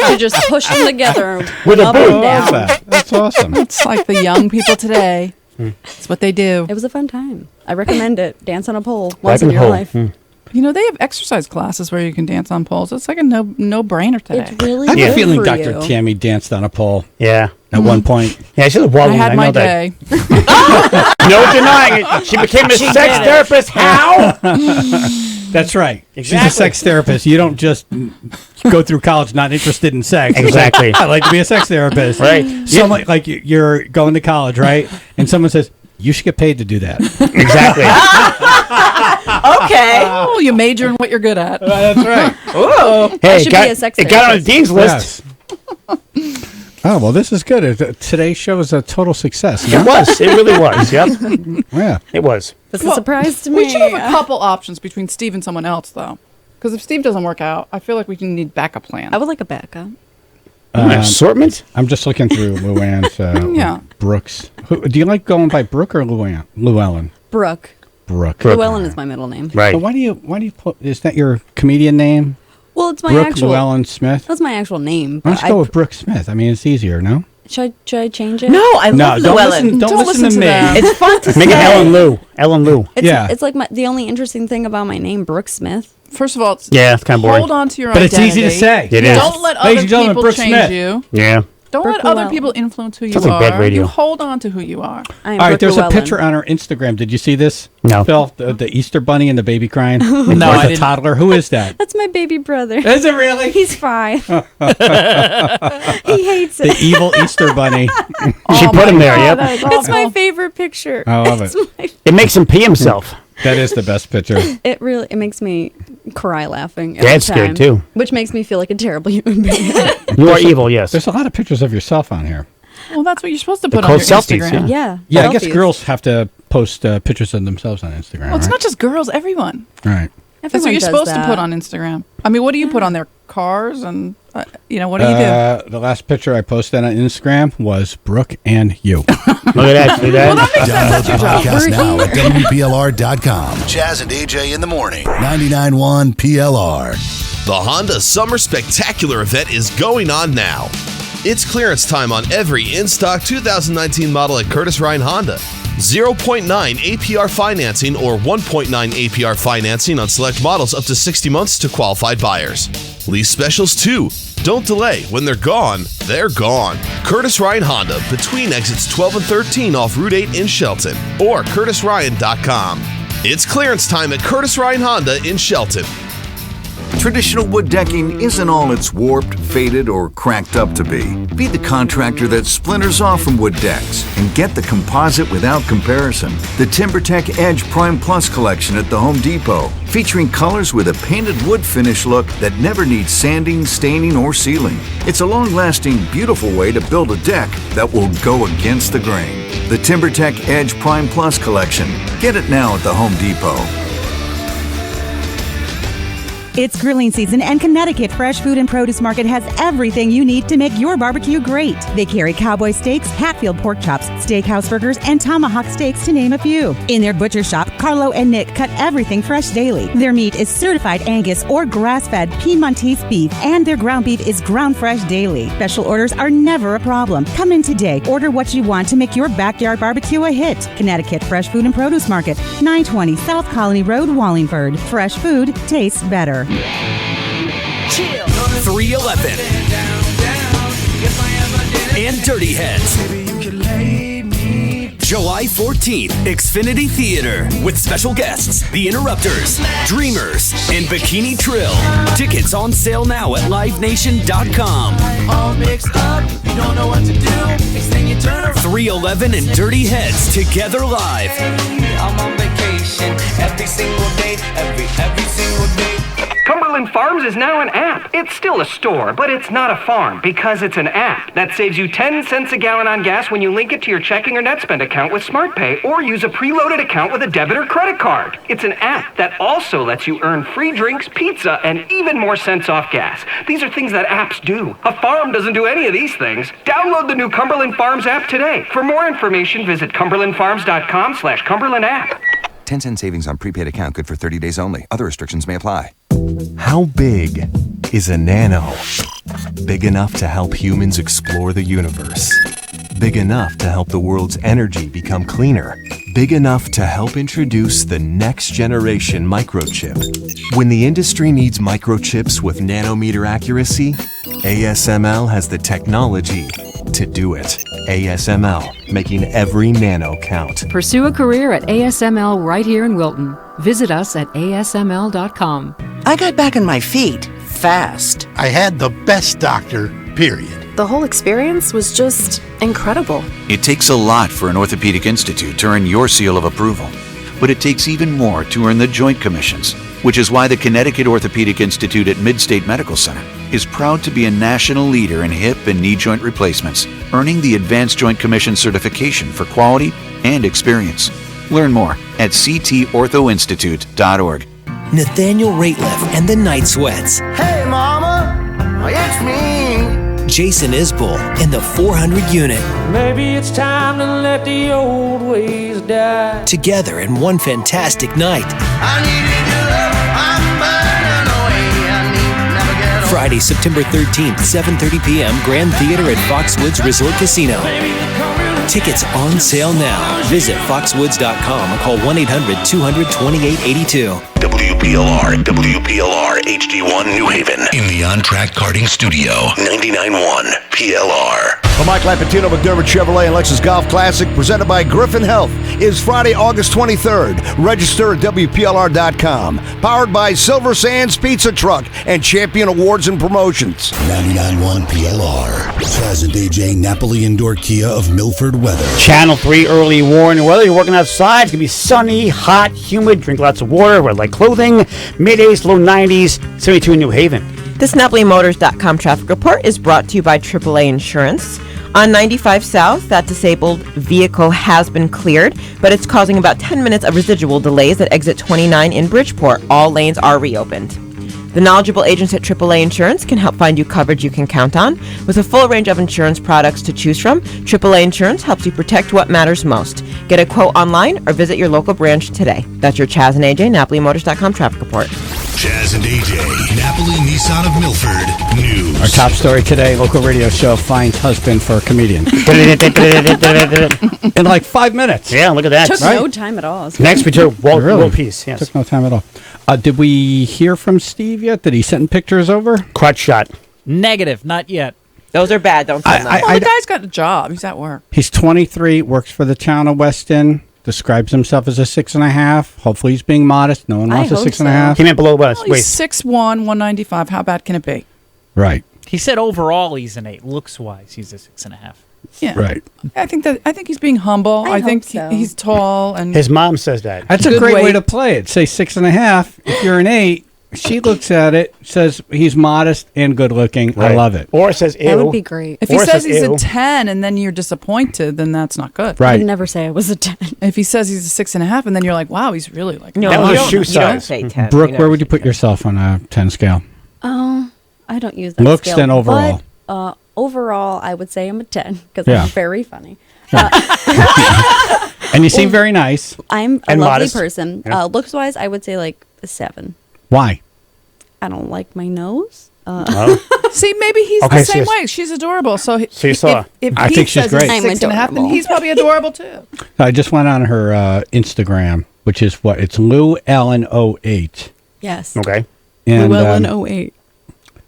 She just pushed them together with up a and boob. down. That's awesome. It's like the young people today. It's what they do. It was a fun time. I recommend it. Dance on a pole Wipe once in in your hole. life. You know, they have exercise classes where you can dance on poles. It's like a no-brainer today. It's really I have good a feeling for Dr. you. Tammy danced on a pole. Yeah. At one point. Yeah, she's a wild I woman. had my know day. That. No denying it. She became a sex therapist. How? That's right. Exactly. She's a sex therapist. You don't just go through college not interested in sex. Exactly. Like, I'd like to be a sex therapist. Right. Someone like you're going to college, right? And someone says, you should get paid to do that. Exactly. Okay. Oh, you major in what you're good at. That's right. Ooh. Hey, should be a sex it got on the therapist. dean's list. Yes. Oh, well, this is good. Today's show is a total success. It was. It really was. Yep. Yeah. It was. This is a surprise to me. We should have a couple options between Steve and someone else, though. Because if Steve doesn't work out, I feel like we can need backup plan. I would like a backup. Assortment? I'm just looking through Luann's Yeah. Brooks. Do you like going by Brooke or Llewellyn? Brooke. Brooke. Llewellyn is my middle name. Right. So why do you put? Is that your comedian name? Well, it's my Brooke actual. Llewellyn Smith. That's my actual name. Why But don't you go with Brooke Smith? I mean, it's easier, no? should I change it? No, I love don't Llewellyn. listen. Don't listen to me. them. It's fun to Make it say. Ellen Lou. Ellen Lou. It's like the only interesting thing about my name, Brooke Smith. First of all, Yeah, it's kind of boring. hold on to your But it's identity. easy to say. It is. Don't let Ladies other and gentlemen, people Brooke change Smith. you. Yeah. Don't Brooke let other Llewellyn. people influence who you Sounds like bad are. radio. You hold on to who you are. I am All right, Brooke there's Llewellyn. a picture on her Instagram. Did you see this? No. Phil, the Easter bunny and the baby crying. No, Like I a didn't. toddler. Who is that? That's my baby brother. Is it really? He's 5. He hates The it. evil Easter bunny. She put him there, yep. It's my favorite picture. I love It's it. my- It makes him pee himself. That is the best picture. it makes me cry laughing every Dad's time, scared, too. which makes me feel like a terrible human being. You are evil, yes. There's a lot of pictures of yourself on here. Well, that's what you're supposed to The put on your close selfies, Instagram. yeah. Yeah, I guess selfies. girls have to post pictures of themselves on Instagram. Well, it's right? not just girls, everyone. Right. That's what Everyone you're does supposed that. to put on Instagram. I mean, what do you put on there? Cars and, what do you do? The last picture I posted on Instagram was Brooke and you. Look at that. See that? Download the podcast now at WPLR.com. Jazz and AJ in the morning. 99.1 PLR. The Honda Summer Spectacular event is going on now. It's clearance time on every in-stock 2019 model at Curtis Ryan Honda. 0.9 APR financing or 1.9 APR financing on select models up to 60 months to qualified buyers. Lease specials too. Don't delay. When they're gone, they're gone. Curtis Ryan Honda, between exits 12 and 13 off Route 8 in Shelton, or curtisryan.com. It's clearance time at Curtis Ryan Honda in Shelton. Traditional wood decking isn't all it's warped, faded, or cracked up to be. Be the contractor that splinters off from wood decks and get the composite without comparison. The TimberTech Edge Prime Plus collection at the Home Depot, featuring colors with a painted wood finish look that never needs sanding, staining, or sealing. It's a long-lasting, beautiful way to build a deck that will go against the grain. The TimberTech Edge Prime Plus collection. Get it now at the Home Depot. It's grilling season, and Connecticut Fresh Food and Produce Market has everything you need to make your barbecue great. They carry cowboy steaks, Hatfield pork chops, steakhouse burgers, and tomahawk steaks, to name a few. In their butcher shop, Carlo and Nick cut everything fresh daily. Their meat is certified Angus or grass-fed Piedmontese beef, and their ground beef is ground fresh daily. Special orders are never a problem. Come in today. Order what you want to make your backyard barbecue a hit. Connecticut Fresh Food and Produce Market, 920 South Colony Road, Wallingford. Fresh food tastes better. 311 and Dirty Heads. July 14th, Xfinity Theater with special guests, The Interrupters, Dreamers, and Bikini Trill. Tickets on sale now at livenation.com. All mixed up, you don't know what to do. Next thing you turn around. 311 and Dirty Heads together live. I'm on vacation every single day, every single day. Cumberland Farms is now an app. It's still a store, but it's not a farm because it's an app that saves you 10 cents a gallon on gas when you link it to your checking or NetSpend account with SmartPay or use a preloaded account with a debit or credit card. It's an app that also lets you earn free drinks, pizza, and even more cents off gas. These are things that apps do. A farm doesn't do any of these things. Download the new Cumberland Farms app today. For more information, visit cumberlandfarms.com/Cumberland app. 10-cent savings on prepaid account good for 30 days only. Other restrictions may apply. How big is a nano? Big enough to help humans explore the universe. Big enough to help the world's energy become cleaner. Big enough to help introduce the next generation microchip. When the industry needs microchips with nanometer accuracy, ASML has the technology to do it. ASML, making every nano count. Pursue a career at ASML right here in Wilton. Visit us at asml.com. I got back on my feet fast. I had the best doctor, period. The whole experience was just incredible. It takes a lot for an orthopedic institute to earn your seal of approval, but it takes even more to earn the Joint Commission's, which is why the Connecticut Orthopedic Institute at Midstate Medical Center is proud to be a national leader in hip and knee joint replacements, earning the Advanced Joint Commission certification for quality and experience. Learn more at ctorthoinstitute.org. Nathaniel Rateliff and the Night Sweats. Hey, mama, it's me. Jason Isbell and the 400 Unit. Maybe it's time to let the old ways die. Together in one fantastic night. I needed your love, I'm burning away. I need never get over. Friday, September 13th, 7:30 p.m. Grand Theater at Foxwoods Resort Casino. Tickets on sale now. Visit foxwoods.com or call 1-800-200-2882. WPLR HD1 New Haven in the On Track Karting Studio. 99.1 PLR. The Mike Lapatino McDermott Chevrolet and Lexus Golf Classic presented by Griffin Health is Friday, August 23rd. Register at WPLR.com. Powered by Silver Sands Pizza Truck and Champion Awards and Promotions. 99.1 PLR. Chaz and AJ Napoli Indoor Kia of Milford Weather. Channel 3 early warning weather. You're working outside. It's going to be sunny, hot, humid. Drink lots of water. Wear light clothing. Mid-80s, low 90s. 72 in New Haven. This NapoliMotors.com traffic report is brought to you by AAA Insurance. On 95 South, that disabled vehicle has been cleared, but it's causing about 10 minutes of residual delays at exit 29 in Bridgeport. All lanes are reopened. The knowledgeable agents at AAA Insurance can help find you coverage you can count on. With a full range of insurance products to choose from, AAA Insurance helps you protect what matters most. Get a quote online or visit your local branch today. That's your Chaz and AJ, NapoliMotors.com traffic report. Chaz and AJ, Napoli Nissan of Milford News. Our top story today, local radio show finds husband for comedian. In like 5 minutes. Yeah, look at that. Took no time at all. Next, we took World Peace. Yes. Took no time at all. Did we hear from Steve yet? Did he send pictures over? Crotch shot. Negative, not yet. Those are bad. Don't send them. Well, the guy's got a job. He's at work. He's 23, works for the town of Weston, describes himself as a 6.5. Hopefully he's being modest. No one wants a 6.5. He meant below West. Well, he's 6'1", 195. How bad can it be? Right. He said overall he's an 8. Looks-wise, he's a 6.5. Yeah. Right. I think he's being humble. I think so. He's tall and his mom says that. That's a great way to play it. Say 6.5. If you're an 8, she looks at it, says he's modest and good looking. Right. I love it. Or it says ew. That would be great. If he says he's a 10 and then you're disappointed, then that's not good. Right. I'd never say I was a 10. If he says he's a 6.5 and then you're like, wow, he's really like no, that was a shoe you size. don't say 10. Brooke, where would you put yourself on a 10 scale? Oh, I don't use that Looks scale. then overall. But, overall, I would say I'm a 10 because Yeah. I'm very funny. And you seem very nice. I'm a And lovely modest. person. Yeah. Looks-wise, I would say like a 7. Why? I don't like my nose. See, maybe he's Okay, the same so way. She's adorable. So you saw. if I he think she's says great. he's I'm 6.5, then adorable. he's probably adorable too. I just went on her Instagram, which is what? It's Lou Ellen 08. Yes. Okay. And, Llewellyn 08.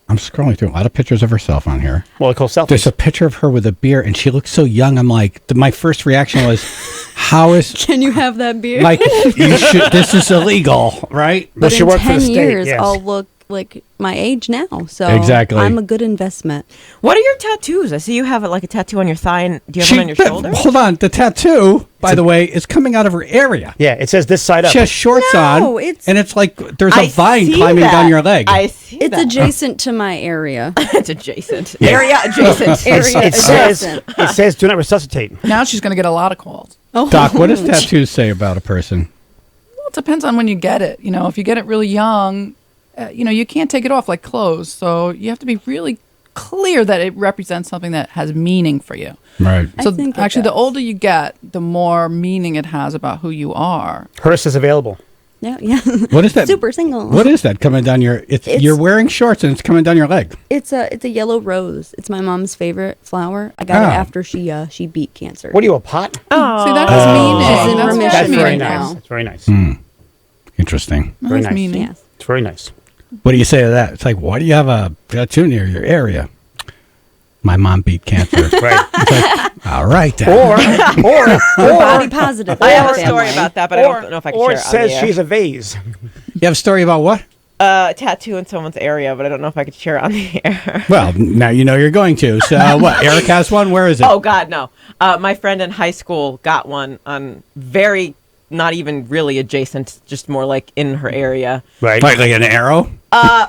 I'm scrolling through a lot of pictures of herself on here. Well, it's called selfies. There's a picture of her with a beer, and she looks so young. I'm like, my first reaction was, how is... Can you have that beer? Like, this is illegal, right? But in 10 years, I'll look like my age now. So exactly. I'm a good investment. What are your tattoos? I see you have like a tattoo on your thigh, and do you have one on your shoulder? Hold on. The tattoo, by the way, is coming out of her area. Yeah, it says this side up. She has shorts on, and it's like there's a vine climbing down your leg. I see It's adjacent to my area. It's adjacent. Area adjacent. It says do not resuscitate. Now she's going to get a lot of calls. Doc, what does tattoos say about a person? Well, it depends on when you get it. You know, if you get it really young, you can't take it off like clothes. So you have to be really clear that it represents something that has meaning for you. Right. So actually, the older you get, the more meaning it has about who you are. Hers is available. Yeah, yeah. What is that? Super single. What is that coming down your... You're wearing shorts and it's coming down your leg. It's a yellow rose. It's my mom's favorite flower. I got it after she beat cancer. What are you, a pot? Oh, see, that has meaning. She's in remission That's very right nice. now. That's very nice. Interesting. Very nice. meaning. Yes. It's very nice. What do you say to that? It's like, why do you have a tattoo near your area? My mom beat cancer. Right. It's like, all right. Then. Or body positive. I have a story about that, but I don't know if I can Or share it it on says the air. she's a vase. You have a story about what? Tattoo in someone's area, but I don't know if I could share it on the air. Well, now you know you're going to. So what? Eric has one? Where is it? Oh, God, no. My friend in high school got one on not even really adjacent, just more like in her area. Right. Like an arrow?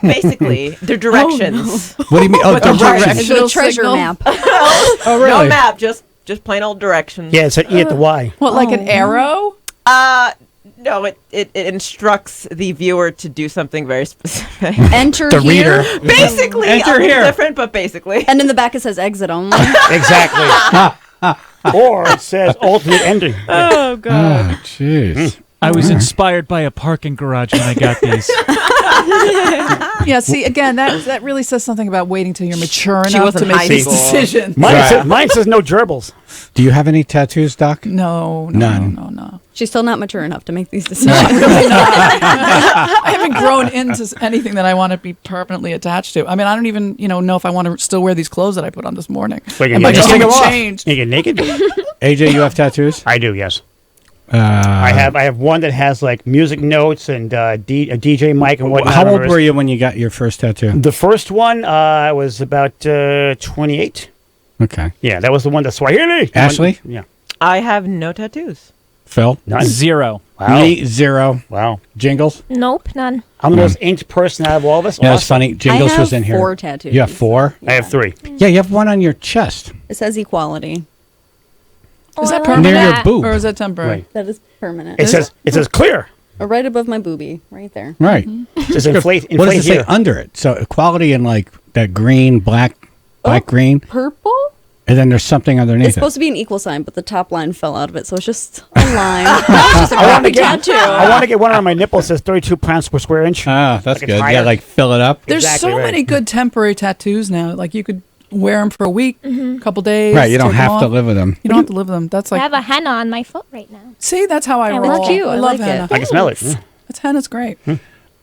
Basically, the directions. What do you mean? Oh, With the directions. It's a treasure map. Oh, really? No map, just plain old directions. Yeah, it's an E at the Y. What, like an arrow? No, it instructs the viewer to do something very specific. Enter The here. reader. Basically, Enter a little here. different, but basically. And in the back it says exit only. Exactly. Or it says alternate ending. Oh, God. Oh, jeez. I was inspired by a parking garage when I got these. Yeah, see, again, that really says something about waiting till you're mature She enough was to in make high these school. decisions. Mine says no gerbils. Do you have any tattoos, Doc? No. None. She's still not mature enough to make these decisions. I haven't grown into anything that I want to be permanently attached to. I mean, I don't even, know if I want to still wear these clothes that I put on this morning. Wait, And my just take them clothes off. changed. You get naked? AJ, you have tattoos? I do, yes. I have one that has like music notes and a DJ mic and whatnot. How old were you when you got your first tattoo? The first one I was about 28. Okay. Yeah, that was the one that Swahili. Ashley? Yeah. I have no tattoos. Phil? None. 0. Wow. Me, 0. Wow. Jingles? Nope, none. I'm the most inked person out of all of us. Yeah, it's Awesome. funny. Jingles I have was in here. 4 tattoos. You have 4? I have 3. Yeah, you have one on your chest. It says equality. Is that I love permanent? Near your boob. Or is that temporary? Right. That is permanent. It says clear. Right above my boobie, right there. Right. It says inflate What does it say here. under it? So equality in like that green, black green, Purple? and then there's something underneath It's it. supposed to be an equal sign, but the top line fell out of it, so it's just a line. It's just a crappy tattoo. I want to get one on my nipple that says 32 pounds per square inch. Ah, that's Like a good. tire. Yeah, like fill it up. There's Exactly so right. many good temporary tattoos now. Like you could wear them for a week, a couple days. Right, you don't take 'em have to off. live with them. You don't have to live with them. That's I like, have a henna on my foot right now. see, that's how I Yeah, roll. that's cute. I I love like it. henna. I can smell it. Yeah. That's henna's great.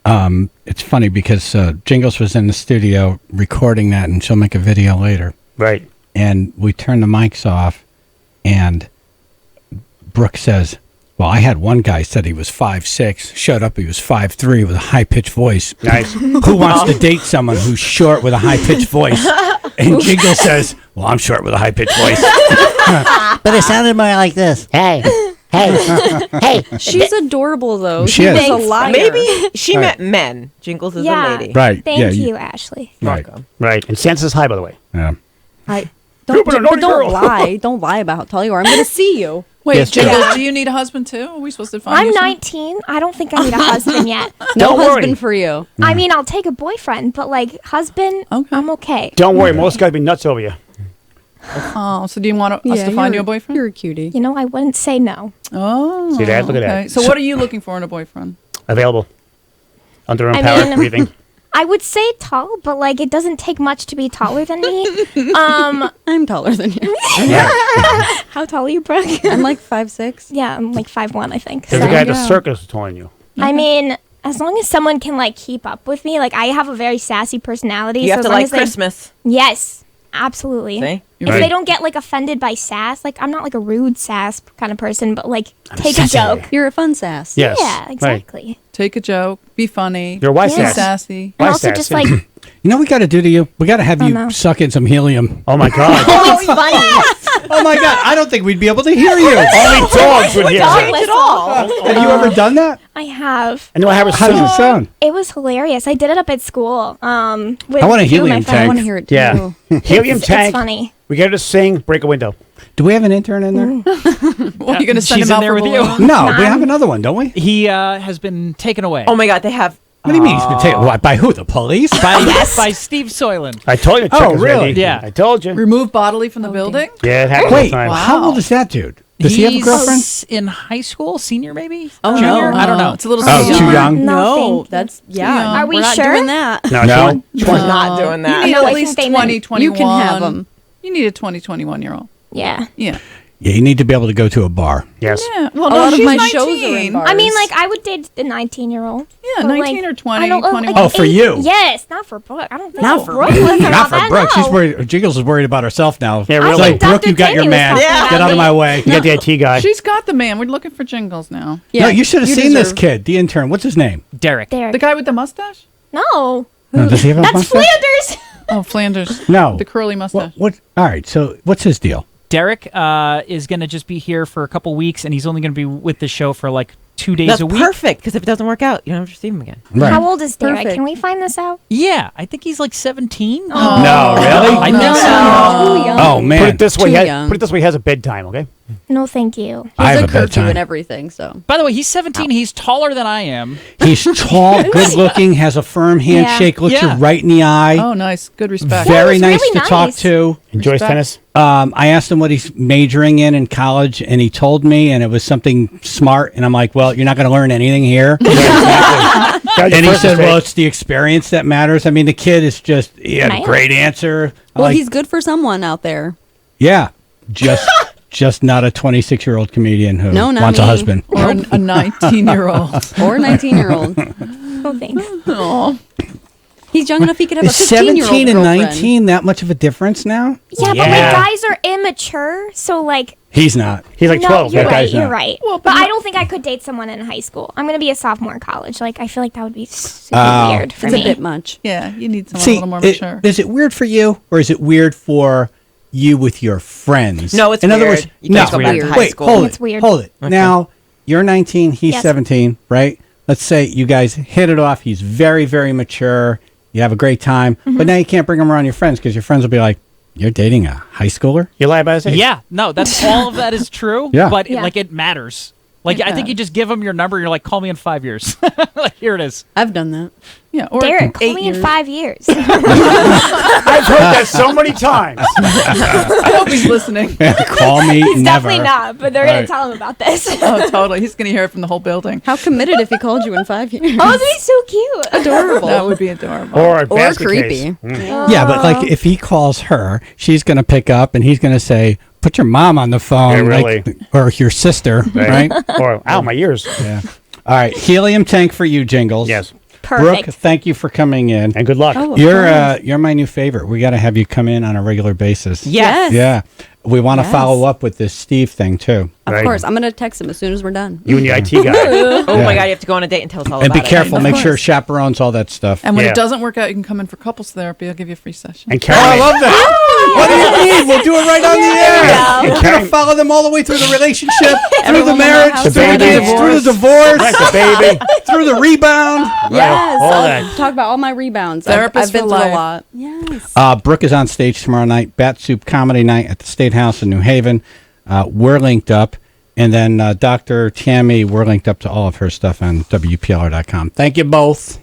It's funny because Jingles was in the studio recording that, and she'll make a video later. Right. And we turned the mics off, and Brooke says, well, I had one guy said he was 5'6", showed up, he was 5'3", with a high-pitched voice. Nice. Who wants to date someone who's short with a high-pitched voice? And Jingle says, well, I'm short with a high-pitched voice. But it sounded more like this. Hey, hey. She's adorable, though. She is. She's a liar. Maybe she Right. meant men. Jingles is Yeah. a lady. Right. Thank yeah, you, Ashley. Right. Right. And Sansa's high, by the way. Yeah. You've been a naughty girl. Don't lie about how tall you are. I'm going to see you. Wait, Yes, Jingles, yeah. do you need a husband too? Are we supposed to find I'm you some? 19. I don't think I need a husband yet. No Don't worry. husband for you. I mean, I'll take a boyfriend, but like husband, I'm okay. Don't worry, most guys be nuts over you. Oh, so do you want us to find you a boyfriend? You're a cutie. You know, I wouldn't say no. Oh, See that? Look at that. okay. So what are you looking for in a boyfriend? Available. Under I power, mean- breathing. I would say tall, but like it doesn't take much to be taller than me. I'm taller than you. How tall are you, Brooke? I'm like 5'6". Yeah, I'm like 5'1", I think. There's So, a guy at the circus telling you. I mean, as long as someone can like keep up with me, like I have a very sassy personality. You so have as to long like as they- Christmas. Yes, absolutely. See? If Right. they don't get like offended by sass, like I'm not like a rude sass kind of person, but like take a sassy. joke. You're a fun sass. Yes. Yeah, exactly. Take a joke. Be funny. You're why Yeah. Be sass? sassy. And Why also sass? just like, You know what we got to do to you? We got to have Oh, you no. suck in some helium. Oh my God. oh, it's funny. Oh my God! I don't think we'd be able to hear you. Only dogs would hear Dog that. whistle. Have you ever done that? I have. And I have a How does it sound? It was hilarious. I did it up at school. With I want a two of my helium friends. tank. I want to hear it too. Yeah. Helium It's tank. funny. We get her to sing, break a window. Do we have an intern in there? What, are you going to send She's him in out there for with you. balloons? No, we have another one, don't we? He has been taken away. Oh my God, they have. What do you mean? He's been taken? What, by who? The police? by Steve Soylent. I told you. The check Oh, was really? ready. Yeah. I told you. Remove bodily from the building? Yeah, it happened Wait, all the time. how old is that dude? Does he have a He's girlfriend? in high school, senior maybe? Oh, Junior? no. I don't know. It's a little Oh, too too young. young? No, No, thank that's young. Are we we're not sure? doing that. No, No. We're not doing that. You need No, at I least think they 20, meant 21. You can have them. You need a 20, 21-year-old. Yeah. Yeah. Yeah, you need to be able to go to a bar. Yes. Yeah. Well, A no, lot of she's my 19. shows are in bars. I mean, like, I would date a 19-year-old. Yeah, But, 19 like, or 20, I don't- 21. Oh, for you. Yes, not for Brooke. I don't think Not for Brooke me. was Not about for that, Brooke. She's no. worried. Jiggles is worried about herself now. Yeah, I really. It's like, think Brooke, Dr. you got your Timmy was man. talking about Get out of me. my way. You got the IT guy. She's got the man. We're looking for Jingles now. No, you should have you seen this deserve- kid, the intern. What's his name? Derek. The Derek. guy with the mustache? No. No, does he have a That's mustache? Flanders. Oh, Flanders. No. The curly mustache. What? All right. So what's his deal? Derek is going to just be here for a couple weeks, and he's only going to be with the show for like 2 days That's a week. perfect, because if it doesn't work out, you don't have to see him again. Right. How old is Derek? Perfect. Can we find this out? Yeah, I think he's like 17. No, really? I think so. Too young. Oh man. Put it this way. Too He young. put it this way. He has a bedtime. Okay. No, thank you. I He's have a a curfew bedtime. and everything, so. By the way, he's 17. He's taller than I am. He's tall, good looking, has a firm handshake, looks Yeah. you right in the eye. Oh, nice. Good respect. Very Yeah, nice he's to really talk nice. to. Enjoys Respect. tennis. I asked him what he's majoring in college, and he told me, and it was something smart. And I'm like, well, you're not going to learn anything here. That was your And he first said, mistake. well, it's the experience that matters. I mean, the kid is just, he had a Nice. great answer. Well, Like, he's good for someone out there. yeah, just not a 26-year-old comedian who No, not wants a me. husband. Or a 19-year-old. Or a 19-year-old. No, thanks. Oh. He's young enough he could have Is a 15-year-old 17 and girlfriend. 19 that much of a difference now? Yeah, but like guys are immature, so like. He's not. He's like No, 12. you're That right. guy's You're not. right. Well, but but I don't think I could date someone in high school. I'm gonna be a sophomore in college. Like I feel like that would be super Oh. weird for It's a me. bit much. Yeah, you need someone a See, little more mature. is it weird for you, or is it weird for you with your friends? No, it's In other weird. words, You no. can't go back to high Wait, school. hold It's it. weird. Hold it. Okay. Now, you're 19, he's Yes. 17, right? Let's say you guys hit it off. He's very, very mature. You have a great time, but now you can't bring him around your friends because your friends will be like, "You're dating a high schooler?" You lie about his age. Yeah, no, that's all of that is true. Yeah. But Yeah. like it matters. Like I think Yeah. you just give them your number. You're like, call me in 5 years. Like here it is. I've done that. Yeah, or Derek, call 8 me in years. 5 years. I've heard that so many times. I hope he's listening. Call me He's never. definitely not, but they're gonna Right. tell him about this. Oh, totally. He's going to hear it from the whole building. How committed if he called you in 5 years. Oh, that'd be so cute. Adorable. That would be adorable. Or a Or basket creepy. case. Yeah, but like if he calls her, she's going to pick up and he's going to say, "Put your mom on the phone," Yeah, like, really. or your sister, right? Or, ow, my ears. Yeah. All right, helium tank for you, Jingles. Yes. Perfect. Brooke, thank you for coming in. And good luck. Oh, You're my new favorite. We got to have you come in on a regular basis. Yes. Yeah. We want to Yes. follow up with this Steve thing too. Of Right. course. I'm going to text him as soon as we're done. You and your IT guy. Oh Yeah. my God, you have to go on a date and tell us all And about be it. careful. Of Make sure course. chaperones all that stuff. And when Yeah. it doesn't work out, you can come in for couples therapy. I'll give you a free session. And Oh, I Karen. love that. What do you mean? We'll do it right on the air. And We're Karen. gonna follow them all the way through the relationship, through the Everyone will know marriage, how through to the be through the divorce, Like the baby. through the rebound. Yes. all I'll that. talk about all my rebounds. Therapist I've been for through life. a lot. Yes. Brooke is on stage tomorrow night, Bat Soup Comedy Night at the State House in New Haven. We're linked up. And then Dr. Tammy, we're linked up to all of her stuff on WPLR.com. Thank you both.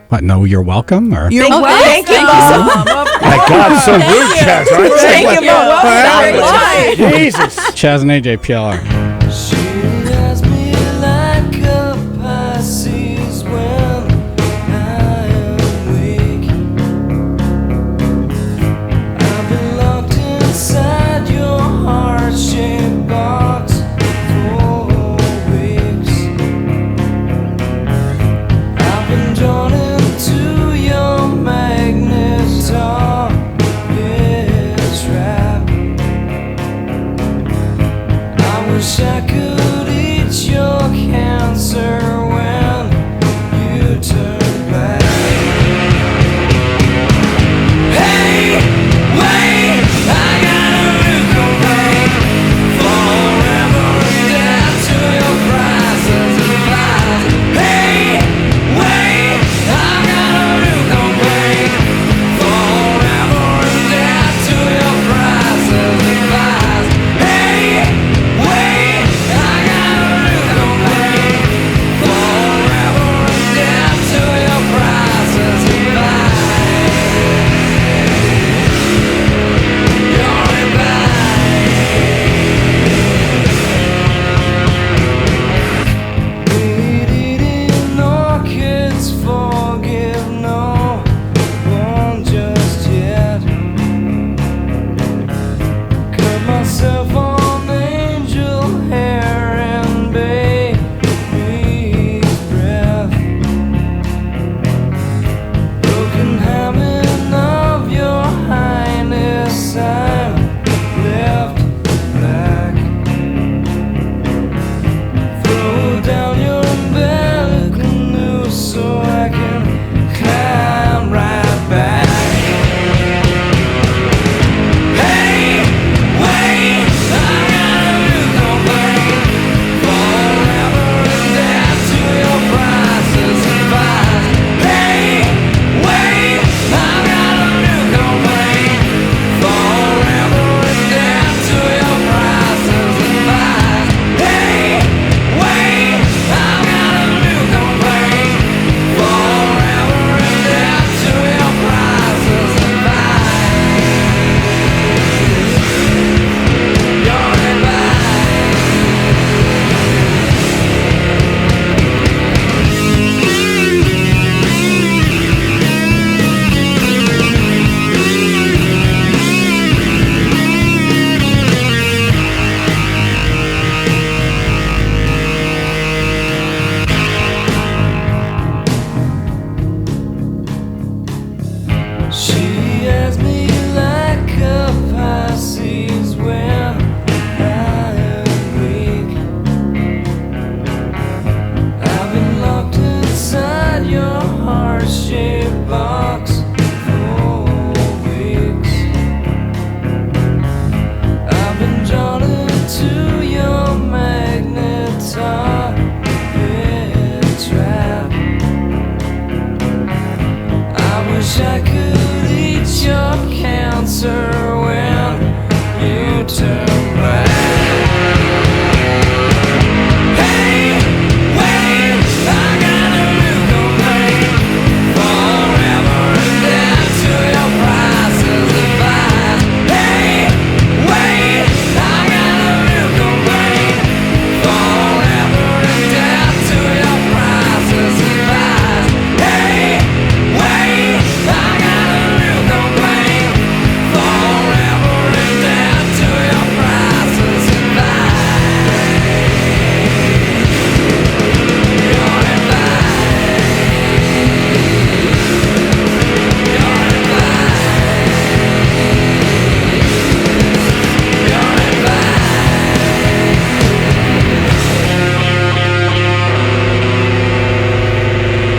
What? No, you're welcome? Or? You're welcome. Thank you. My God, so rude, Chaz. Right? Thank you, Bob. Jesus. Chaz and AJ, PLR.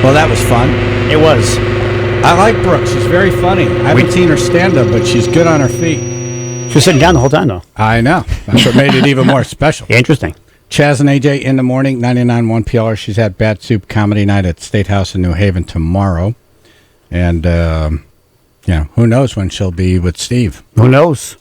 Well, that was fun. It was. I like Brooke. She's very funny. I haven't seen her stand up, but she's good on her feet. She was sitting down the whole time, though. I know. That's what made it even more special. Interesting. Chaz and AJ in the morning, 99.1 PLR. She's at Bat Soup Comedy Night at State House in New Haven tomorrow. And, who knows when she'll be with Steve. Who knows?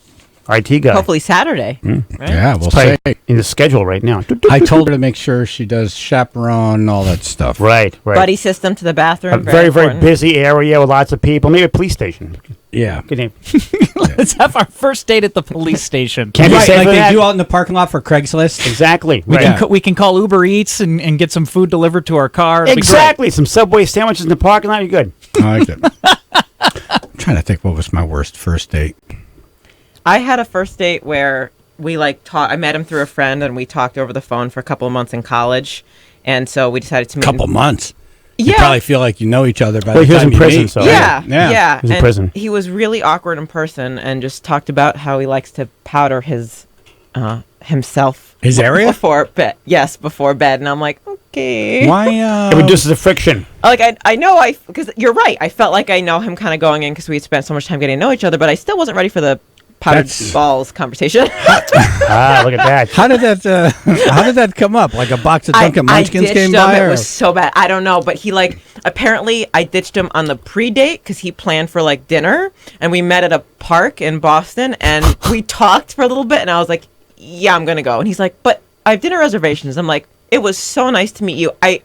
IT guy. Hopefully Saturday. Right? Yeah, we'll It's probably see. in the schedule right now. I told her to make sure she does chaperone, all that stuff. Right. Buddy system to the bathroom. A very, very important. busy area with lots of people. Maybe a police station. Yeah. Good name. Let's have our first date at the police station. Can't be Right, safe like for they that. do out in the parking lot for Craigslist. Exactly. We, Right. we can call Uber Eats and get some food delivered to our car. It'll be great. Exactly. Some Subway sandwiches in the parking lot. You're good. I like it. I'm trying to think what was my worst first date. I had a first date where we I met him through a friend and we talked over the phone for a couple of months in college. And so we decided to meet. Couple months. Yeah. You probably feel like you know each other by Well, the he was time in you prison, meet. so Yeah. He was in and prison. he was really awkward in person and just talked about how he likes to powder his himself. His area? Before bed. Yes, before bed. And I'm like, okay. Why? It reduces the friction. Like, I know because you're right. I felt like I know him kind of going in because we had spent so much time getting to know each other, but I still wasn't ready for the powdered balls conversation. Look at that. How did that come up? Like a box of Dunkin' Munchkins I came ditched by? him. or- It was so bad. I don't know, but he apparently I ditched him on the pre-date because he planned for dinner, and we met at a park in Boston, and we talked for a little bit, and I was like, yeah, I'm gonna go, and he's like, but I have dinner reservations. I'm like, it was so nice to meet you. I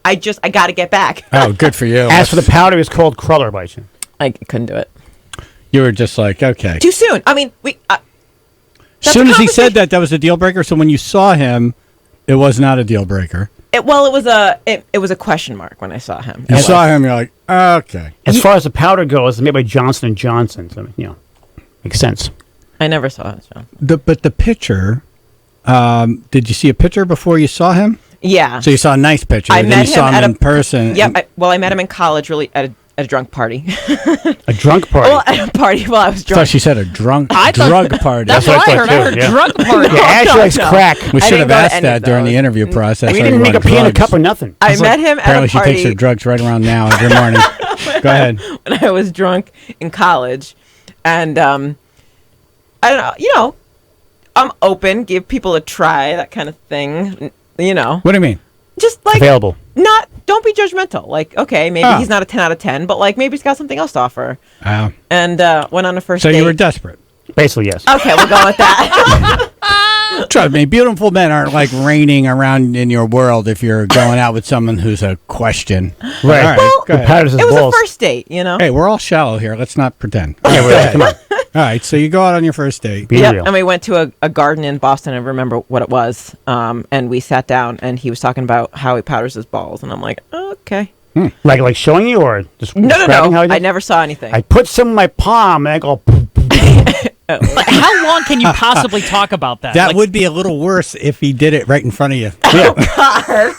got to get back. Oh, good for you. As for the powder, it's called cruller by you. I couldn't do it. You were just like, okay. Too soon. I mean, As soon as he said that was a deal breaker. So when you saw him, it was not a deal breaker. it was a question mark when I saw him. You saw him, you're like, okay. As far as the powder goes, it's made by Johnson & Johnson. So, makes sense. I never saw him. So. But the picture, did you see a picture before you saw him? Yeah. So you saw a nice picture. I then met you saw him him at in person. Yep. I met him in college, really at a drunk party. A drunk party? Well, at a party while I was I drunk. thought she said a drug party. That's what I heard. I heard drunk party. Yeah, Ashley likes crack. We I should didn't have go to asked any of that during the those. interview process. We didn't make a pee in a cup or nothing. I met him at Apparently a she party takes her drugs right around now every morning. Go ahead. when I was drunk in college, and I don't know. I'm open, give people a try, that kind of thing. What do you mean? Just available. Don't be judgmental. Like, okay, maybe he's not a 10 out of 10, but maybe he's got something else to offer. Oh. And went on a first So date. you were desperate. Basically, yes. Okay, we'll go with that. Trust me, beautiful men aren't raining around in your world if you're going out with someone who's a question. Right. All right, Well, go ahead. it was a first date, Hey, we're all shallow here. Let's not pretend. Yeah, really, come on. All right, so you go out on your first date. Be real. And we went to a garden in Boston. I remember what it was. And we sat down, and he was talking about how he powders his balls, and I'm like, oh, okay. Like showing you or just No. describing how he I did? never saw anything. I put some in my palm and I go. Like, how long can you possibly talk about that? That Like, would be a little worse if he did it right in front of you.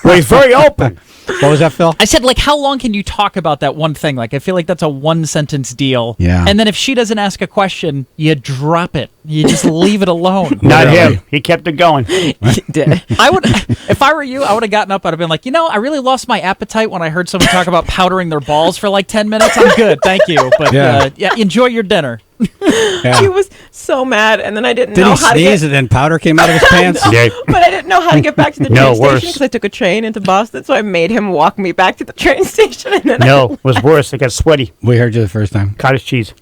Well, he's very open. What was that, Phil? I said, how long can you talk about that one thing? I feel like that's a one-sentence deal. Yeah. And then if she doesn't ask a question, you drop it. You just leave it alone. Not Really? him. He kept it going. He did. I would, if I were you, I would have gotten up. I'd have been like, I really lost my appetite when I heard someone talk about powdering their balls for 10 minutes. I'm good, thank you. But enjoy your dinner. Yeah. He was so mad, and then I didn't Did know he how to sneeze get. and then powder came out of his pants? Yeah. But I didn't know how to get back to the No, train worse. station because I took a train into Boston, so I made him walk me back to the train station. And then No, it was worse. It got sweaty. We heard you the first time. Cottage cheese.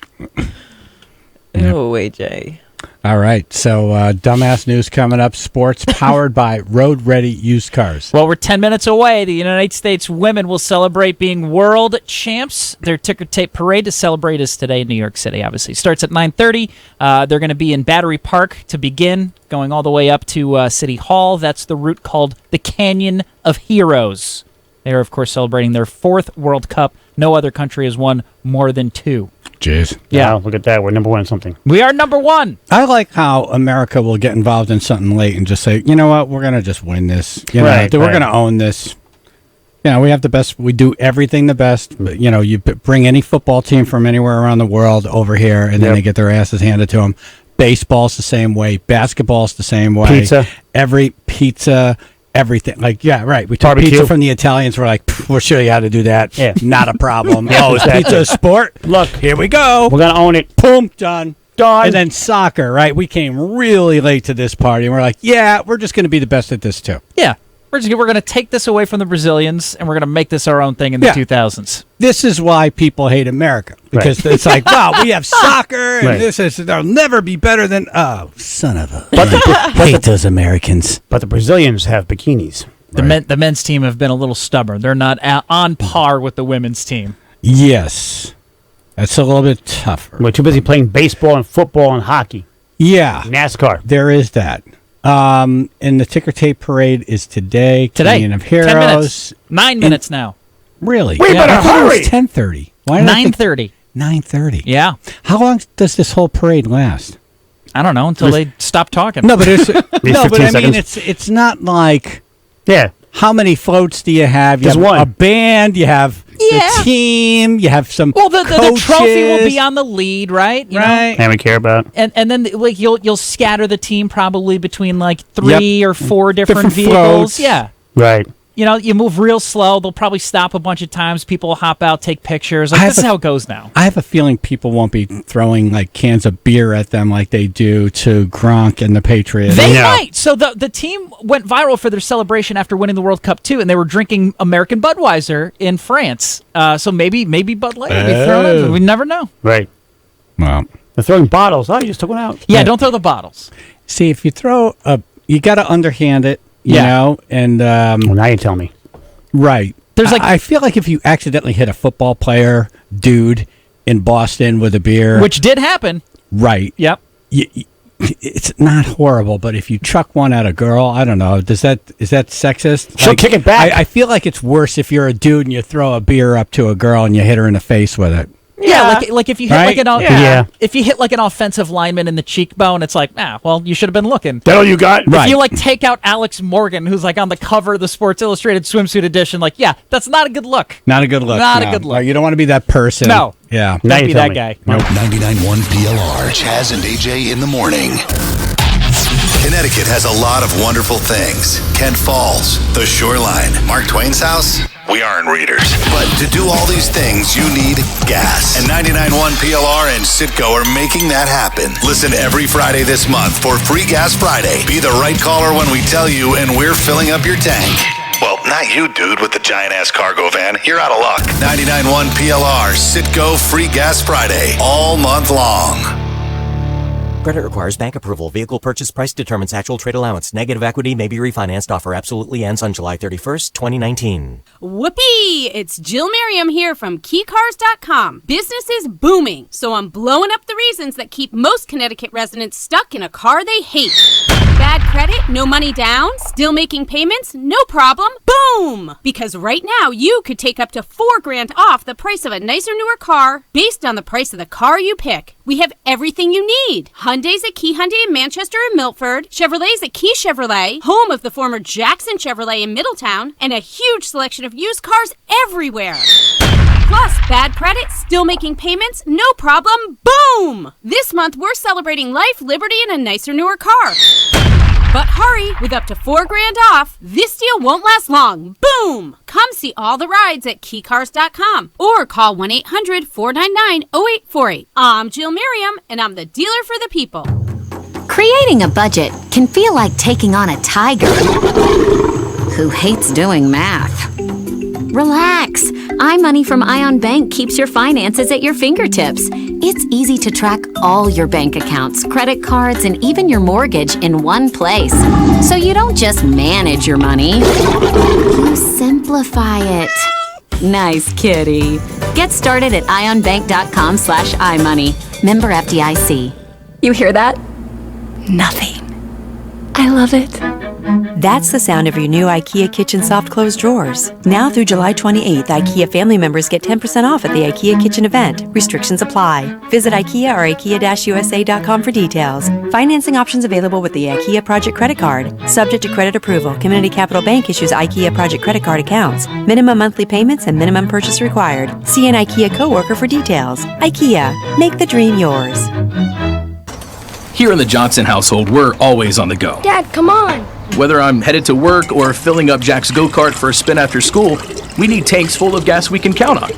Oh, AJ. All right, so dumbass news coming up. Sports powered by Road Ready Used Cars. Well, we're 10 minutes away. The United States women will celebrate being world champs. Their ticker tape parade to celebrate is today in New York City, obviously. Starts at 9:30. They're going to be in Battery Park to begin, going all the way up to City Hall. That's the route called the Canyon of Heroes. They are, of course, celebrating their 4th World Cup. No other country has won more than 2. Jeez. Yeah, look at that. We're number one in something. We are number 1. I like how America will get involved in something late and just say, you know what, we're going to just win this. We're going to own this. We have the best. We do everything the best. But, you bring any football team from anywhere around the world over here, and then they get their asses handed to them. Baseball's the same way. Basketball's the same way. Pizza. Every pizza. everything. Like, yeah, right. We took Barbecue. pizza from the Italians. We're like, we'll show you how to do that. Yeah. Not a problem. Yeah, Oh, is exactly. pizza a sport? Look, here we go. We're going to own it. Boom, done. Done. And then soccer, right? We came really late to this party, and we're like, yeah, we're just going to be the best at this, too. Yeah. We're going to take this away from the Brazilians, and we're going to make this our own thing in the 2000s. This is why people hate America. Because it's like, wow, we have soccer, and they'll never be better than, oh, son of a... hate those Americans. But the Brazilians have bikinis. The men's team have been a little stubborn. They're not on par with the women's team. Yes. That's a little bit tougher. We're too busy playing baseball and football and hockey. Yeah. NASCAR. There is that. And the ticker tape parade is today. Canyon of Heroes. 10 minutes. 9 minutes now. Really? We better hurry. It's 10:30. Why 9:30. 9:30. Yeah. How long does this whole parade last? I don't know until they stop talking. No, but it's no, but I mean seconds. it's not like Yeah. how many floats do you have? You Just have one. a band. You have the team. You have some. Well, the trophy will coaches. be on the lead, right? You know? Right. And we care about. And then like you'll scatter the team probably between like 3 or 4 different vehicles. floats. Yeah. Right. You know, you move real slow. They'll probably stop a bunch of times. People will hop out, take pictures. Like, this is how it goes now. I have a feeling people won't be throwing like cans of beer at them like they do to Gronk and the Patriots. They might. So the team went viral for their celebration after winning the World Cup too, and they were drinking American Budweiser in France. So maybe Bud Light will be thrown in. We never know. Right. Well, they're throwing bottles. Oh, you just took one out. Yeah, don't throw the bottles. see, if you throw you got to underhand it, you know, and Well, now you tell me. right. There's like I feel like if you accidentally hit a football player, dude, in Boston with a beer, which did happen. right? Yep. It's not horrible, but if you chuck one at a girl, I don't know. Is that sexist? She'll kick it back. I feel like it's worse if you're a dude and you throw a beer up to a girl and you hit her in the face with it. Yeah, like if you hit Right? if you hit like an offensive lineman in the cheekbone, it's like, well, you should have been looking. That all you got? Right. If you like take out Alex Morgan, who's like on the cover of the Sports Illustrated swimsuit edition, like, yeah, that's not a good look. Not a good look. Not a no. good look. Like, you don't want to be that person. No. Yeah. Now Don't you be tell that me. guy. Nope. 99.1 PLR. Chaz and AJ in the morning. Connecticut has a lot of wonderful things. Kent Falls, the shoreline, Mark Twain's house. We aren't readers. But to do all these things, you need gas. And 99.1 PLR and Citgo are making that happen. Listen every Friday this month for Free Gas Friday. Be the right caller when we tell you, and we're filling up your tank. Well, not you, dude, with the giant-ass cargo van. You're out of luck. 99.1 PLR, Citgo Free Gas Friday, all month long. Credit requires bank approval. Vehicle purchase price determines actual trade allowance. Negative equity may be refinanced. Offer absolutely ends on July 31st, 2019. Whoopee! It's Jill Merriam here from KeyCars.com. Business is booming, so I'm blowing up the reasons that keep most Connecticut residents stuck in a car they hate. Bad credit? No money down? Still making payments? No problem. Boom! Because right now you could take up to $4,000 off the price of a nicer, newer car based on the price of the car you pick. We have everything you need. Hyundai's at Key Hyundai in Manchester and Milford, Chevrolet's at Key Chevrolet, home of the former Jackson Chevrolet in Middletown, and a huge selection of used cars everywhere. Plus, bad credit, still making payments, no problem, boom! This month we're celebrating life, liberty, and a nicer, newer car. But hurry, with up to $4,000 off, this deal won't last long. Boom! Come see all the rides at KeyCars.com or call 1-800-499-0848. I'm Jill Merriam, and I'm the dealer for the people. Creating a budget can feel like taking on a tiger who hates doing math. Relax. iMoney from Ion Bank keeps your finances at your fingertips. It's easy to track all your bank accounts, credit cards, and even your mortgage in one place. So you don't just manage your money, you simplify it. Nice kitty. Get started at ionbank.com/iMoney. Member FDIC. You hear that? Nothing. I love it. That's the sound of your new IKEA Kitchen Soft Close Drawers. Now through July 28th, IKEA family members get 10% off at the IKEA Kitchen event. Restrictions apply. Visit IKEA or IKEA-USA.com for details. Financing options available with the IKEA Project Credit Card. Subject to credit approval. Community Capital Bank issues IKEA Project Credit Card accounts. Minimum monthly payments and minimum purchase required. See an IKEA coworker for details. IKEA. Make the dream yours. Here in the Johnson household, we're always on the go. Dad, come on. Whether I'm headed to work or filling up Jack's go-kart for a spin after school, we need tanks full of gas we can count on.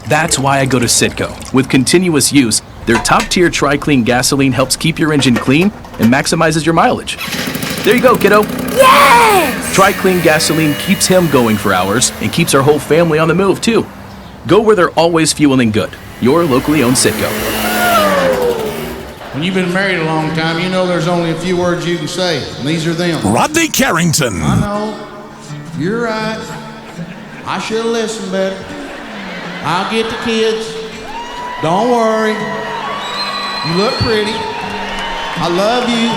That's why I go to Citgo. With continuous use, their top-tier Tri-Clean gasoline helps keep your engine clean and maximizes your mileage. There you go, kiddo. Yes! Tri-Clean gasoline keeps him going for hours and keeps our whole family on the move, too. Go where they're always fueling good. Your locally owned Citgo. When you've been married a long time, you know there's only a few words you can say, and these are them. Rodney Carrington. I know. You're right. I should have listened better. I'll get the kids. Don't worry. You look pretty. I love you.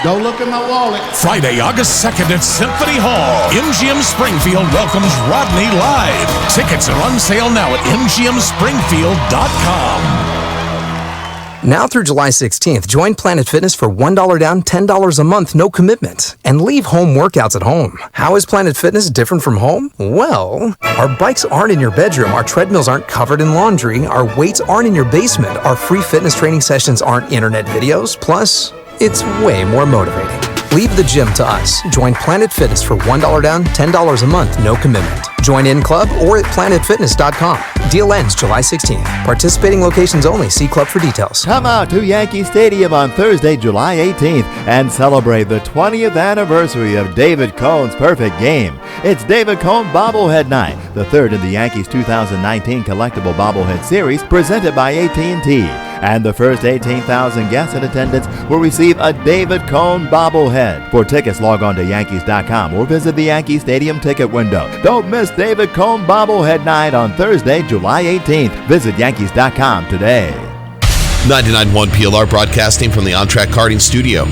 Go look in my wallet. Friday, August 2nd at Symphony Hall. MGM Springfield welcomes Rodney live. Tickets are on sale now at mgmspringfield.com. Now through July 16th, join Planet Fitness for $1 down, $10 a month, no commitment, and leave home workouts at home. How is Planet Fitness different from home? Well, our bikes aren't in your bedroom, our treadmills aren't covered in laundry, our weights aren't in your basement, our free fitness training sessions aren't internet videos, plus, it's way more motivating. Leave the gym to us. Join Planet Fitness for $1 down, $10 a month, no commitment. Join in club or at planetfitness.com. Deal ends July 16th. Participating locations only. See club for details. Come out to Yankee Stadium on Thursday, July 18th and celebrate the 20th anniversary of David Cohn's perfect game. It's David Cohn Bobblehead Night, the third in the Yankees 2019 Collectible Bobblehead Series presented by AT&T. And the first 18,000 guests in attendance will receive a David Cohn bobblehead. For tickets, log on to Yankees.com or visit the Yankee Stadium ticket window. Don't miss David Cohn Bobblehead Night on Thursday, July 18th. Visit Yankees.com today. 99.1 PLR broadcasting from the On Track Karting Studio.